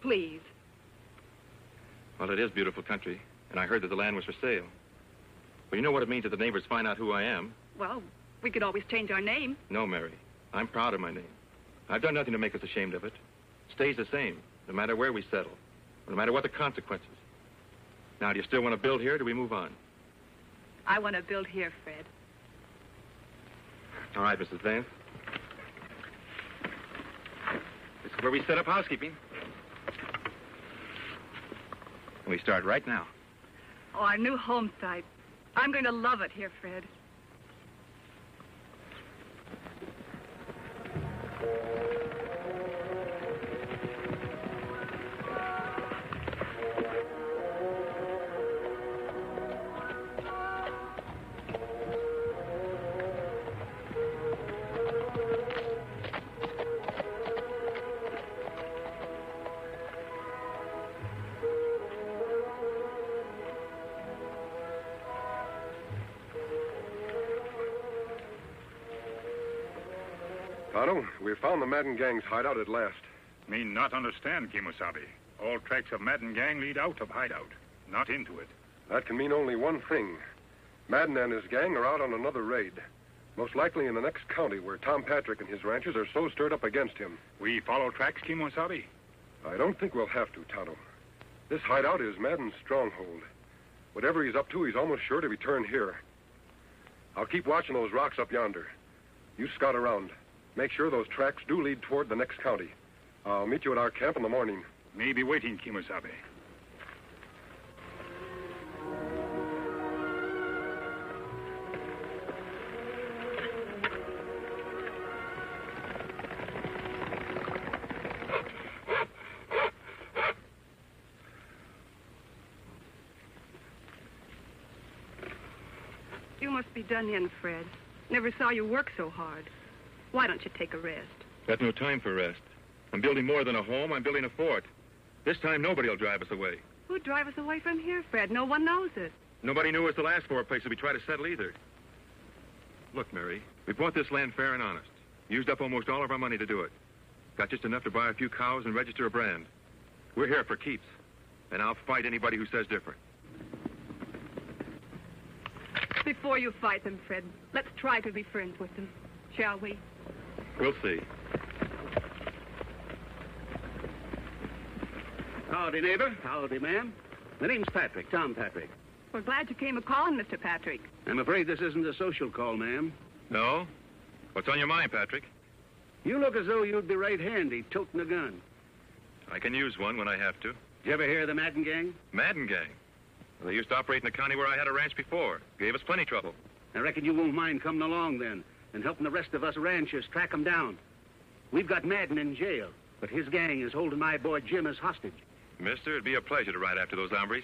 Please. Well, it is beautiful country, and I heard that the land was for sale. Well, you know what it means if the neighbors find out who I am. Well, we could always change our name. No, Mary. I'm proud of my name. I've done nothing to make us ashamed of it. It stays the same, no matter where we settle, no matter what the consequences. Now, do you still want to build here, or do we move on? I want to build here, Fred. All right, Mrs. Vance. This is where we set up housekeeping. And we start right now. Oh, our new home site. I'm going to love it here, Fred. Tonto, we found the Madden gang's hideout at last. Me not understand, Kimosabe. All tracks of Madden gang lead out of hideout, not into it. That can mean only one thing. Madden and his gang are out on another raid. Most likely in the next county where Tom Patrick and his ranchers are so stirred up against him. We follow tracks, Kimosabe? I don't think we'll have to, Tonto. This hideout is Madden's stronghold. Whatever he's up to, he's almost sure to return here. I'll keep watching those rocks up yonder. You scout around. Make sure those tracks do lead toward the next county. I'll meet you at our camp in the morning. Me be waiting, Kimosabe. You must be done in, Fred. Never saw you work so hard. Why don't you take a rest? Got no time for rest. I'm building more than a home. I'm building a fort. This time, nobody will drive us away. Who'd drive us away from here, Fred? No one knows it. Nobody knew us the last four places we tried to settle either. Look, Mary, we bought this land fair and honest. Used up almost all of our money to do it. Got just enough to buy a few cows and register a brand. We're here for keeps. And I'll fight anybody who says different. Before you fight them, Fred, let's try to be friends with them, shall we? We'll see. Howdy, neighbor. Howdy, ma'am. My name's Patrick, Tom Patrick. We're glad you came a-calling, Mr. Patrick. I'm afraid this isn't a social call, ma'am. No? What's on your mind, Patrick? You look as though you'd be right handy toting a gun. I can use one when I have to. Did you ever hear of the Madden gang? Madden gang? Well, they used to operate in the county where I had a ranch before. Gave us plenty trouble. I reckon you won't mind coming along then and helping the rest of us ranchers track them down. We've got Madden in jail, but his gang is holding my boy Jim as hostage. Mister, it'd be a pleasure to ride after those hombres.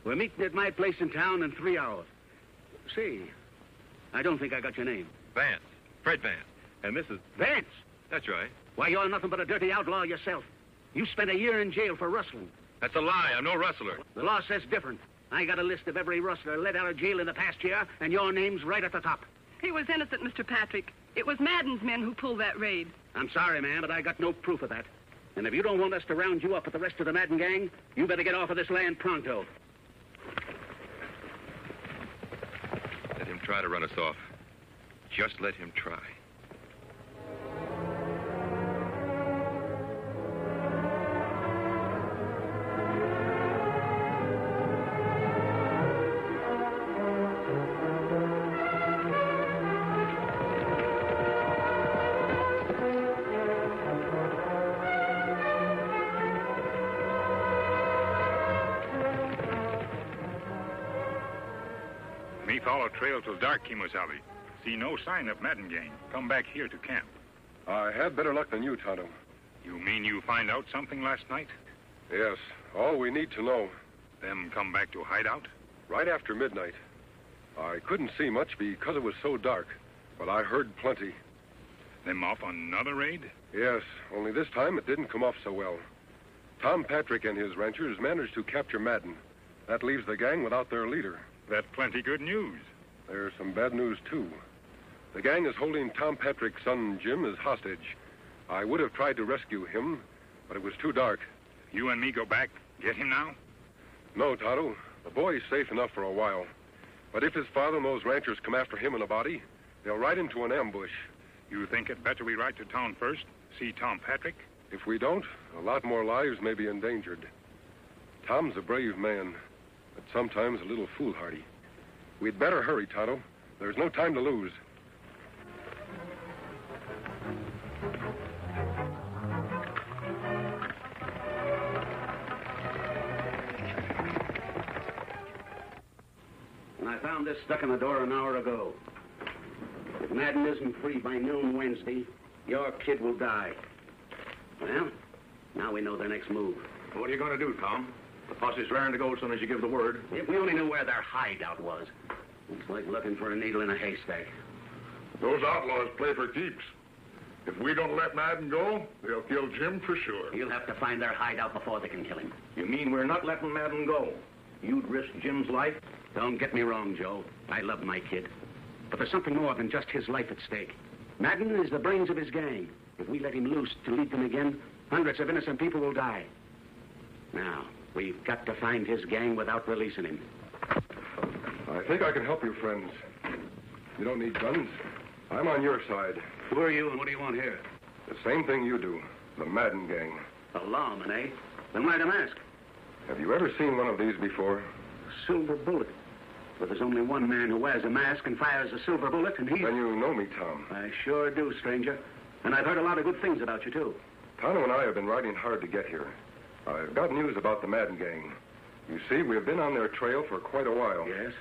We're meeting at my place in town in 3 hours. See, I don't think I got your name. Vance. Fred Vance. And this is... Vance? That's right. Why, you're nothing but a dirty outlaw yourself. You spent a year in jail for rustling. That's a lie. I'm no rustler. The law says different. I got a list of every rustler let out of jail in the past year, and your name's right at the top. He was innocent, Mr. Patrick. It was Madden's men who pulled that raid. I'm sorry, ma'am, but I got no proof of that. And if you don't want us to round you up with the rest of the Madden gang, you better get off of this land pronto. Let him try to run us off. Just let him try. follow trail till dark, Kimosabe. See no sign of Madden gang. Come back here to camp. I had better luck than you, Tonto. You mean you find out something last night? Yes, all we need to know. Them come back to hideout? Right after midnight. I couldn't see much because it was so dark, but I heard plenty. Them off on another raid? Yes, only this time it didn't come off so well. Tom Patrick and his ranchers managed to capture Madden. That leaves the gang without their leader. That's plenty good news. There's some bad news, too. The gang is holding Tom Patrick's son, Jim, as hostage. I would have tried to rescue him, but it was too dark. You and me go back, get him now? No, Tonto. The boy's safe enough for a while. But if his father and those ranchers come after him in a body, they'll ride into an ambush. You think it better we ride to town first, see Tom Patrick? If we don't, a lot more lives may be endangered. Tom's a brave man, but sometimes a little foolhardy. We'd better hurry, Tonto. There's no time to lose. And I found this stuck in the door an hour ago. If Madden isn't free by noon Wednesday, your kid will die. Well, now we know their next move. What are you going to do, Tom? The posse's raring to go as soon as you give the word. If we only knew where their hideout was. It's like looking for a needle in a haystack. Those outlaws play for keeps. If we don't let Madden go, they'll kill Jim for sure. You'll have to find their hideout before they can kill him. You mean we're not letting Madden go? You'd risk Jim's life? Don't get me wrong, Joe. I love my kid. But there's something more than just his life at stake. Madden is the brains of his gang. If we let him loose to lead them again, hundreds of innocent people will die. Now, we've got to find his gang without releasing him. I think I can help you, friends. You don't need guns. I'm on your side. Who are you and what do you want here? The same thing you do. The Madden gang. The lawman, eh? Then why the mask? Have you ever seen one of these before? Silver bullet. But there's only one man who wears a mask and fires a silver bullet, and he's... Then you know me, Tom. I sure do, stranger. And I've heard a lot of good things about you, too. Tonto and I have been riding hard to get here. I've got news about the Madden gang. You see, we've been on their trail for quite a while. Yes?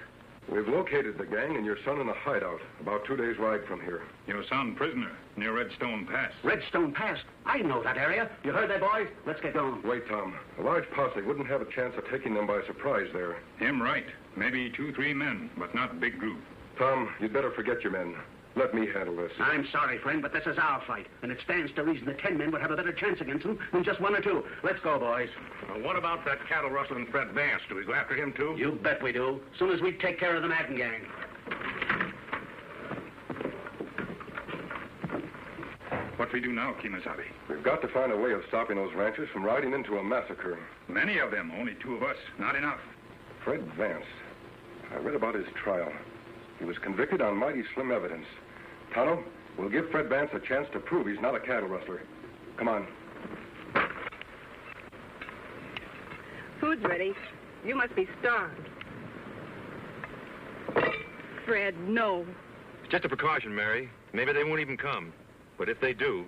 We've located the gang and your son in a hideout, about 2 days' ride from here. Your son prisoner, near Redstone Pass. Redstone Pass? I know that area. You heard that, boys? Let's get going. Wait, Tom. A large posse wouldn't have a chance of taking them by surprise there. Him right. Maybe 2-3 men, but not big group. Tom, you'd better forget your men. Let me handle this. I'm sorry, friend, but this is our fight, and it stands to reason that 10 men would have a better chance against them than just 1 or 2. Let's go, boys. What about that cattle rustling Fred Vance? Do we go after him, too? You bet we do. As soon as we take care of the Madden gang. What we do now, Kimosabe? We've got to find a way of stopping those ranchers from riding into a massacre. Many of them, only 2 of us. Not enough. Fred Vance. I read about his trial. He was convicted on mighty slim evidence. Tonto, we'll give Fred Vance a chance to prove he's not a cattle rustler. Come on. Food's ready. You must be starved. Fred, no. It's just a precaution, Mary. Maybe they won't even come. But if they do...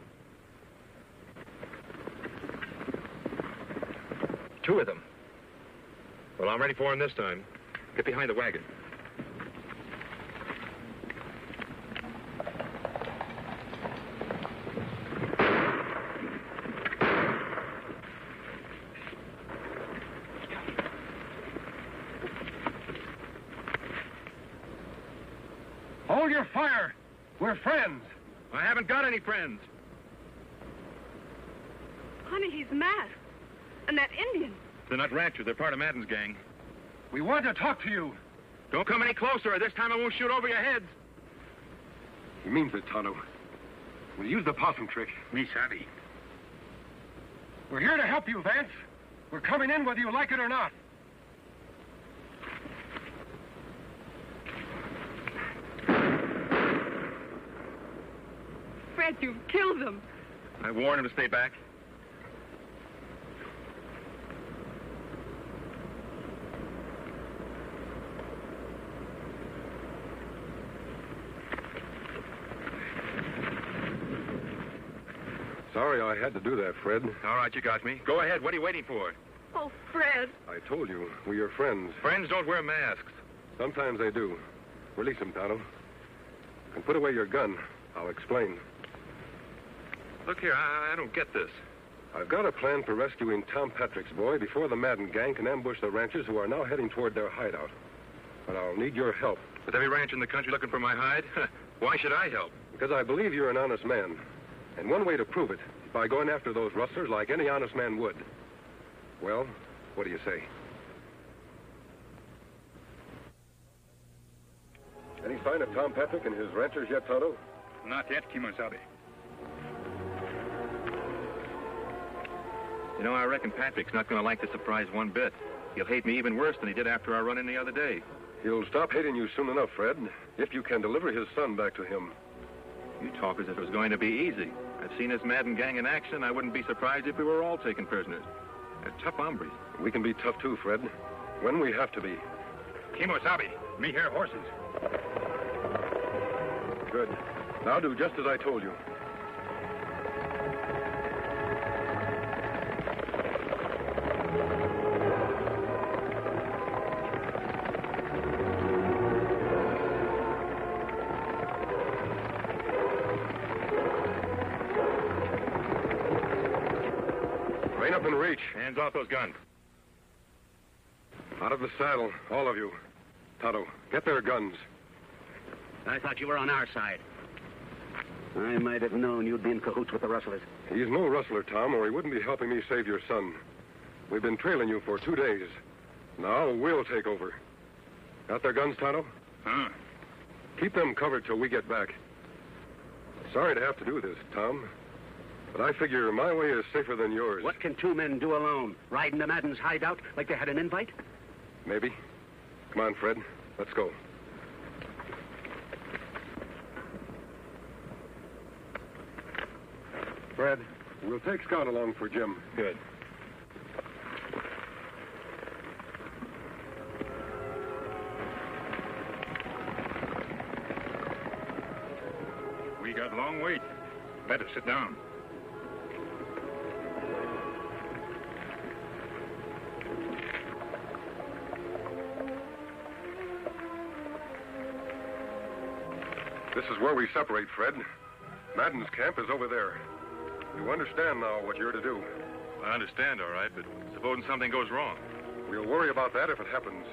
2 of them. Well, I'm ready for them this time. Get behind the wagon. Hold your fire. We're friends. I haven't got any friends. Honey, he's masked. And that Indian. They're not ranchers. They're part of Madden's gang. We want to talk to you. Don't come any closer, or this time I won't shoot over your heads. He means it, Tonto. We'll use the possum trick. Me savvy. We're here to help you, Vance. We're coming in whether you like it or not. Fred, you've killed them. I warned him to stay back. Sorry I had to do that, Fred. All right, you got me. Go ahead. What are you waiting for? Oh, Fred. I told you, we're your friends. Friends don't wear masks. Sometimes they do. Release him, Tonto. And put away your gun. I'll explain. Look here, I don't get this. I've got a plan for rescuing Tom Patrick's boy before the Madden gang can ambush the ranchers who are now heading toward their hideout. But I'll need your help. With every ranch in the country looking for my hide? Why should I help? Because I believe you're an honest man. And one way to prove it is by going after those rustlers like any honest man would. Well, what do you say? Any sign of Tom Patrick and his ranchers yet, Tonto? Not yet, Kimosabe. You know, I reckon Patrick's not going to like the surprise one bit. He'll hate me even worse than he did after our run-in the other day. He'll stop hating you soon enough, Fred, if you can deliver his son back to him. You talk as if it was going to be easy. I've seen this Madden gang in action. I wouldn't be surprised if we were all taken prisoners. They're tough hombres. We can be tough too, Fred, when we have to be. Kimosabe, me here horses. Good. Now do just as I told you. Rein up and reach. Hands off those guns. Out of the saddle, all of you. Tonto, get their guns. I thought you were on our side. I might have known you'd be in cahoots with the rustlers. He's no rustler, Tom, or he wouldn't be helping me save your son. We've been trailing you for 2 days. Now we'll take over. Got their guns, Tonto? Huh. Keep them covered till we get back. Sorry to have to do this, Tom, but I figure my way is safer than yours. What can 2 men do alone? Ride into Madden's hideout like they had an invite? Maybe. Come on, Fred. Let's go. Fred, we'll take Scout along for Jim. Good. We got a long wait. Better sit down. This is where we separate, Fred. Madden's camp is over there. You understand now what you're to do. I understand, all right, but supposing something goes wrong. We'll worry about that if it happens.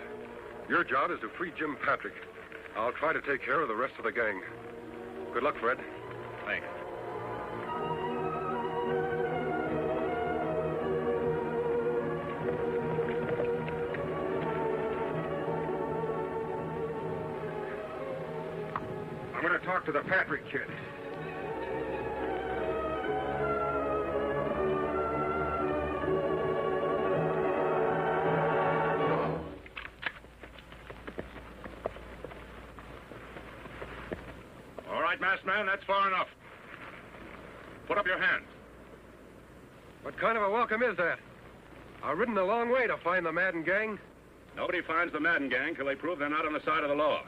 Your job is to free Jim Patrick. I'll try to take care of the rest of the gang. Good luck, Fred. Thanks. I'm going to talk to the Patrick kid. All right, masked man, that's far enough. Put up your hands. What kind of a welcome is that? I've ridden a long way to find the Madden gang. Nobody finds the Madden gang till they prove they're not on the side of the law.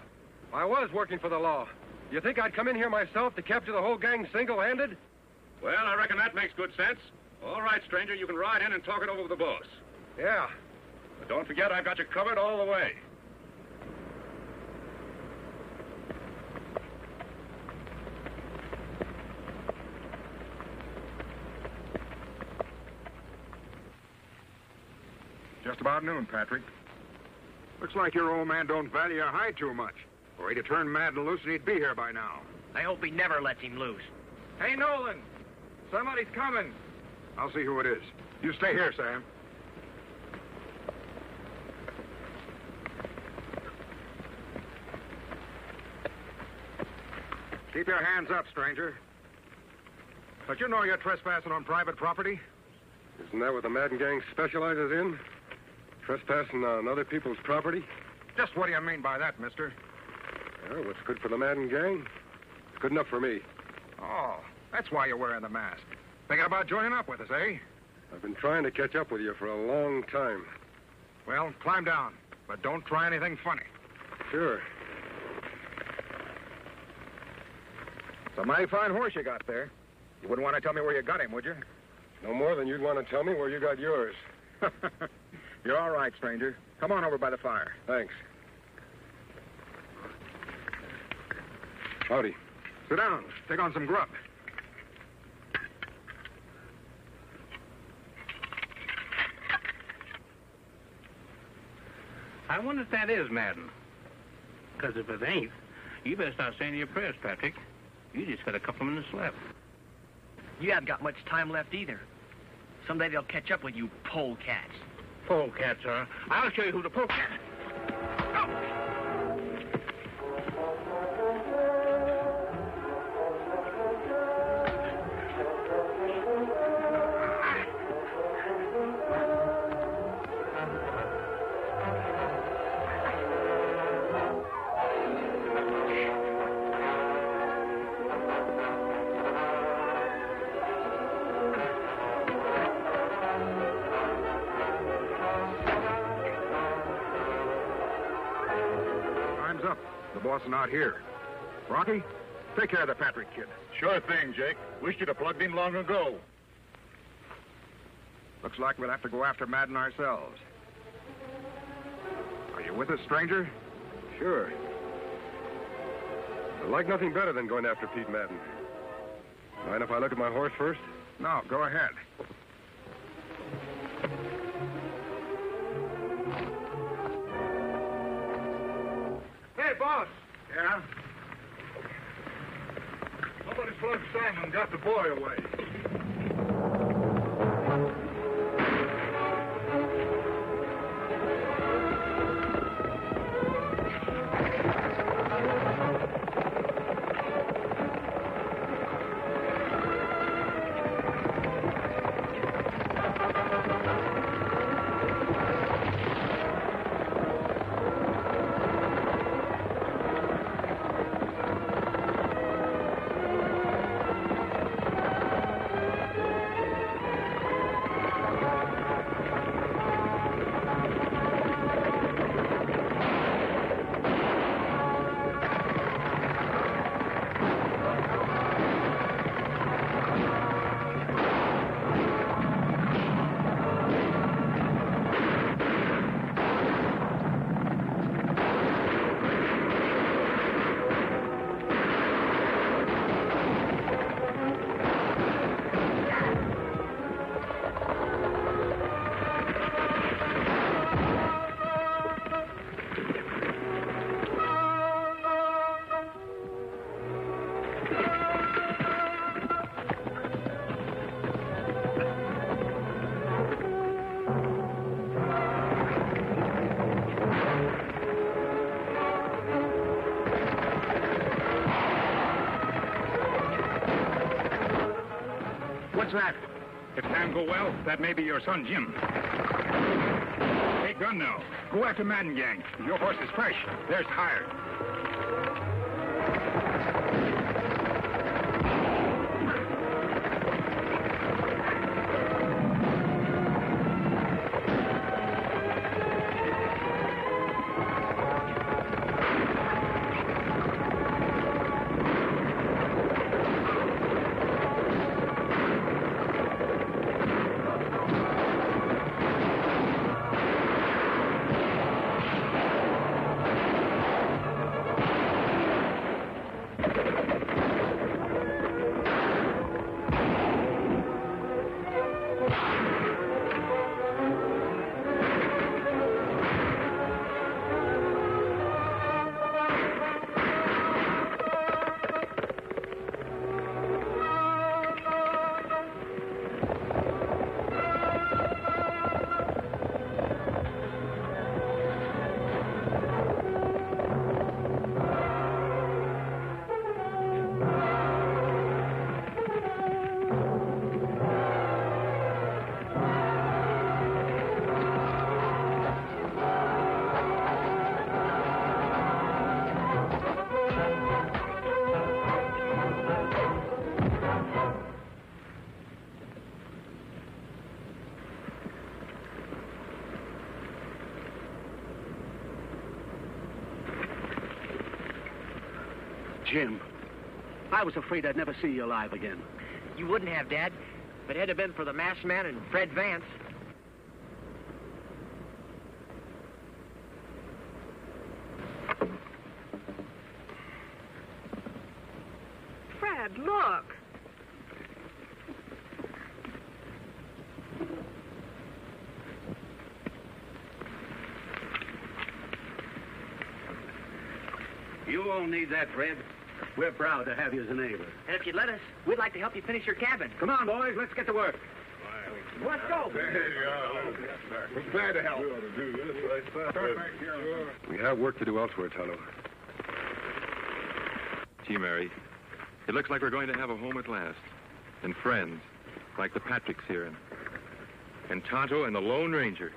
I was working for the law. You think I'd come in here myself to capture the whole gang single-handed? Well, I reckon that makes good sense. All right, stranger, you can ride in and talk it over with the boss. Yeah. But don't forget I've got you covered all the way. Just about noon, Patrick. Looks like your old man don't value your hide too much. Or he'd have turned Madden loose and he'd be here by now. I hope he never lets him loose. Hey, Nolan! Somebody's coming. I'll see who it is. You stay here, Sam. Keep your hands up, stranger. But you know you're trespassing on private property? Isn't that what the Madden gang specializes in? Trespassing on other people's property? Just what do you mean by that, mister? Well, what's good for the Madden gang? It's good enough for me. Oh, that's why you're wearing the mask. Thinking about joining up with us, eh? I've been trying to catch up with you for a long time. Well, climb down, but don't try anything funny. Sure. It's a mighty fine horse you got there. You wouldn't want to tell me where you got him, would you? No more than you'd want to tell me where you got yours. You're all right, stranger. Come on over by the fire. Thanks. Howdy. Sit down. Take on some grub. I wonder if that is Madden. Because if it ain't, you better start saying your prayers, Patrick. You just got a couple minutes left. You haven't got much time left either. Someday they'll catch up with you polecats. Polecats, huh? I'll show you who the polecat is. Boss not here. Rocky, take care of the Patrick kid. Sure thing, Jake. Wished you'd have plugged in long ago. Looks like we'll have to go after Madden ourselves. Are you with us, stranger? Sure. I like nothing better than going after Pete Madden. Mind if I look at my horse first? No, go ahead. Hey, boss. Yeah? Somebody slugged Sam and got the boy away. What's that? If Sam go well, that may be your son, Jim. Take gun now. Go after Madden gang. Your horse is fresh. There's hired. Jim, I was afraid I'd never see you alive again. You wouldn't have, Dad, if it had been for the masked man and Fred Vance. Dad, look. You won't need that, Fred. We're proud to have you as a neighbor. And if you'd let us, we'd like to help you finish your cabin. Come on, boys, let's get to work. Let's go. We're glad to help. We have work to do elsewhere, Tonto. Gee, Mary, it looks like we're going to have a home at last. And friends, like the Patricks here. And Tonto and the Lone Ranger.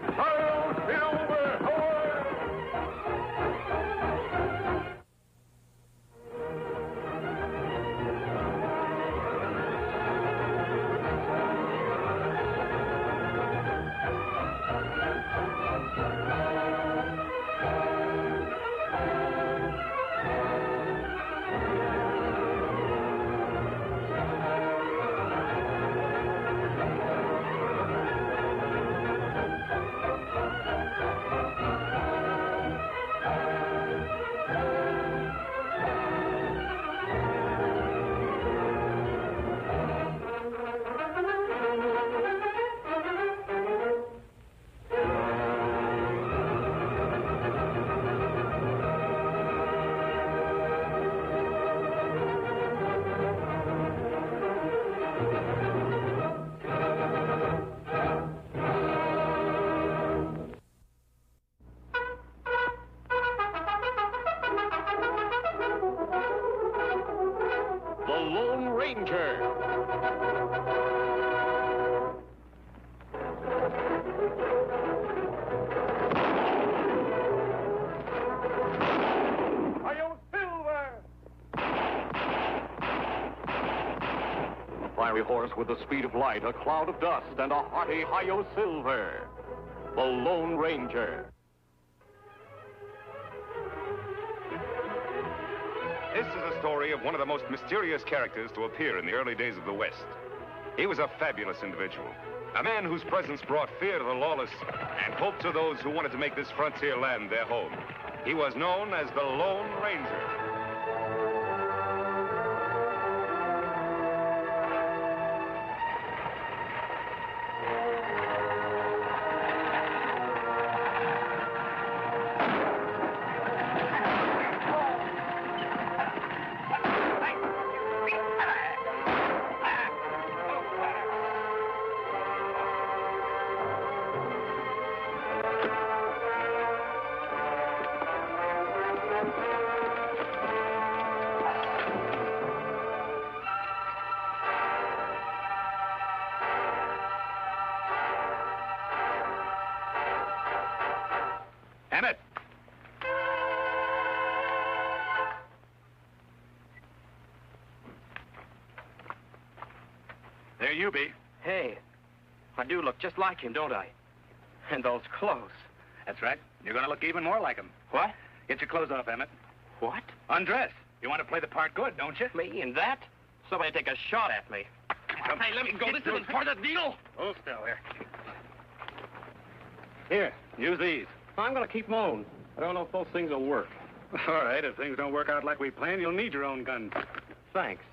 Fiery horse with the speed of light, a cloud of dust, and a hearty Hi-Yo Silver. The Lone Ranger. This is a story of one of the most mysterious characters to appear in the early days of the West. He was a fabulous individual, a man whose presence brought fear to the lawless and hope to those who wanted to make this frontier land their home. He was known as the Lone Ranger. Emmett! There you be. Hey, I do look just like him, don't I? And those clothes. That's right. You're going to look even more like him. What? Get your clothes off, Emmett. What? Undress. You want to play the part good, don't you? Me in that? Somebody take a shot at me. Come on. Hey, let me go. This isn't part of the deal. Hold still here. Here, use these. I'm going to keep my own. I don't know if those things will work. All right, if things don't work out like we planned, you'll need your own gun. Thanks.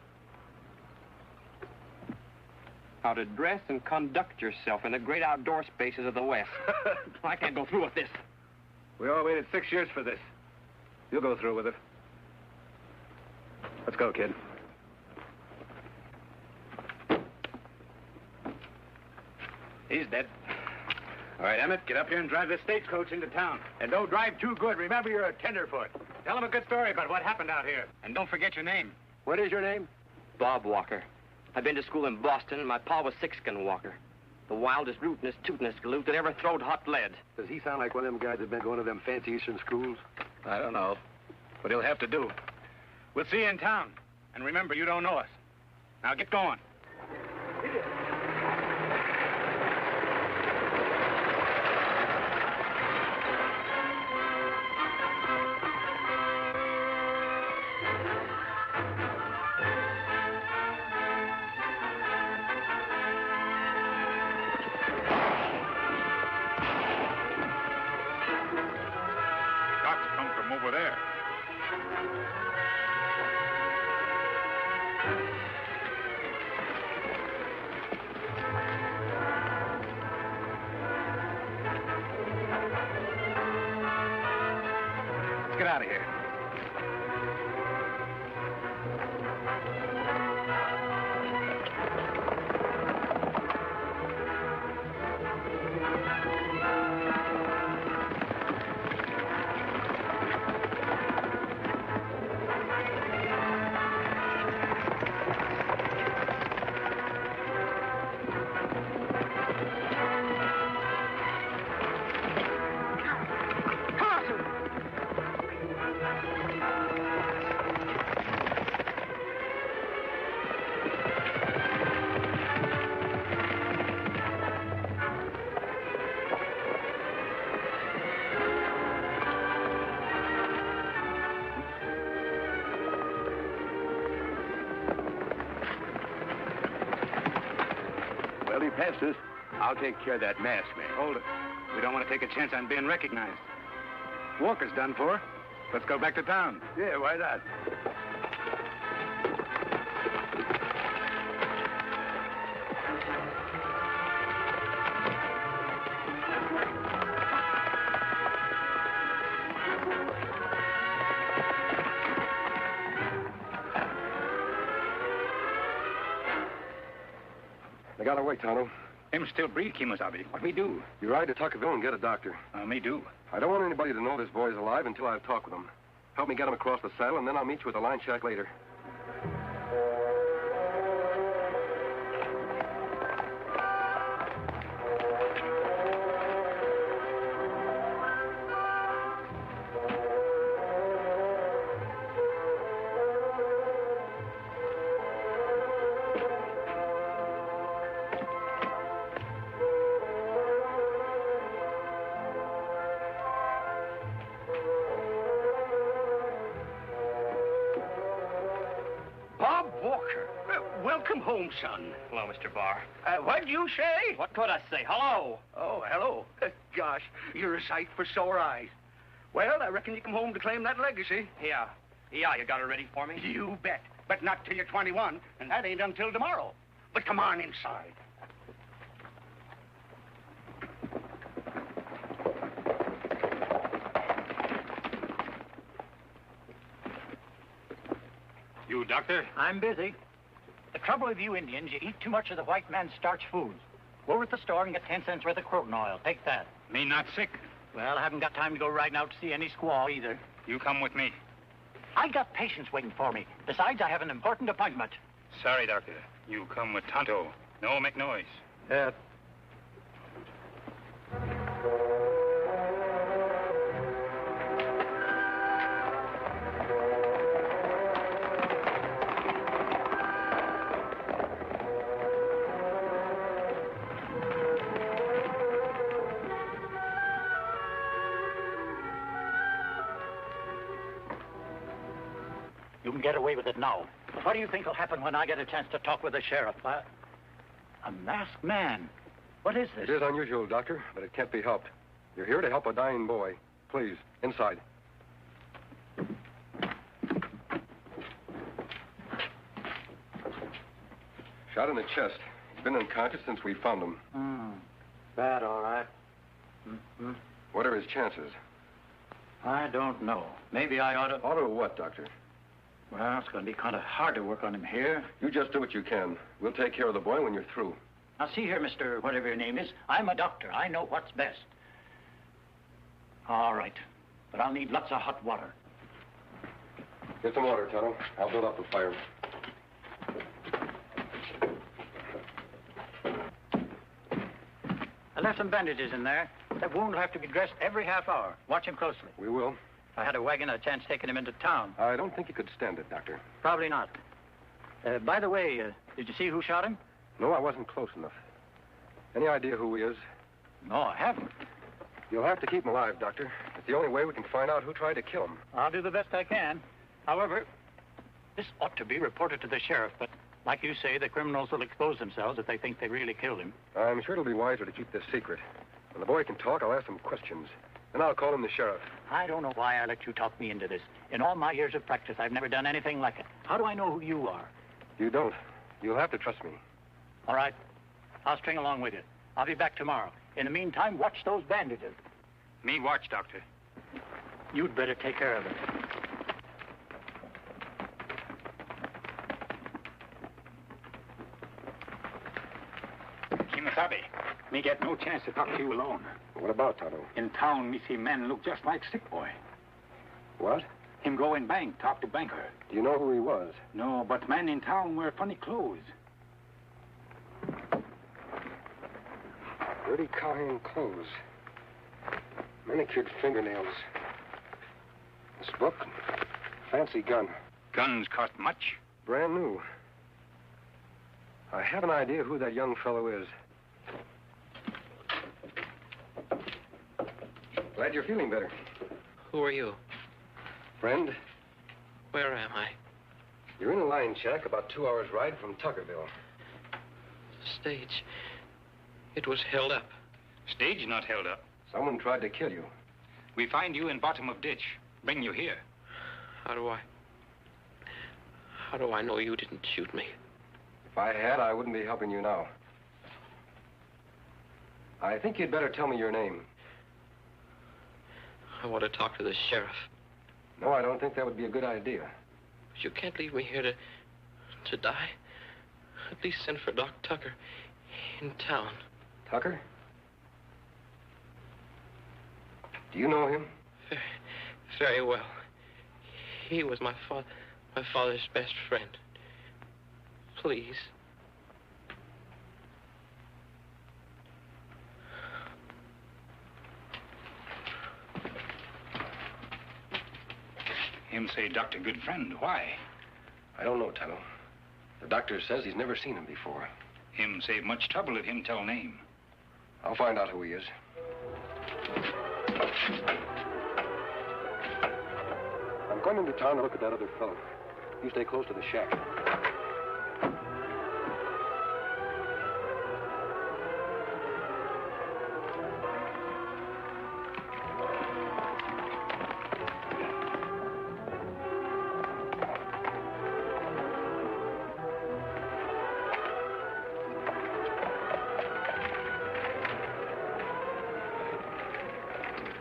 How to dress and conduct yourself in the great outdoor spaces of the West. I can't go through with this. We all waited 6 years for this. You'll go through with it. Let's go, kid. He's dead. All right, Emmett, get up here and drive this stagecoach into town. And don't drive too good. Remember, you're a tenderfoot. Tell him a good story about what happened out here. And don't forget your name. What is your name? Bob Walker. I've been to school in Boston, and my pa was Sixgun Walker. The wildest, rootinest, tootinest galoot that ever throwed hot lead. Does he sound like one of them guys that been going to them fancy Eastern schools? I don't know. But he'll have to do. We'll see you in town. And remember, you don't know us. Now get going. Over there. out of here. Well, he passed us. I'll take care of that mask, man. Hold it. We don't want to take a chance on being recognized. Walker's done for. Let's go back to town. Yeah, why not? They got away, Tonto. Him still breathe, Kemosabe. What we do? You ride to Tuckerville and get a doctor. Me do. I don't want anybody to know this boy's alive until I've talked with him. Help me get him across the saddle, and then I'll meet you at the line shack later. Bob Walker. Welcome home, son. Hello, Mr. Barr. What'd you say? What could I say? Hello. Oh, hello. Gosh, you're a sight for sore eyes. Well, I reckon you come home to claim that legacy. Yeah, you got it ready for me? You bet. But not till you're 21, and that ain't until tomorrow. But come on inside. You, doctor? I'm busy. The trouble with you Indians, you eat too much of the white man's starch foods. Go over to the store and get 10 cents worth of croton oil. Take that. Me not sick. Well, I haven't got time to go riding out to see any squaw either. You come with me. I got patients waiting for me. Besides, I have an important appointment. Sorry, doctor. You come with Tonto. No make noise. You can get away with it now. But what do you think will happen when I get a chance to talk with the sheriff? A masked man. What is this? It is unusual, Doctor, but it can't be helped. You're here to help a dying boy. Please, inside. Shot in the chest. He's been unconscious since we found him. Bad, all right. What are his chances? I don't know. Maybe I ought to... Ought to what, Doctor? Well, it's going to be kind of hard to work on him here. You just do what you can. We'll take care of the boy when you're through. Now, see here, Mr. Whatever your name is. I'm a doctor. I know what's best. All right. But I'll need lots of hot water. Get some water, Tonto. I'll build up the fire. I left some bandages in there. That wound will have to be dressed every half hour. Watch him closely. We will. If I had a wagon, I'd chance taking him into town. I don't think you could stand it, Doctor. Probably not. By the way, did you see who shot him? No, I wasn't close enough. Any idea who he is? No, I haven't. You'll have to keep him alive, Doctor. It's the only way we can find out who tried to kill him. I'll do the best I can. However, this ought to be reported to the sheriff, but like you say, the criminals will expose themselves if they think they really killed him. I'm sure it'll be wiser to keep this secret. When the boy can talk, I'll ask him questions. Then I'll call him the sheriff. I don't know why I let you talk me into this. In all my years of practice, I've never done anything like it. How do I know who you are? You don't. You'll have to trust me. All right. I'll string along with you. I'll be back tomorrow. In the meantime, watch those bandages. Me watch, Doctor. You'd better take care of it. Kimasabi, me get no chance to talk to you alone. What about, Tonto? In town, me see men look just like Stick Boy. What? Him go in bank, talk to banker. Do you know who he was? No, but men in town wear funny clothes. Dirty cowhand clothes. Manicured fingernails. This book. Fancy gun. Guns cost much? Brand new. I have an idea who that young fellow is. Glad you're feeling better. Who are you? Friend, Where am I? you're in a line shack about 2 hours' ride from Tuckerville. The stage. It was held up. Stage not held up. Someone tried to kill you. We find you in bottom of ditch. Bring you here. How do I know you didn't shoot me? If I had, I wouldn't be helping you now. I think you'd better tell me your name. I want to talk to the sheriff. No, I don't think that would be a good idea. But you can't leave me here to die. At least send for Doc Tucker in town. Tucker? Do you know him? Very well. He was my father's best friend. Please. Him say doctor good friend. Why? I don't know, Tonto. The doctor says he's never seen him before. Him save much trouble if him tell name. I'll find out who he is. I'm going into town to look at that other fellow. You stay close to the shack.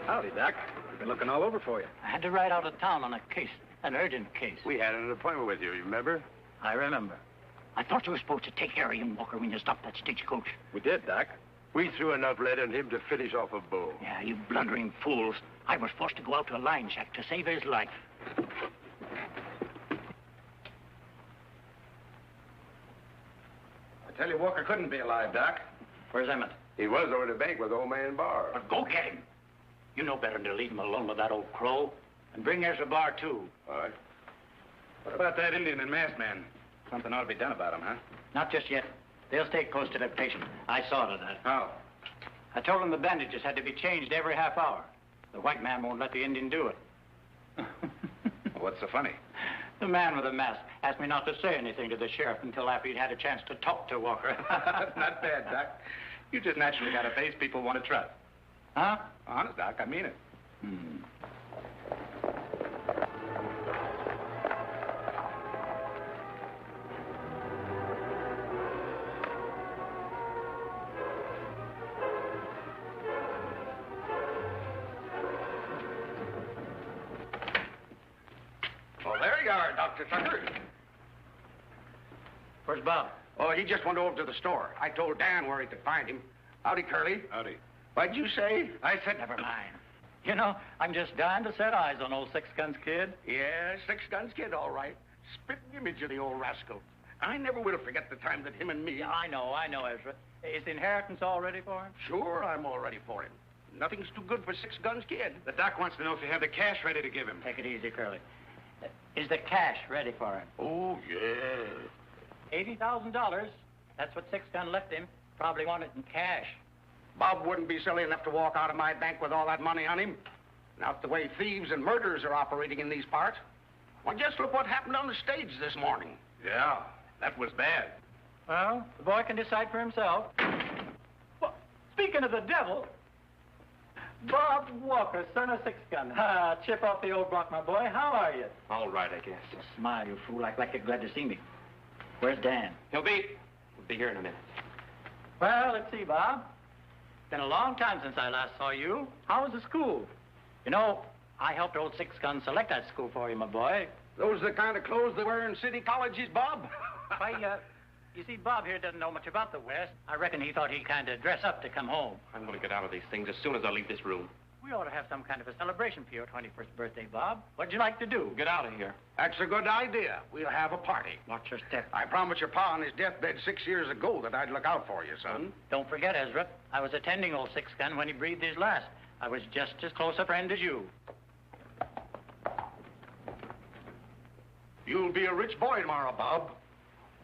Howdy, Doc. We've been looking all over for you. I had to ride out of town on a case, an urgent case. We had an appointment with you, you remember? I remember. I thought you were supposed to take care of him, Walker, when you stopped that stagecoach. We did, Doc. We threw enough lead in him to finish off a bull. Yeah, you blundering fools. I was forced to go out to a line shack to save his life. I tell you, Walker couldn't be alive, Doc. Where's Emmett? He was over at the bank with old man Barr. But go get him. You know better than to leave him alone with that old crow. And bring Ezra Barr, too. All right. What about that Indian and masked man? Something ought to be done about him, huh? Not just yet. They'll stay close to their patient. I saw to that. How? I told them the bandages had to be changed every half hour. The white man won't let the Indian do it. What's so funny? The man with the mask asked me not to say anything to the sheriff until after he'd had a chance to talk to Walker. Not bad, Doc. You just naturally got a face people want to trust. Huh? Honest, Doc, I mean it. Well, there you are, Dr. Tucker. Where's Bob? Oh, he just went over to the store. I told Dan where he could find him. Howdy, Curly. Howdy. What'd you say? I said never mind. You know, I'm just dying to set eyes on old Six Guns Kid. Yeah, Six Guns Kid, all right. Spitting image of the old rascal. I never will forget the time that him and me... I know, Ezra. Is the inheritance all ready for him? Sure, I'm all ready for him. Nothing's too good for Six Guns Kid. The doc wants to know if you have the cash ready to give him. Take it easy, Curly. Is the cash ready for him? Oh, yeah. $80,000. That's what Six Gun left him. Probably want it in cash. Bob wouldn't be silly enough to walk out of my bank with all that money on him. Not the way thieves and murderers are operating in these parts. Well, just look what happened on the stage this morning. Yeah, that was bad. Well, the boy can decide for himself. Well, speaking of the devil, Bob Walker, son of Six Gun. Chip off the old block, my boy. How are you? All right, I guess. Smile, you fool, like you're glad to see me. Where's Dan? He'll be here in a minute. Well, let's see, Bob. It's been a long time since I last saw you. How was the school? You know, I helped old Six Gun select that school for you, my boy. Those are the kind of clothes they wear in city colleges, Bob? Why, you see, Bob here doesn't know much about the West. I reckon he thought he'd kind of dress up to come home. I'm going to get out of these things as soon as I leave this room. We ought to have some kind of a celebration for your 21st birthday, Bob. What'd you like to do? Get out of here. That's a good idea. We'll have a party. Watch your step. I promised your pa on his deathbed 6 years ago that I'd look out for you, son. Don't forget, Ezra, I was attending old Six Gun when he breathed his last. I was just as close a friend as you. You'll be a rich boy tomorrow, Bob.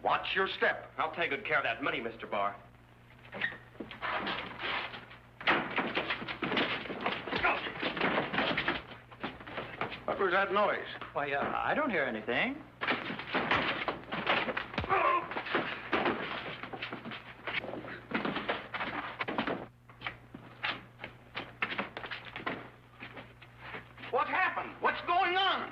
Watch your step. I'll take good care of that money, Mr. Barr. What was that noise? Why, I don't hear anything. What happened? What's going on?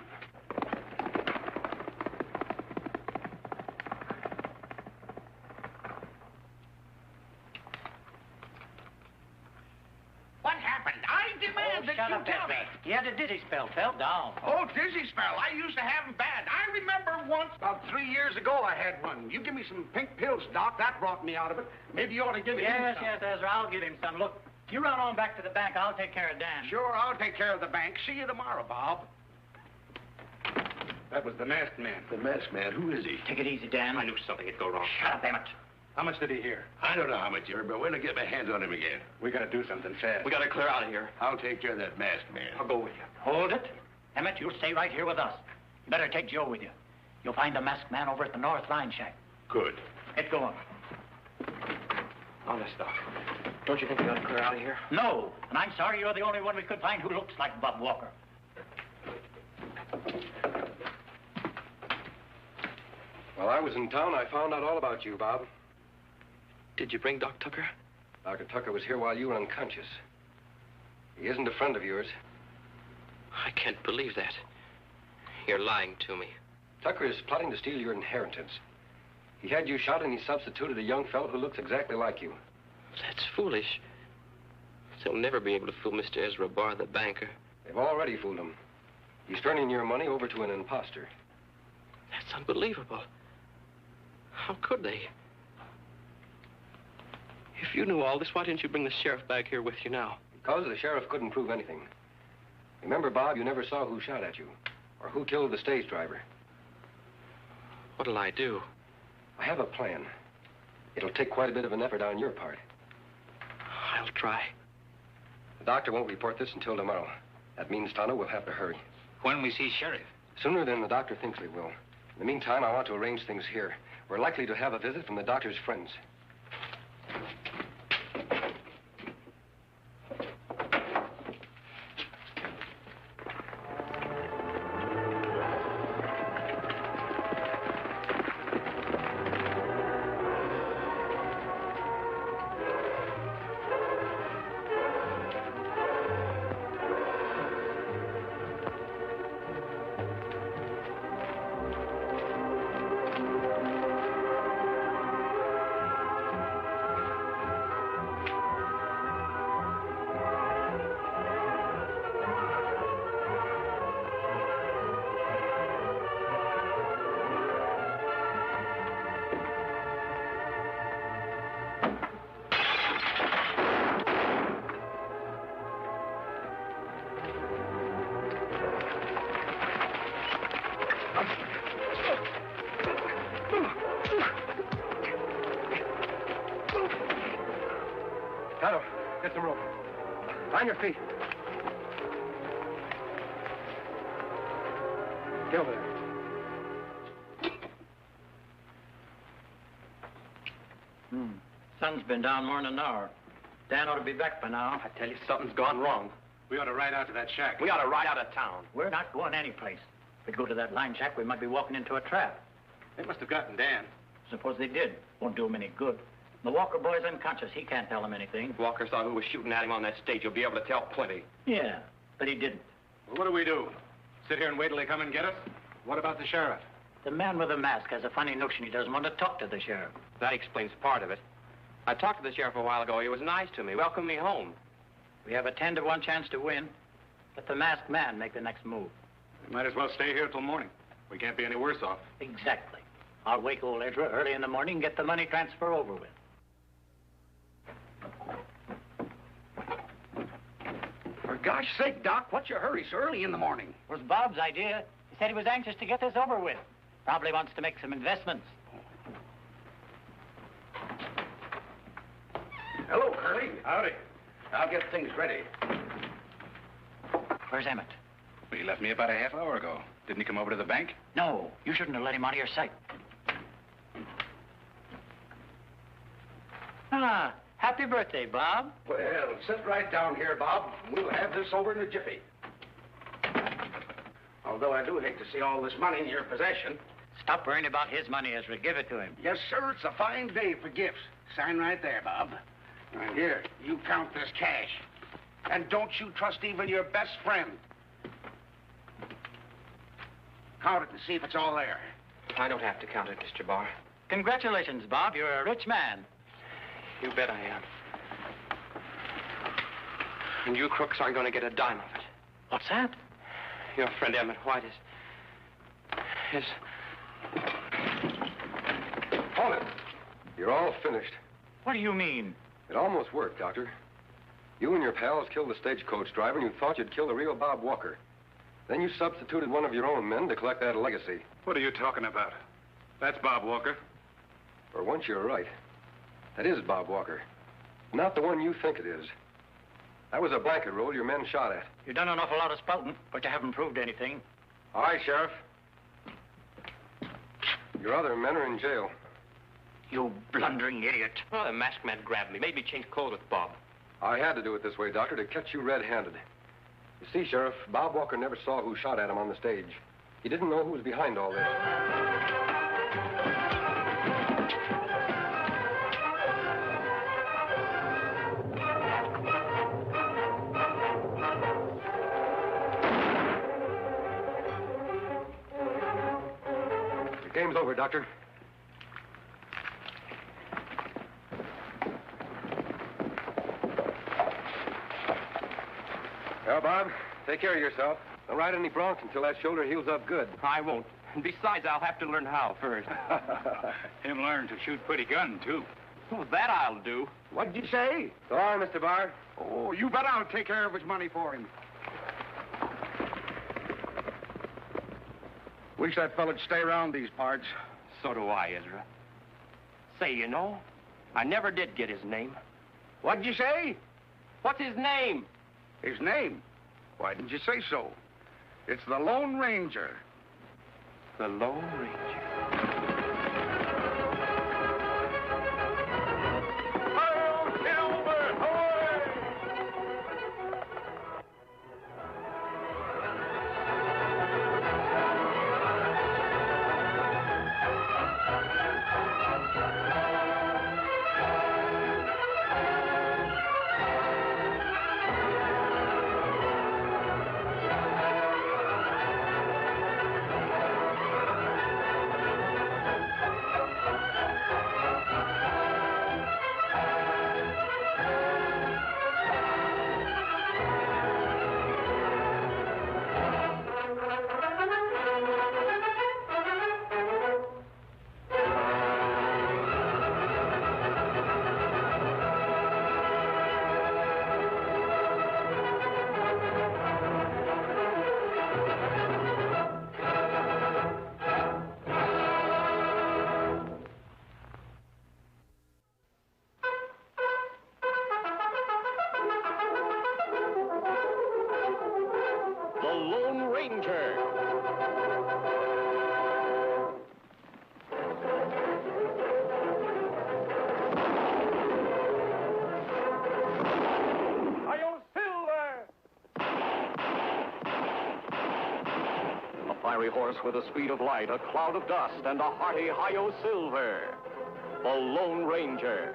What happened? I demand that Shut you up, tell me. He had a dizzy spell, fell down. Oh, dizzy spell. I used to have them bad. I remember once, about 3 years ago, I had one. You give me some pink pills, Doc. That brought me out of it. Maybe you ought to give me Yes, some. yes, Ezra, I'll give him some. Look, you run on back to the bank. I'll take care of Dan. Sure, I'll take care of the bank. See you tomorrow, Bob. That was the masked man. The masked man, who is he? Take it easy, Dan. I knew something would go wrong. Shut up, Emmett. How much did he hear? I don't know how much you heard, but when I get my hands on him again. We gotta do something fast. We got to clear out of here. I'll take care of that masked man. I'll go with you. Hold it. Emmett, you'll stay right here with us. You better take Joe with you. You'll find the masked man over at the North Line Shack. Good. Get going. Honest, Doc. Don't you think we got to clear out of here? No, and I'm sorry you're the only one we could find who looks like Bob Walker. While I was in town, I found out all about you, Bob. Did you bring Doc Tucker? Dr. Tucker was here while you were unconscious. He isn't a friend of yours. I can't believe that. You're lying to me. Tucker is plotting to steal your inheritance. He had you shot and he substituted a young fellow who looks exactly like you. That's foolish. They'll never be able to fool Mr. Ezra Barr, the banker. They've already fooled him. He's turning your money over to an imposter. That's unbelievable. How could they? If you knew all this, why didn't you bring the sheriff back here with you now? Because the sheriff couldn't prove anything. Remember, Bob, you never saw who shot at you or who killed the stage driver. What'll I do? I have a plan. It'll take quite a bit of an effort on your part. I'll try. The doctor won't report this until tomorrow. That means Tonto will have to hurry. When we see Sheriff? Sooner than the doctor thinks we will. In the meantime, I want to arrange things here. We're likely to have a visit from the doctor's friends. Tonto, get some rope. On your feet. Get over there. Sun's been down more than an hour. Dan ought to be back by now. I tell you, something's gone wrong. We ought to ride out to that shack. We ought to ride out of town. We're not going anyplace. If we go to that line shack, we might be walking into a trap. They must have gotten Dan. Suppose they did. Won't do him any good. The Walker boy's unconscious. He can't tell him anything. If Walker saw who was shooting at him on that stage, he'll be able to tell plenty. Yeah, but he didn't. Well, what do? Sit here and wait till they come and get us? What about the sheriff? The man with the mask has a funny notion he doesn't want to talk to the sheriff. That explains part of it. I talked to the sheriff a while ago. He was nice to me, welcomed me home. We have a 10-to-1 chance to win. Let the masked man make the next move. We might as well stay here till morning. We can't be any worse off. Exactly. I'll wake old Edra early in the morning and get the money transfer over with. For gosh sake, Doc, what's your hurry so early in the morning? It was Bob's idea. He said he was anxious to get this over with. Probably wants to make some investments. Hello, Curly. Howdy. I'll get things ready. Where's Emmett? He left me about a half hour ago. Didn't he come over to the bank? No, you shouldn't have let him out of your sight. Ah, happy birthday, Bob. Well, sit right down here, Bob. We'll have this over in a jiffy. Although I do hate to see all this money in your possession. Stop worrying about his money, Ezra. Give it to him. Yes, sir. It's a fine day for gifts. Sign right there, Bob. And here, you count this cash. And don't you trust even your best friend. Count it and see if it's all there. I don't have to count it, Mr. Barr. Congratulations, Bob. You're a rich man. You bet I am. And you crooks aren't going to get a dime of it. What's that? Your friend Emmett White is... Hold it. You're all finished. What do you mean? It almost worked, Doctor. You and your pals killed the stagecoach driver, and you thought you'd kill the real Bob Walker. Then you substituted one of your own men to collect that legacy. What are you talking about? That's Bob Walker. For once, you're right. That is Bob Walker. Not the one you think it is. That was a blanket roll your men shot at. You've done an awful lot of spouting, but you haven't proved anything. All right, Sheriff. Your other men are in jail. You blundering idiot. Oh, the masked man grabbed me, made me change clothes with Bob. I had to do it this way, Doctor, to catch you red-handed. You see, Sheriff, Bob Walker never saw who shot at him on the stage. He didn't know who was behind all this. The game's over, Doctor. Well, Bob, take care of yourself. Don't ride any broncs until that shoulder heals up good. I won't. And besides, I'll have to learn how first. Him learn to shoot pretty gun, too. Well, that I'll do. What'd you say? So long, Mr. Barr. Oh, you bet I'll take care of his money for him. Wish that fella'd stay around these parts. So do I, Ezra. Say, you know, I never did get his name. What'd you say? What's his name? His name? Why didn't you say so? It's the Lone Ranger. The Lone Ranger. Fiery horse with the speed of light, a cloud of dust, and a hearty Hi-Yo Silver. The Lone Ranger.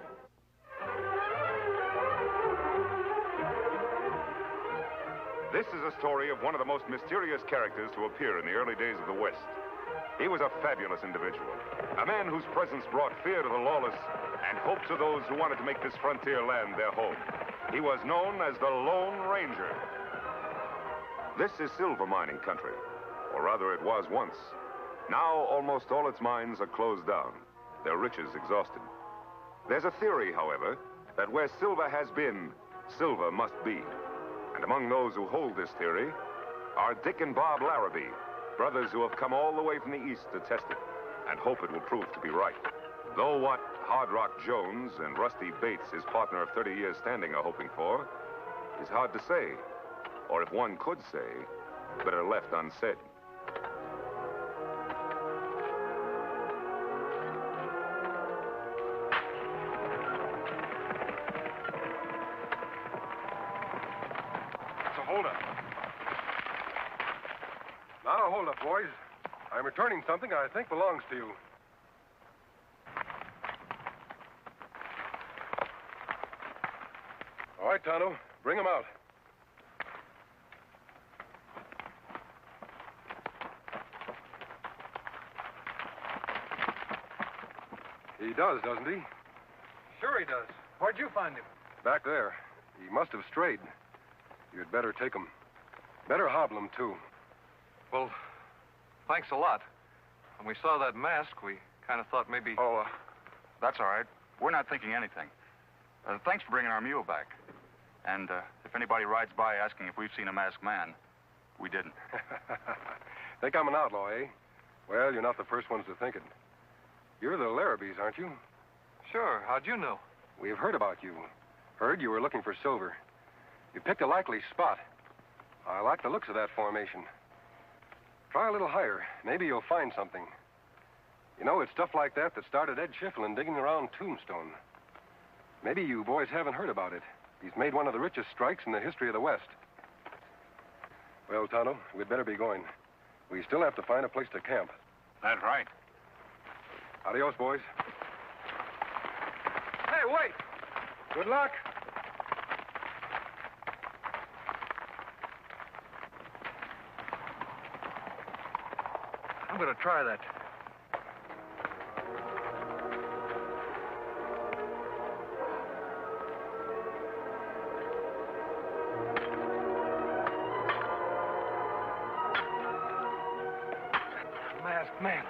This is a story of one of the most mysterious characters to appear in the early days of the West. He was a fabulous individual, a man whose presence brought fear to the lawless and hope to those who wanted to make this frontier land their home. He was known as the Lone Ranger. This is silver mining country, or rather it was once. Now almost all its mines are closed down, their riches exhausted. There's a theory, however, that where silver has been, silver must be. And among those who hold this theory are Dick and Bob Larrabee, brothers who have come all the way from the east to test it, and hope it will prove to be right. Though what Hard Rock Jones and Rusty Bates, his partner of 30 years standing, are hoping for, is hard to say. Or if one could say, better left unsaid. It's a holdup. Not a holdup, boys. I'm returning something I think belongs to you. All right, Tonto, bring him out. He does, doesn't he? Sure he does. Where'd you find him? Back there. He must have strayed. You'd better take him. Better hobble him, too. Well, thanks a lot. When we saw that mask, we kind of thought maybe... Oh, that's all right. We're not thinking anything. Thanks for bringing our mule back. And if anybody rides by asking if we've seen a masked man, we didn't. Think I'm an outlaw, eh? Well, you're not the first ones to think it. You're the Larrabees, aren't you? Sure. How'd you know? We've heard about you. Heard you were looking for silver. You picked a likely spot. I like the looks of that formation. Try a little higher. Maybe you'll find something. You know, it's stuff like that that started Ed Schifflin digging around Tombstone. Maybe you boys haven't heard about it. He's made one of the richest strikes in the history of the West. Well, Tonto, we'd better be going. We still have to find a place to camp. That's right. Adios, boys. Hey, wait! Good luck. I'm going to try that. Masked man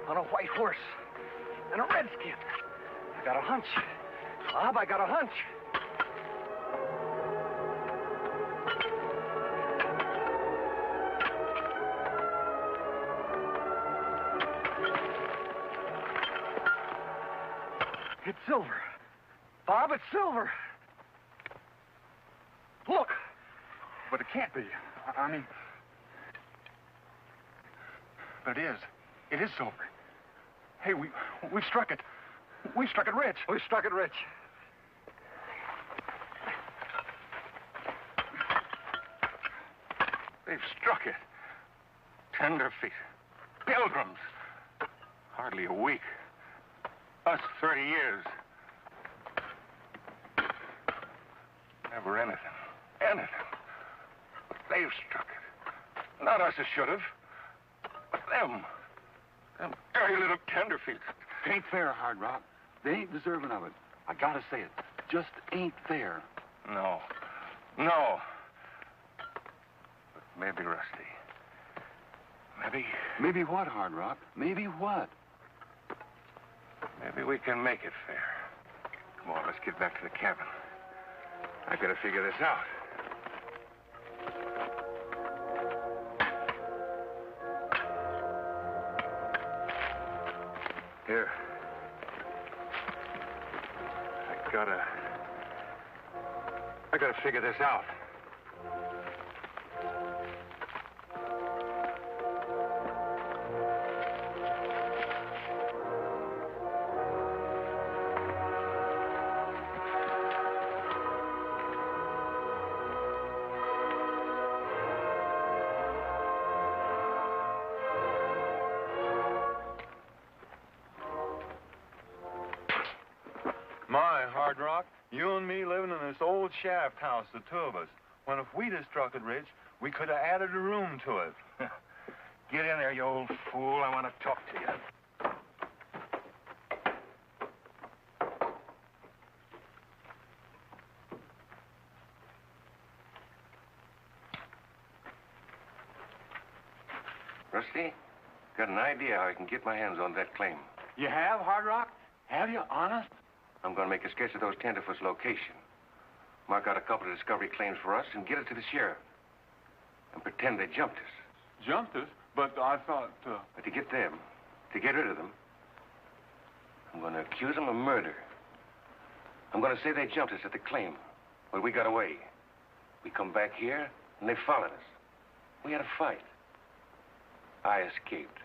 on a white horse and a redskin. I got a hunch. Bob, I got a hunch. It's silver. Bob, it's silver. Look. But it can't be. I mean... But it is. It is silver. Hey, we've struck it. We've struck it rich. We struck it rich. They've struck it. Tenderfeet. Pilgrims. Hardly a week. Us 30 years. Never anything. Anything. But they've struck it. Not us as should have. But them. Them dirty little tenderfeet. It ain't fair, Hard Rock. They ain't deserving of it. I gotta say it. Just ain't fair. No. No. But maybe Rusty. Maybe what, Hard Rock? Maybe what? Maybe we can make it fair. Come on, let's get back to the cabin. I gotta figure this out. Here. I gotta figure this out. Hard Rock, you and me living in this old shaft house, the two of us. When if we'd have struck it rich, we could have added a room to it. Get in there, you old fool. I want to talk to you. Rusty, got an idea how I can get my hands on that claim. You have, Hard Rock? Have you? Honest? I'm going to make a sketch of those tenderfoot's location. Mark out a couple of discovery claims for us and get it to the sheriff. And pretend they jumped us. Jumped us? But I thought, But to get them, to get rid of them, I'm going to accuse them of murder. I'm going to say they jumped us at the claim, but we got away. We come back here, and they followed us. We had a fight. I escaped.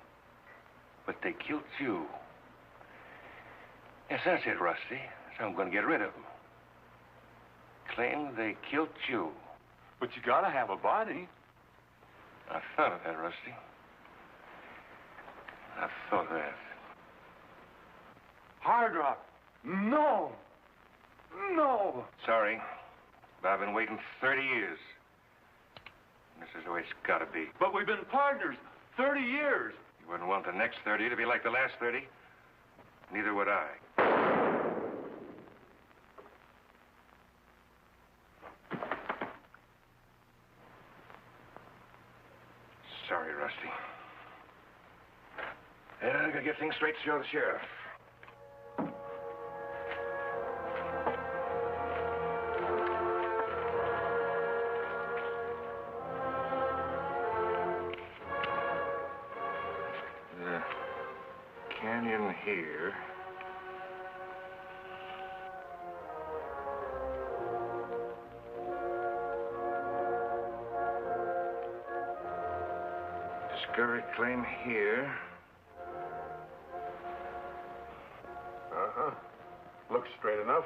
But they killed you. Yes, that's it, Rusty. So I'm going to get rid of them. Claim they killed you. But you gotta have a body. I thought of that, Rusty. I thought of that. Hard Rock. No. No. Sorry, but I've been waiting 30 years. This is the way it's got to be. But we've been partners 30 years. You wouldn't want the next 30 to be like the last 30. Neither would I. Sorry, Rusty. Yeah, I gotta get things straight to show the sheriff. The canyon here. Discovery claim here. Uh-huh. Looks straight enough.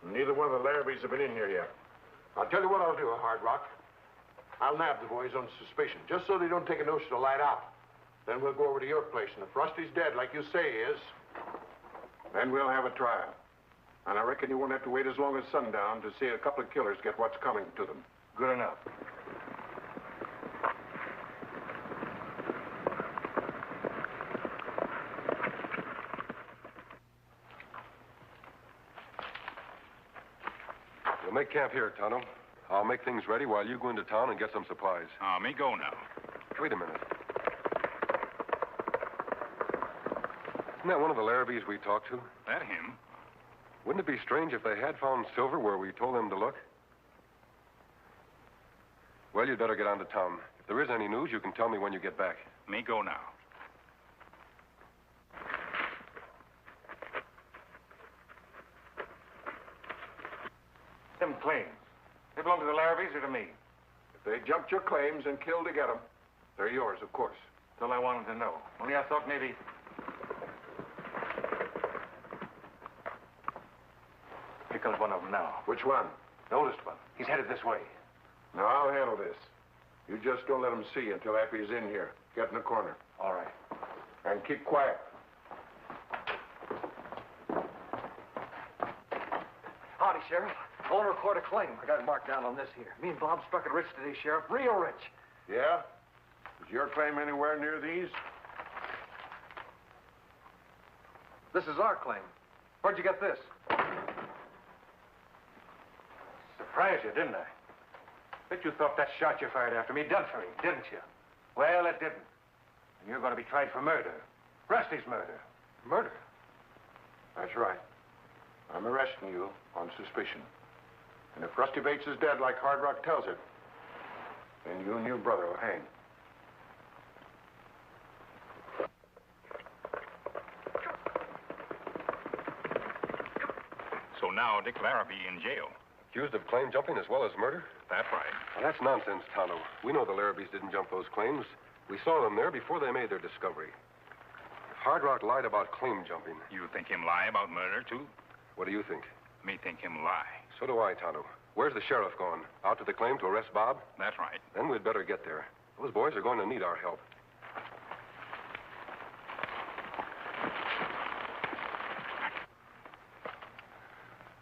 Neither one of the Larrabees have been in here yet. I'll tell you what I'll do, Hard Rock. I'll nab the boys on suspicion, just so they don't take a notion to light out. Then we'll go over to your place, and if Rusty's dead, like you say he is, then we'll have a trial. And I reckon you won't have to wait as long as sundown to see a couple of killers get what's coming to them. Good enough. We'll make camp here, Tonto. I'll make things ready while you go into town and get some supplies. Me go now. Wait a minute. Isn't that one of the Larrabees we talked to? That him? Wouldn't it be strange if they had found silver where we told them to look? Well, you'd better get on to town. If there is any news, you can tell me when you get back. Me go now. Them claims. They belong to the Larrabees or to me? If they jumped your claims and killed to get them, they're yours, of course. That's all I wanted to know. Only I thought maybe... Here comes one of them now. Which one? The oldest one. He's headed this way. Now, I'll handle this. You just don't let him see you until after he's in here. Get in the corner. All right. And keep quiet. Howdy, Sheriff. I want to record a claim. I got it marked down on this here. Me and Bob struck it rich today, Sheriff. Real rich. Yeah? Is your claim anywhere near these? This is our claim. Where'd you get this? Surprised you, didn't I? Bet you thought that shot you fired after me done for me, didn't you? Well, it didn't. And you're going to be tried for murder. Rusty's murder. Murder? That's right. I'm arresting you on suspicion. And if Rusty Bates is dead like Hard Rock tells it, then you and your brother will hang. So now Dick Larrabee in jail. Accused of claim jumping as well as murder? That's right. Well, that's nonsense, Tonto. We know the Larrabees didn't jump those claims. We saw them there before they made their discovery. If Hard Rock lied about claim jumping... You think him lie about murder, too? What do you think? Me think him lie. So do I, Tonto. Where's the sheriff going? Out to the claim to arrest Bob? That's right. Then we'd better get there. Those boys are going to need our help.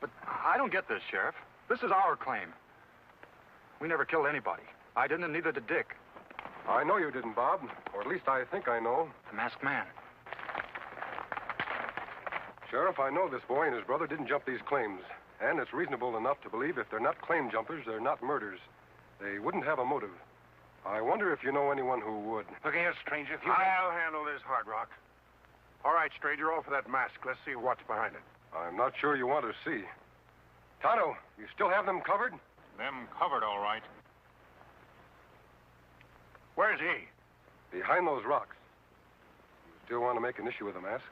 But I don't get this, Sheriff. This is our claim. We never killed anybody. I didn't, and neither did Dick. I know you didn't, Bob. Or at least I think I know. The masked man. Sheriff, I know this boy and his brother didn't jump these claims. And it's reasonable enough to believe if they're not claim jumpers, they're not murders. They wouldn't have a motive. I wonder if you know anyone who would. Look here, stranger, if you... I'll handle this, Hard Rock. All right, stranger, offer that mask. Let's see what's behind it. I'm not sure you want to see. Tonto, you still have them covered? Them covered, all right. Where's he? Behind those rocks. You still want to make an issue with the mask?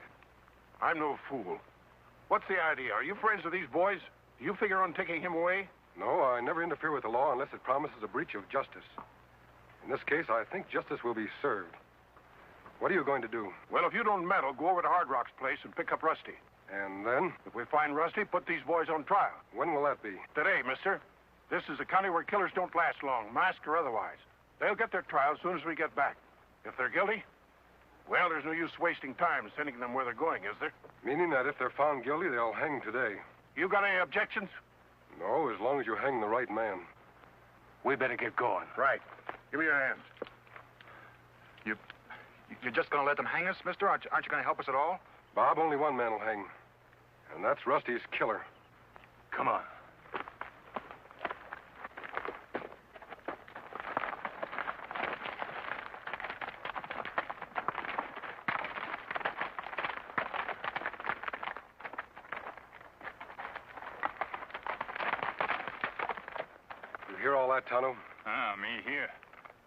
I'm no fool. What's the idea? Are you friends with these boys? Do you figure on taking him away? No, I never interfere with the law unless it promises a breach of justice. In this case, I think justice will be served. What are you going to do? Well, if you don't meddle, go over to Hard Rock's place and pick up Rusty. And then? If we find Rusty, put these boys on trial. When will that be? Today, mister. This is a county where killers don't last long, masked or otherwise. They'll get their trial as soon as we get back. If they're guilty, well, there's no use wasting time sending them where they're going, is there? Meaning that if they're found guilty, they'll hang today. You got any objections? No, as long as you hang the right man. We better get going. Right. Give me your hands. You're just going to let them hang us, mister? Aren't you going to help us at all? Bob, only one man will hang. And that's Rusty's killer. Come on. You hear all that, Tonto? Me here.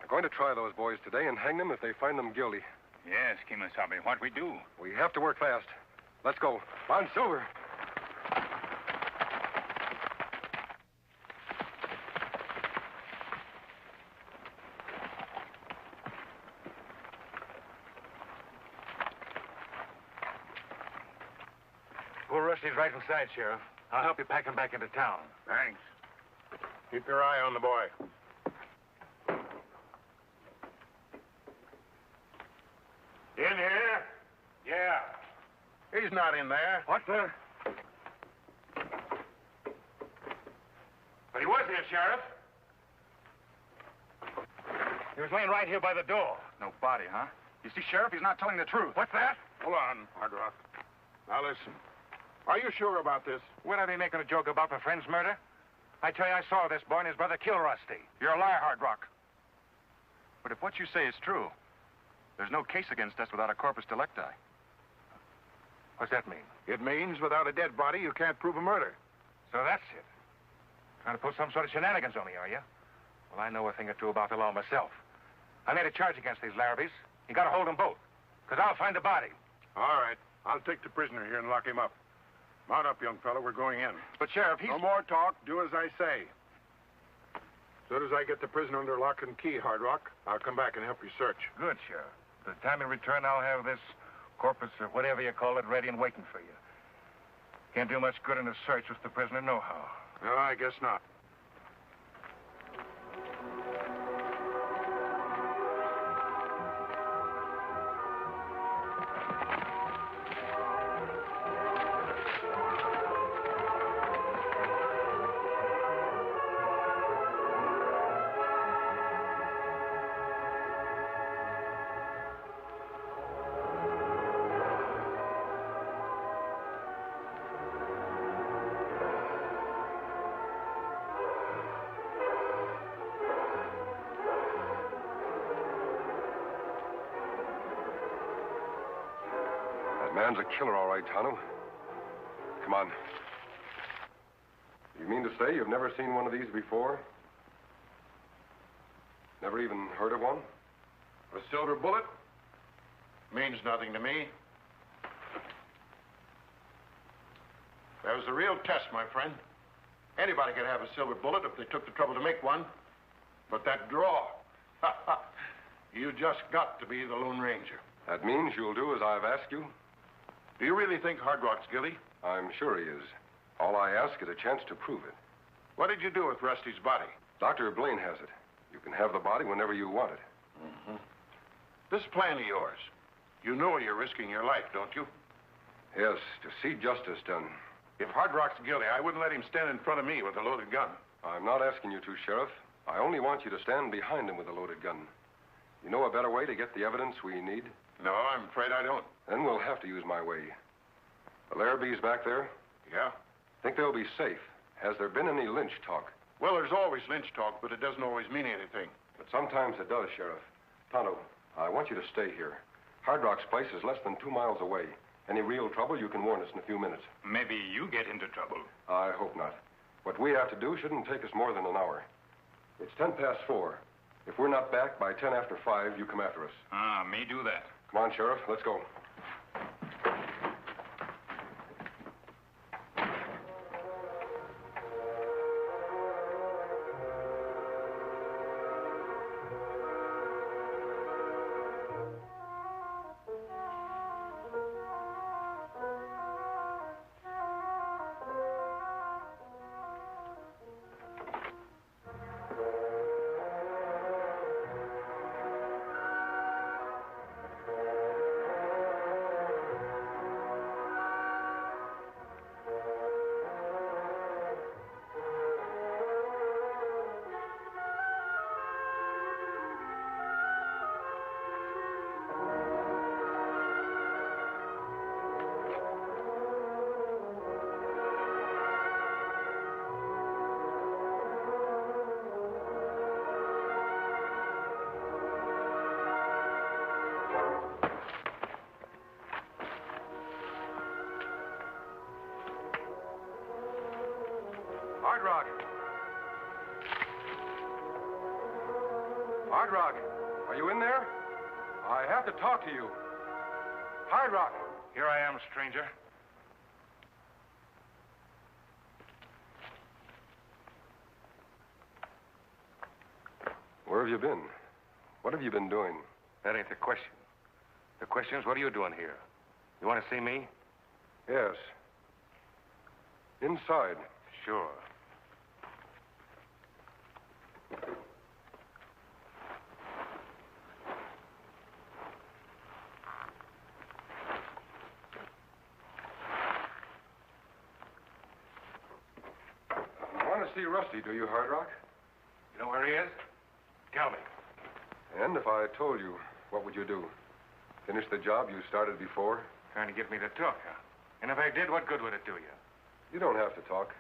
We're going to try those boys today and hang them if they find them guilty. Yes, Kimasabi. What we do? We have to work fast. Let's go. On Silver. Poor Rusty's right inside, Sheriff. I'll help you pack him back into town. Thanks. Keep your eye on the boy. In here? Yeah. He's not in there. What the? But he was here, Sheriff. He was laying right here by the door. No body, huh? You see, Sheriff, he's not telling the truth. What's that? Hold on, Hard Rock. Now listen. Are you sure about this? Would I be making a joke about my friend's murder? I tell you, I saw this boy and his brother kill Rusty. You're a liar, Hard Rock. But if what you say is true, there's no case against us without a corpus delicti. What's that mean? It means without a dead body, you can't prove a murder. So that's it. Trying to pull some sort of shenanigans on me, are you? Well, I know a thing or two about the law myself. I made a charge against these Larrabees. You gotta hold them both, because I'll find the body. All right. I'll take the prisoner here and lock him up. Mount up, young fellow. We're going in. But, Sheriff, No more talk. Do as I say. As soon as I get the prisoner under lock and key, Hard Rock, I'll come back and help you search. Good, Sheriff. By the time you return, I'll have this corpus or whatever you call it ready and waiting for you. Can't do much good in a search with the prisoner nohow. No, I guess not. Man's a killer, all right, Tonto. Come on. You mean to say you've never seen one of these before? Never even heard of one? A silver bullet? Means nothing to me. That was a real test, my friend. Anybody could have a silver bullet if they took the trouble to make one. But that draw, you just got to be the Lone Ranger. That means you'll do as I've asked you? Do you really think Hard Rock's guilty? I'm sure he is. All I ask is a chance to prove it. What did you do with Rusty's body? Dr. Blaine has it. You can have the body whenever you want it. Mm-hmm. This plan of yours, you know you're risking your life, don't you? Yes, to see justice done. If Hard Rock's guilty, I wouldn't let him stand in front of me with a loaded gun. I'm not asking you to, Sheriff. I only want you to stand behind him with a loaded gun. You know a better way to get the evidence we need? No, I'm afraid I don't. Then we'll have to use my way. The Larrabees back there? Yeah? Think they'll be safe. Has there been any lynch talk? Well, there's always lynch talk, but it doesn't always mean anything. But sometimes it does, Sheriff. Tonto, I want you to stay here. Hard Rock's place is less than 2 miles away. Any real trouble, you can warn us in a few minutes. Maybe you get into trouble. I hope not. What we have to do shouldn't take us more than an hour. It's 4:10. If we're not back by 5:10, you come after us. Me do that. Come on, Sheriff. Let's go. Hard Rock. Hard Rock, are you in there? I have to talk to you. Hard Rock. Here I am, stranger. Where have you been? What have you been doing? That ain't the question. The question is, what are you doing here? You want to see me? Yes. Inside. Sure. You want to see Rusty, do you, Hard Rock? You know where he is? Tell me. And if I told you, what would you do? Finish the job you started before? Trying to get me to talk, huh? And if I did, what good would it do you? You don't have to talk.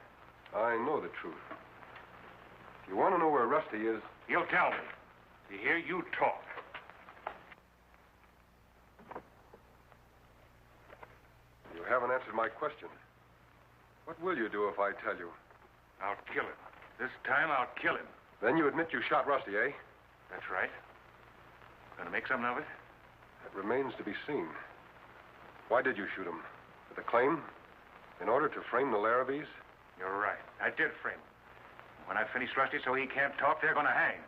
I know the truth. If you want to know where Rusty is... You'll tell me. You hear? You talk. You haven't answered my question. What will you do if I tell you? I'll kill him. This time I'll kill him. Then you admit you shot Rusty, eh? That's right. Gonna make something of it? That remains to be seen. Why did you shoot him? For the claim? In order to frame the Larrabees? You're right. I did frame him. When I finish Rusty so he can't talk, they're gonna hang.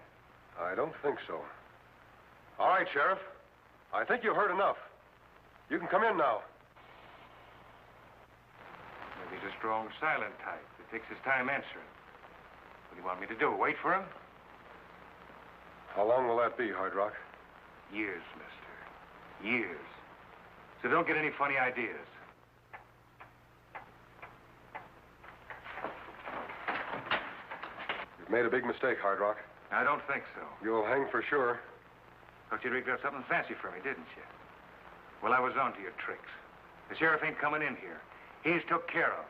I don't think so. All right, Sheriff. I think you've heard enough. You can come in now. Maybe he's a strong, silent type that takes his time answering. What do you want me to do? Wait for him? How long will that be, Hard Rock? Years, mister. Years. So don't get any funny ideas. You've made a big mistake, Hard Rock. I don't think so. You'll hang for sure. Thought you'd rigged up something fancy for me, didn't you? Well, I was on to your tricks. The sheriff ain't coming in here. He's took care of.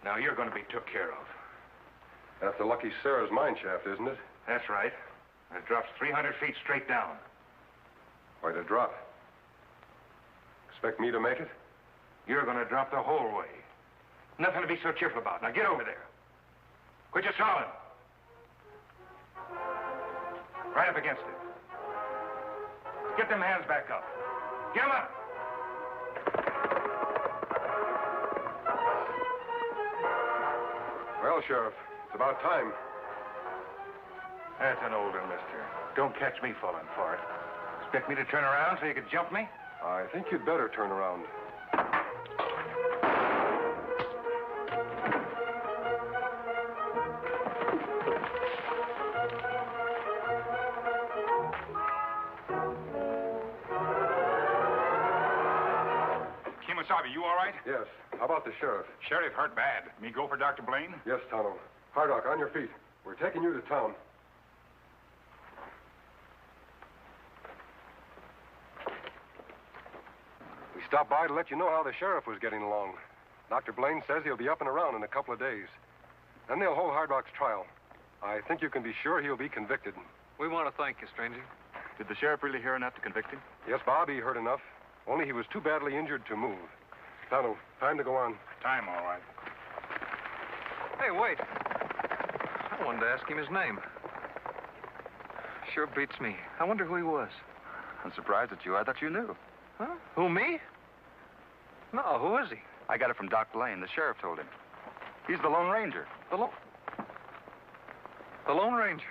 Now you're going to be took care of. That's the Lucky Sarah's mine shaft, isn't it? That's right. And it drops 300 feet straight down. Quite a drop. Expect me to make it? You're going to drop the whole way. Nothing to be so cheerful about. Now get over there. Quit your stalling. Right up against it. Get them hands back up. Get them up. Well, Sheriff, it's about time. That's an old one, mister. Don't catch me falling for it. Expect me to turn around so you could jump me? I think you'd better turn around. Kemosabe, you all right? Yes. How about the sheriff? Sheriff hurt bad. Me go for Dr. Blaine? Yes, Tonto. Hard Rock, on your feet. We're taking you to town. We stopped by to let you know how the sheriff was getting along. Dr. Blaine says he'll be up and around in a couple of days. Then they'll hold Hard Rock's trial. I think you can be sure he'll be convicted. We want to thank you, stranger. Did the sheriff really hear enough to convict him? Yes, Bob, he heard enough. Only he was too badly injured to move. Tonto, time to go on. Time, all right. Hey, wait. I wanted to ask him his name. Sure beats me. I wonder who he was. I'm surprised at you. I thought you knew. Huh? Who, me? No, who is he? I got it from Doc Blaine. The sheriff told him. He's the Lone Ranger. The Lone Ranger.